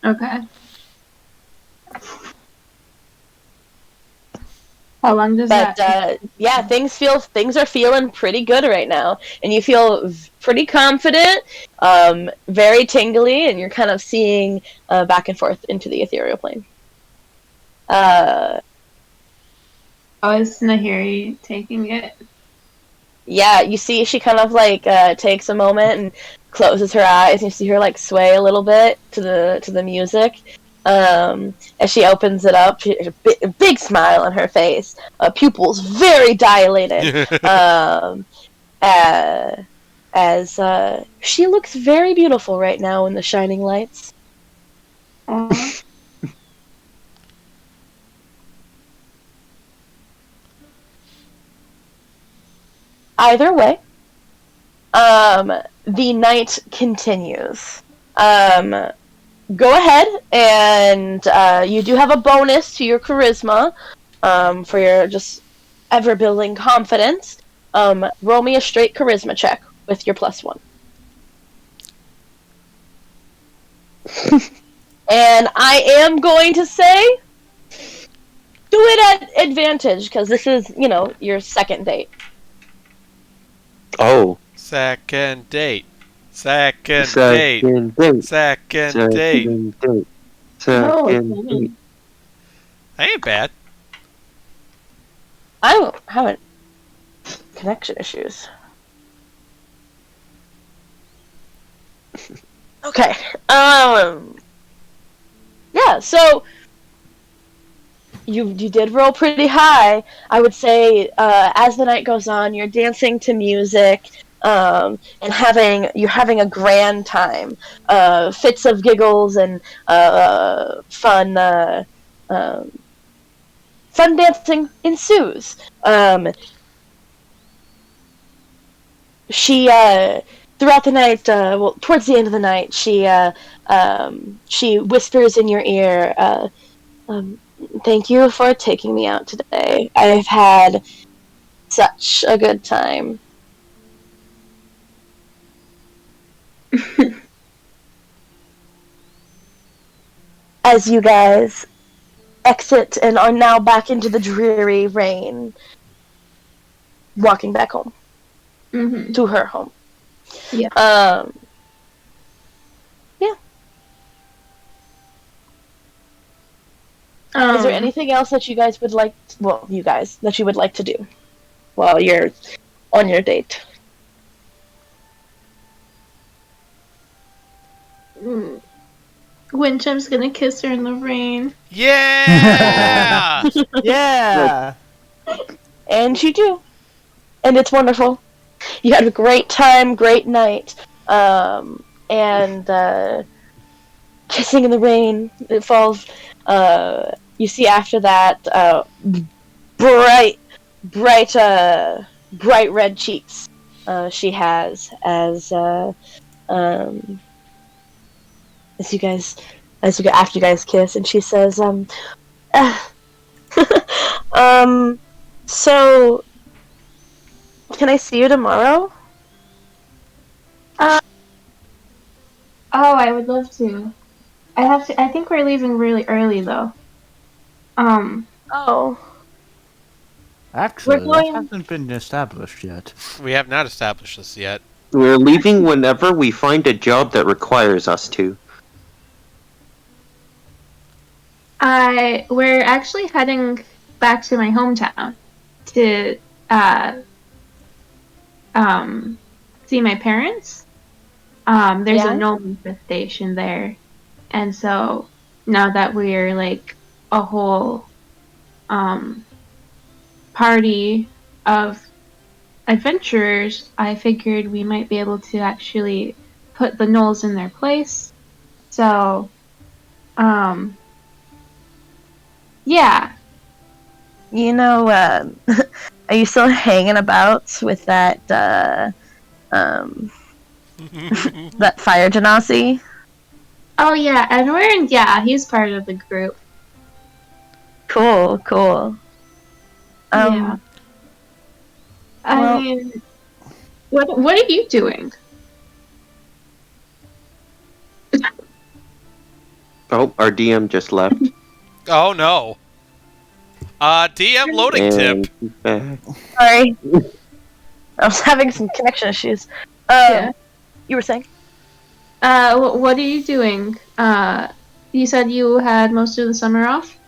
Okay. How long does But that? yeah, things are feeling pretty good right now, and you feel pretty confident, very tingly, and you're kind of seeing back and forth into the ethereal plane. Oh, is Nahiri taking it? Yeah, you see she kind of like takes a moment and closes her eyes, and you see her like sway a little bit to the music. As she opens it up, she has a big smile on her face, pupils very dilated, as she looks very beautiful right now in the shining lights. Oh. Either way, the night continues. Go ahead, and you do have a bonus to your charisma for your just ever building confidence. Roll me a straight charisma check with your +1. And I am going to say, do it at advantage, because this is, your second date. Oh. Second date. Second date. Second date. Second date. Second date. Oh, Second date. That ain't bad. I'm having connection issues. Okay. Yeah, so you did roll pretty high. I would say as the night goes on, you're dancing to music, and you're having a grand time. Fits of giggles and fun dancing ensues. She throughout the night, towards the end of the night, she whispers in your ear, "Thank you for taking me out today. I've had such a good time." As you guys exit and are now back into the dreary rain, walking back home. Mm-hmm. To her home. Yeah. Yeah. Is there anything else that you guys would like? That you would like to do while you're on your date? Wincham's gonna kiss her in the rain. Yeah! Yeah. And you do, and it's wonderful. You had a great time, great night, and kissing in the rain. It falls you see after that, bright, bright red cheeks. She has as you guys, after you guys kiss, and she says, so can I see you tomorrow? Oh, I would love to. I think we're leaving really early though. Oh, Actually, We're that going- hasn't been established yet. We have not established this yet. We're leaving whenever we find a job that requires us to. We're actually heading back to my hometown to see my parents. There's Yeah? a gnome infestation there, and so now that we're like a whole party of adventurers, I figured we might be able to actually put the gnolls in their place. So, yeah. you know, are you still hanging about with that that fire genasi? Oh yeah, Edward. Yeah, he's part of the group. Cool. Yeah. I well- mean, what are you doing? Oh, our DM just left. Oh no. DM loading tip. And he's back. Sorry, I was having some connection issues. Yeah. You were saying? What are you doing? You said you had most of the summer off,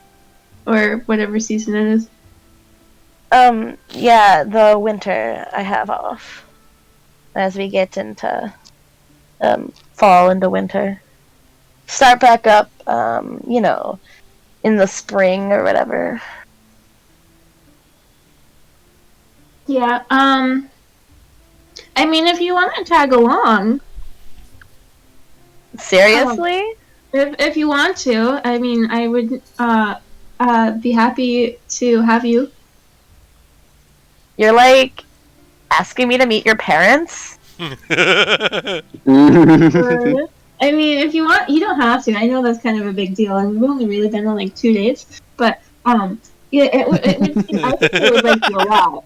or whatever season it is. Yeah, the winter I have off as we get into fall into winter. Start back up, in the spring or whatever. Yeah. I mean, if you want to tag along, Seriously? if you want to, I mean, I would be happy to have you. You're like asking me to meet your parents? I mean, if you want, you don't have to. I know that's kind of a big deal, and we've only really been on like 2 days. But yeah, it would. I think it would like you a lot.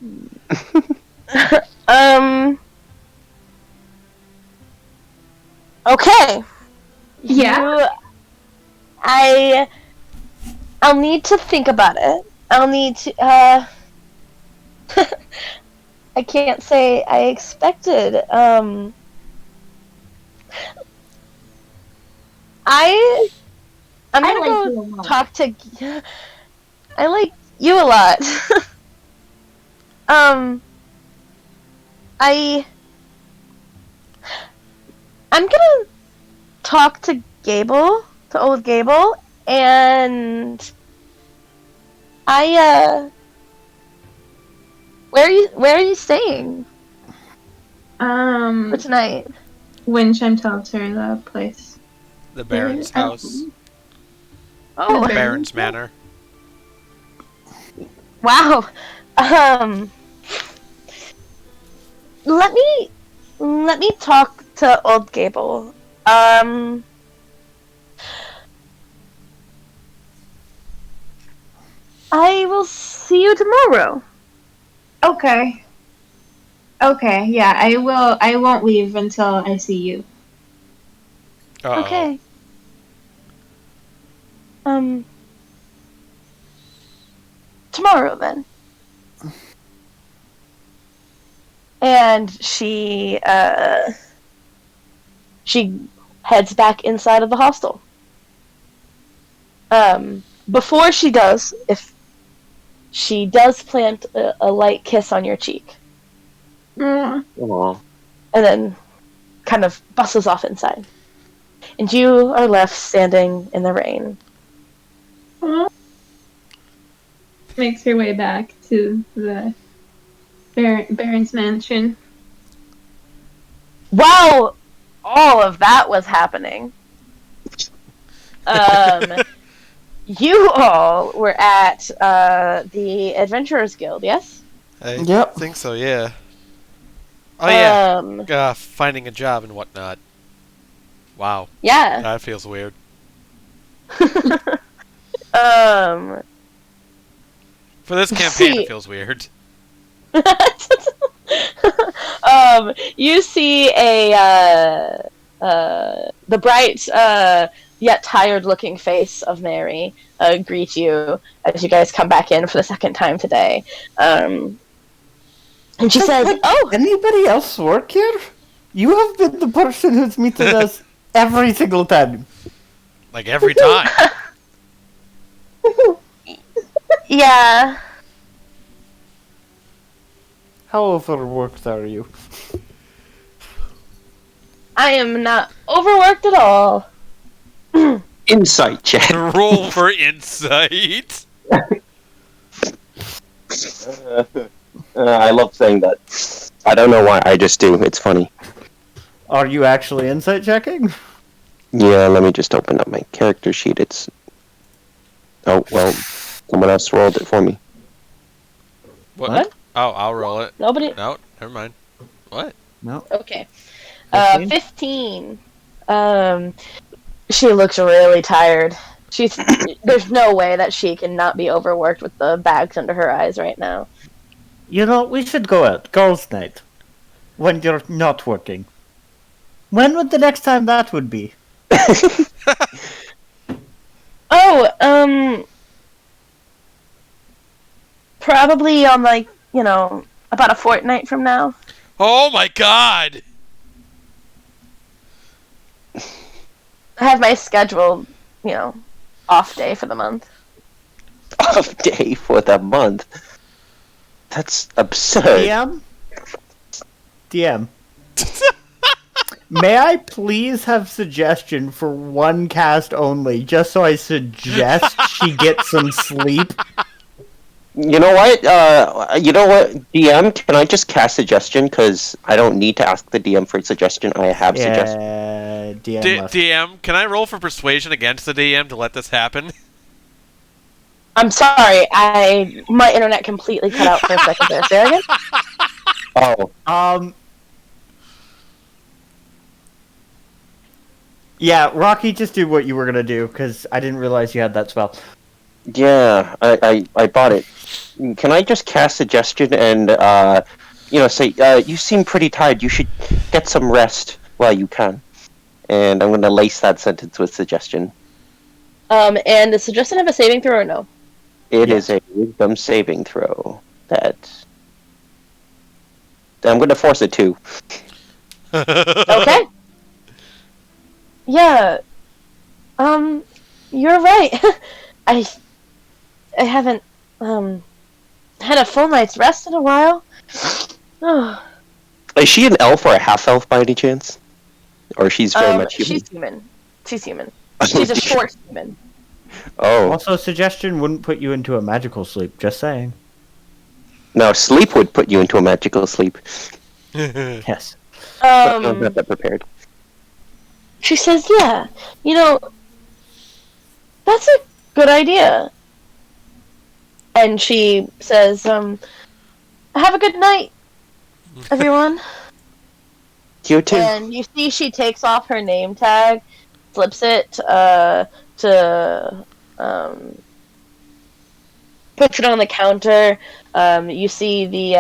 Okay. Yeah. I'll need to think about it. I'll need to I can't say I expected. I'm gonna like go you a lot. talk to. I like you a lot. I'm gonna talk to Gable, to old Gable, and where are you staying for tonight? Windchime tells her the place. The Baron's I- house. Oh, Okay. Baron's manor. wow. Let me talk to old Gable. I will see you tomorrow. Okay. Okay. Yeah, I will. I won't leave until I see you. Uh-oh. Okay. Tomorrow then. And she heads back inside of the hostel. Before she does, if she does plant a light kiss on your cheek, Mm. Aw. and then kind of buses off inside. And you are left standing in the rain. Makes her way back to the Baron's mansion. While all of that was happening, You all were at the Adventurers Guild, yes? I Yep. think so, yeah. Oh, yeah. Um, Finding a job and whatnot. Wow. yeah. That feels weird. um, For this campaign, See- it feels weird. you see the bright yet tired-looking face of Mary greet you as you guys come back in for the second time today. And she says, "Oh, Anybody else work here? You have been the person who's meeting us every single time. Like, every time. yeah." How overworked are you? I am not overworked at all. Insight check. Roll for insight. I love saying that. I don't know why, I just do. It's funny. Are you actually insight checking? Yeah, let me just open up my character sheet. It's... Oh, well, someone else rolled it for me. What? Oh, I'll roll it. Nobody. No, never mind. What? No. Okay. 15? 15. She looks really tired. There's no way that she can not be overworked with the bags under her eyes right now. You know, we should go out. Girls' night. When you're not working. When would the next time that would be? Oh, probably on about a fortnight from now. Oh my god! I have my scheduled, off day for the month. Off day for the month. That's absurd. DM? May I please have suggestion for one cast only, just so I suggest she gets some sleep? You know what? DM, can I just cast suggestion? Because I don't need to ask the DM for suggestion. I have suggestion. DM must. DM, can I roll for persuasion against the DM to let this happen? I'm sorry, my internet completely cut out for a second there. Say that again? Oh, Yeah, Rocky, just do what you were gonna do, because I didn't realize you had that spell. yeah, I bought it. Can I just cast suggestion and, say, you seem pretty tired. You should get some rest while you can. And I'm going to lace that sentence with suggestion. And does suggestion have a saving throw or no? It is a wisdom saving throw. That... I'm going to force it to. Okay. Yeah. You're right. I haven't had a full night's rest in a while. Oh. Is she an elf or a half elf by any chance? Or she's very much human? She's human. She's human. She's a short human. Oh. Also, suggestion wouldn't put you into a magical sleep, just saying. No, sleep would put you into a magical sleep. Yes. I'm not that prepared. She says, yeah, that's a good idea. And she says, have a good night, everyone. You too. And you see she takes off her name tag, flips it puts it on the counter. You see the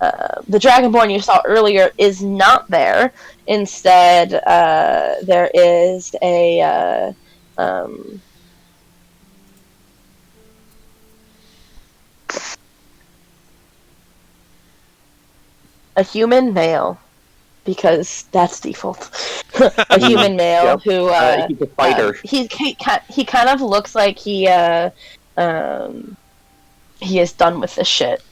Dragonborn you saw earlier is not there. Instead, there is a human male, because that's default. A human male Yep. who He's a fighter. he kind of looks like he is done with this shit,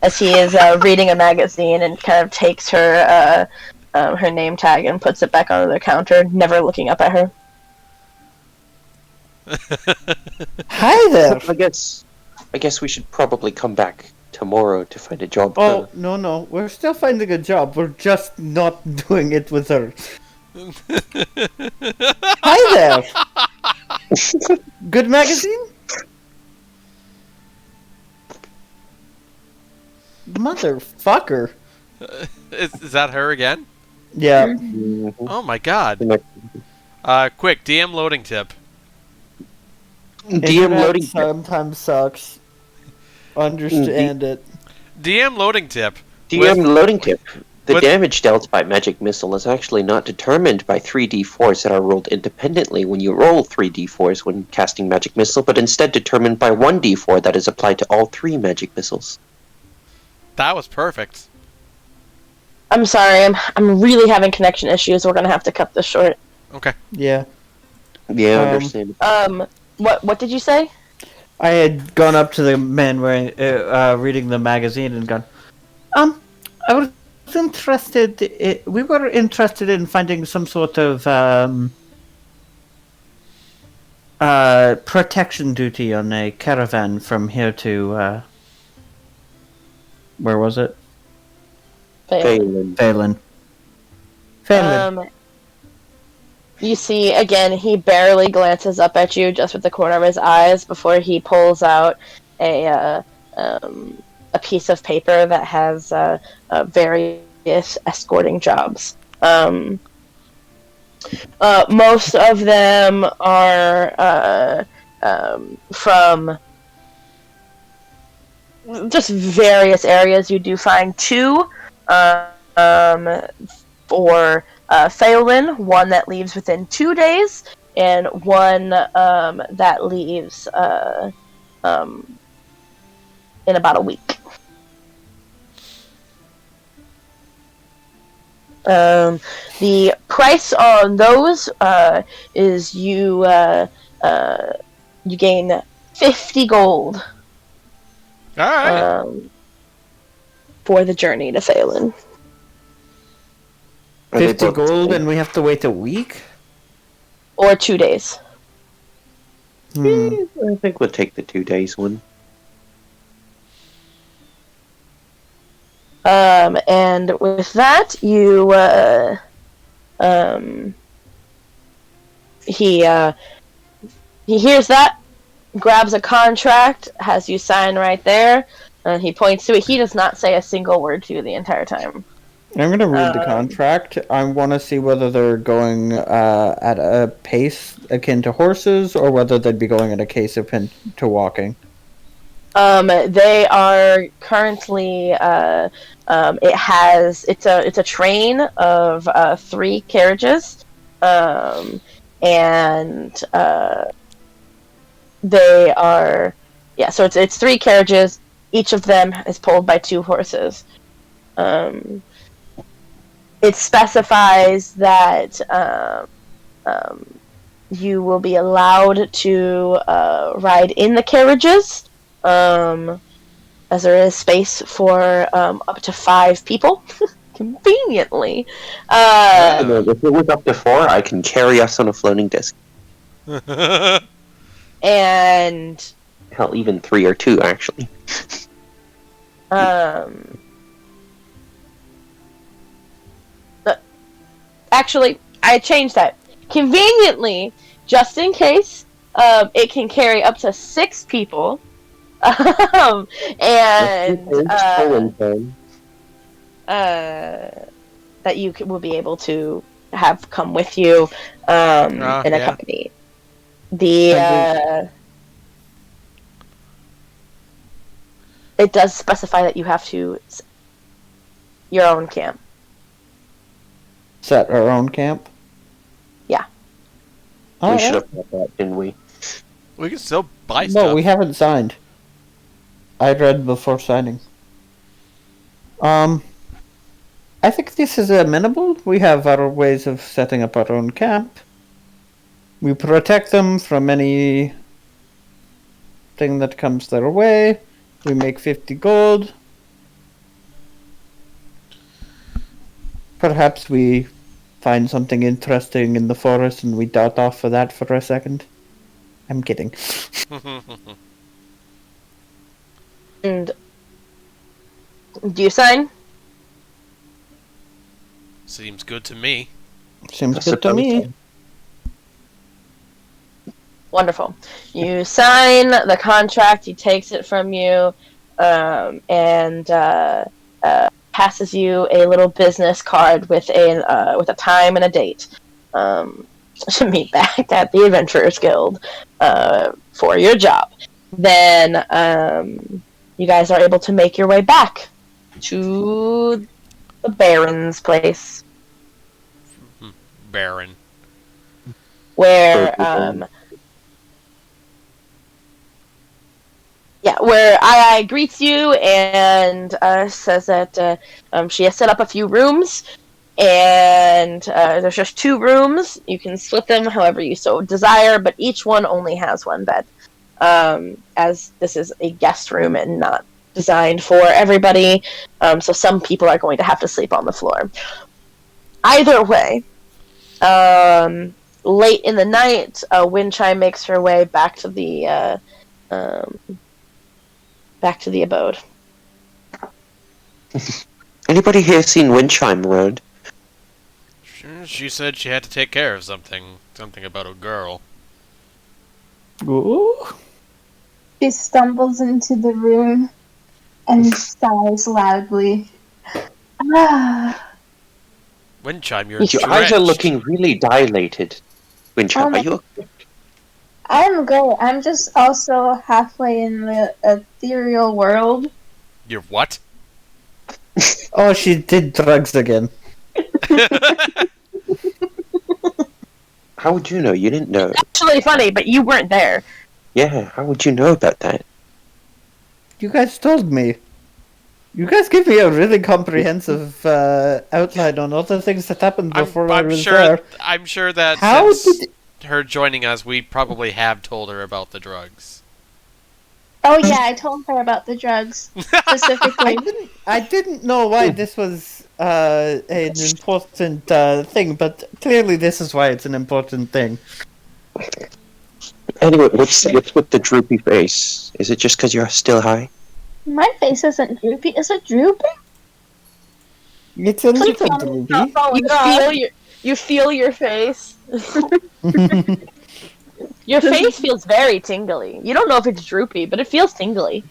as he is reading a magazine and kind of takes her her name tag and puts it back on the counter, never looking up at her. Hi there! I guess we should probably come back tomorrow to find a job. Oh, no, we're still finding a job, we're just not doing it with her. Hi there! Good magazine? Motherfucker. Is that her again? Yeah. Mhm. Oh my god. Quick, DM loading tip. DM Internet loading. sometimes sucks. Understand it. DM loading tip. DM loading tip. The with- damage dealt by magic missile is actually not determined by 3d4s that are rolled independently when you roll 3d4s when casting magic missile, but instead determined by 1d4 that is applied to all 3 magic missiles. That was perfect. I'm sorry, I'm really having connection issues. We're gonna have to cut this short. Okay. Yeah. Yeah, I understand. What did you say? I had gone up to the man wearing, reading the magazine and gone, I was interested. We were interested in finding some sort of protection duty on a caravan from here to where was it? Phelan. Phelan. Phelan. You see, again, he barely glances up at you just with the corner of his eyes before he pulls out a piece of paper that has various escorting jobs. Most of them are from just various areas. You do find 2 for Phelan, one that leaves within 2 days, and one that leaves in about a week. The price on those is you gain 50 gold Alright. for the journey to Phelan. Are they 50 both- gold and we have to wait a week? Or 2 days. Hmm. I think we'll take the 2 days one. And with that, you he hears that, grabs a contract, has you sign right there, and he points to it. He does not say a single word to you the entire time. I'm gonna read the contract. I want to see whether they're going at a pace akin to horses, or whether they'd be going at a pace akin to walking. They are currently it's a train of 3 carriages, and they are so it's 3 carriages. Each of them is pulled by 2 horses. It specifies that you will be allowed to ride in the carriages, as there is space for up to 5 people, conveniently. If it was up to 4, I can carry us on a floating disc. And Hell, even 3 or 2, actually. actually, I changed that. Conveniently, just in case, it can carry up to 6 people. And that you will be able to have come with you in a company. It does specify that you have to your own camp. Set our own camp? Yeah. We should have thought that, didn't we? We can still buy stuff. No, we haven't signed. I read before signing. I think this is amenable. We have our ways of setting up our own camp. We protect them from any thing that comes their way. We make 50 gold. Perhaps we find something interesting in the forest and we dart off for that for a second. I'm kidding. And do you sign? Seems good to me. Seems I good to suppose me. so. Wonderful. You sign the contract. He takes it from you, and passes you a little business card with a time and a date to meet back at the Adventurers Guild for your job. Then you guys are able to make your way back to the Baron's place, Baron. where where Ai greets you and says that she has set up a few rooms, and there's just 2 rooms. You can split them however you so desire, but each one only has 1 bed, as this is a guest room and not designed for everybody. So some people are going to have to sleep on the floor. Either way, late in the night, Wind Chime makes her way back to the abode. Anybody here seen Windchime around? She said she had to take care of something. Something about a girl. Ooh. She stumbles into the room and sighs loudly. Ah. Windchime, you're Your eyes are looking really dilated. Windchime, are you? I'm good. I'm just also halfway in the ethereal world. You're what? Oh, she did drugs again. How would you know? You didn't know. Actually funny, but you weren't there. Yeah, how would you know about that? You guys told me. You guys gave me a really comprehensive outline on all the things that happened before I was there. I'm sure that How since did her joining us, we probably have told her about the drugs. Oh yeah, I told her about the drugs specifically. I didn't know why this was an important thing, but clearly this is why it's an important thing. Anyway, what's with the droopy face? Is it just because you're still high? My face isn't droopy. Is it droopy? It's a little droopy. You feel your face. Your face feels very tingly. You don't know if it's droopy, but it feels tingly.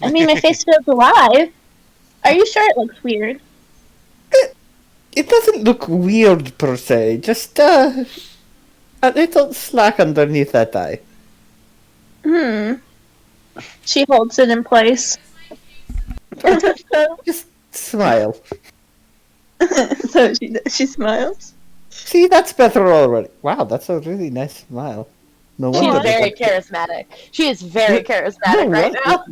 I mean, my face feels alive. Are you sure it looks weird? It doesn't look weird per se, just a little slack underneath that eye. She holds it in place. Just smile. So she smiles. See, that's better already. Wow, that's a really nice smile. No She's wonder. very charismatic. She is very charismatic right now.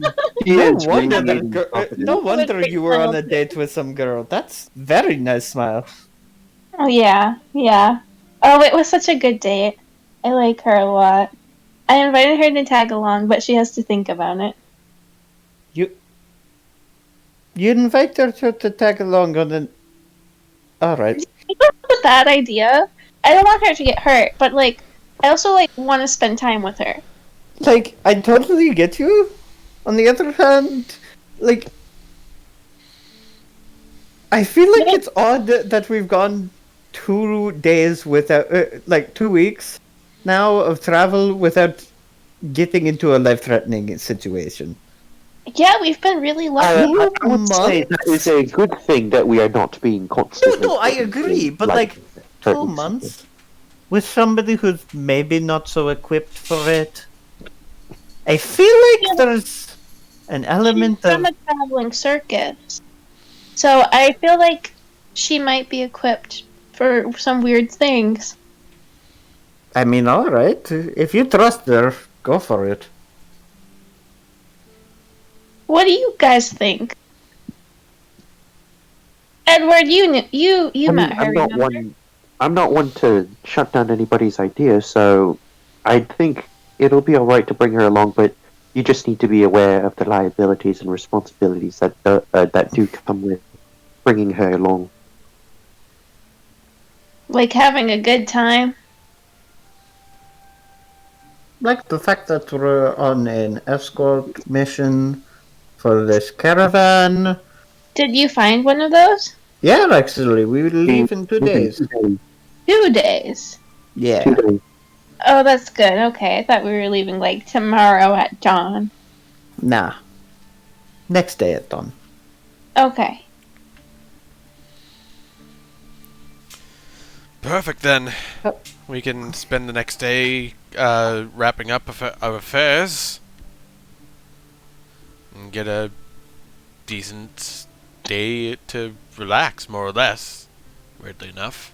No wonder you were on a date with some girl. That's very nice smile. Oh yeah. Oh, it was such a good date. I like her a lot. I invited her to tag along, but she has to think about it. You invite her to tag along on an... Alright. That's a bad idea. I don't want her to get hurt, but I also want to spend time with her. I totally get you. On the other hand, I feel like it's odd that we've gone 2 days without, 2 weeks now of travel without getting into a life-threatening situation. Yeah, we've been really lucky. I would say that is a good thing that we are not being constantly... No, I agree, but 2 months with somebody who's maybe not so equipped for it. I feel like there's an element She's from a traveling circus. So I feel like she might be equipped for some weird things. I mean, alright. If you trust her, go for it. What do you guys think? Edward, you met her. I'm not one to shut down anybody's ideas, so I think it'll be alright to bring her along, but you just need to be aware of the liabilities and responsibilities that do come with bringing her along. Like having a good time. Like the fact that we're on an escort mission for this caravan. Did you find one of those? Yeah, actually, we will leave in 2 days. 2 days. Yeah. 2 days. Oh, that's good. Okay, I thought we were leaving like tomorrow at dawn. Nah. Next day at dawn. Okay. Perfect then. Oh. We can spend the next day wrapping up our affairs and get a decent day to relax, more or less. Weirdly enough.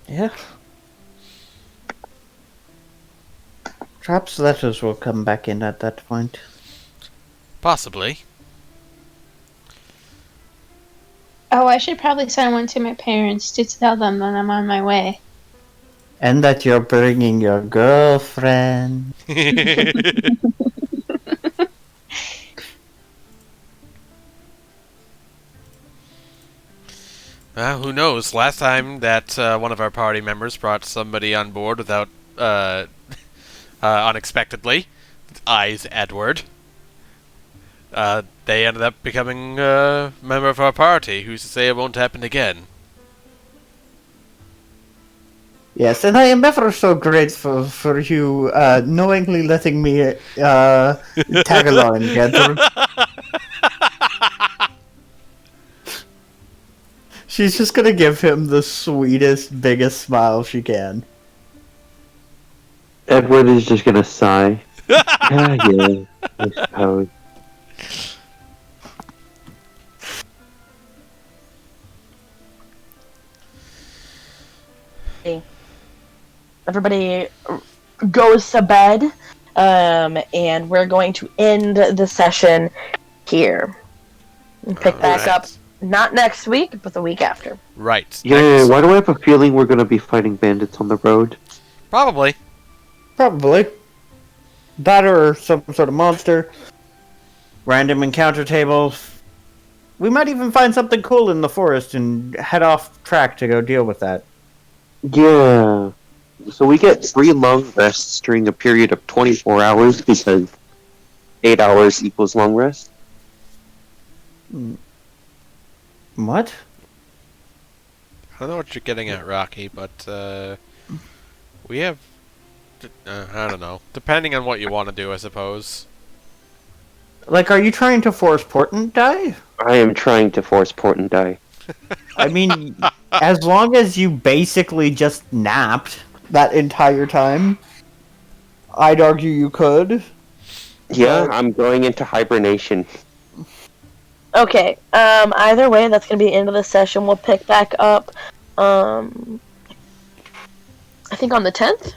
Yeah. Perhaps letters will come back in at that point. Possibly. Oh, I should probably send one to my parents to tell them that I'm on my way. And that you're bringing your girlfriend. Who knows? Last time that one of our party members brought somebody on board without unexpectedly, eyes Edward. They ended up becoming a member of our party. Who's to say it won't happen again? Yes, and I am ever so grateful for you knowingly letting me tag along, Edward. She's just gonna give him the sweetest, biggest smile she can. Edward is just gonna sigh. Yeah, I suppose. Everybody goes to bed, and we're going to end the session here. And pick back up, not next week, but the week after. Right. Yeah, why do I have a feeling we're gonna be fighting bandits on the road? Probably. Probably. That or some sort of monster. Random encounter tables. We might even find something cool in the forest and head off track to go deal with that. Yeah. So we get 3 long rests during a period of 24 hours because 8 hours equals long rest. What? I don't know what you're getting at, Rocky, but we have... I don't know. Depending on what you want to do, I suppose. Like, are you trying to force Portent die? I am trying to force port and die. I mean, as long as you basically just napped that entire time, I'd argue you could. Yeah, I'm going into hibernation. Okay. Either way, that's gonna be the end of the session. We'll pick back up. I think on the 10th.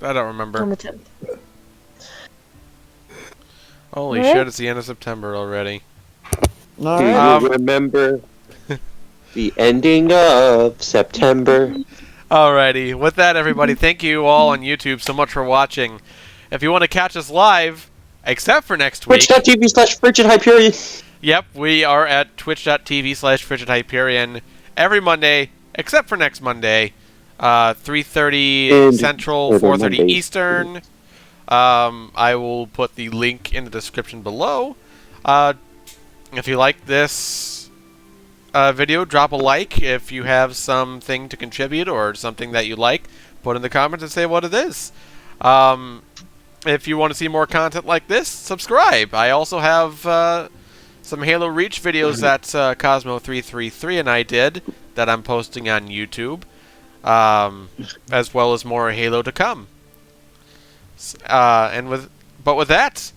I don't remember. On the 10th. Holy Alright. shit, it's the end of September already. Do Alright. you remember the ending of September? Alrighty. With that, everybody, thank you all on YouTube so much for watching. If you want to catch us live, except for next week... Twitch.tv/FrigidHyperion. Yep, we are at twitch.tv/FrigidHyperion every Monday, except for next Monday. 3:30 And Central, other 4:30 Mondays. Eastern. I will put the link in the description below. If you like this video, drop a like. If you have something to contribute or something that you like, put in the comments and say what it is. If you want to see more content like this, subscribe. I also have some Halo Reach videos that Cosmo333 and I did that I'm posting on YouTube, as well as more Halo to come. But with that,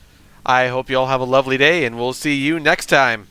I hope you all have a lovely day, and we'll see you next time.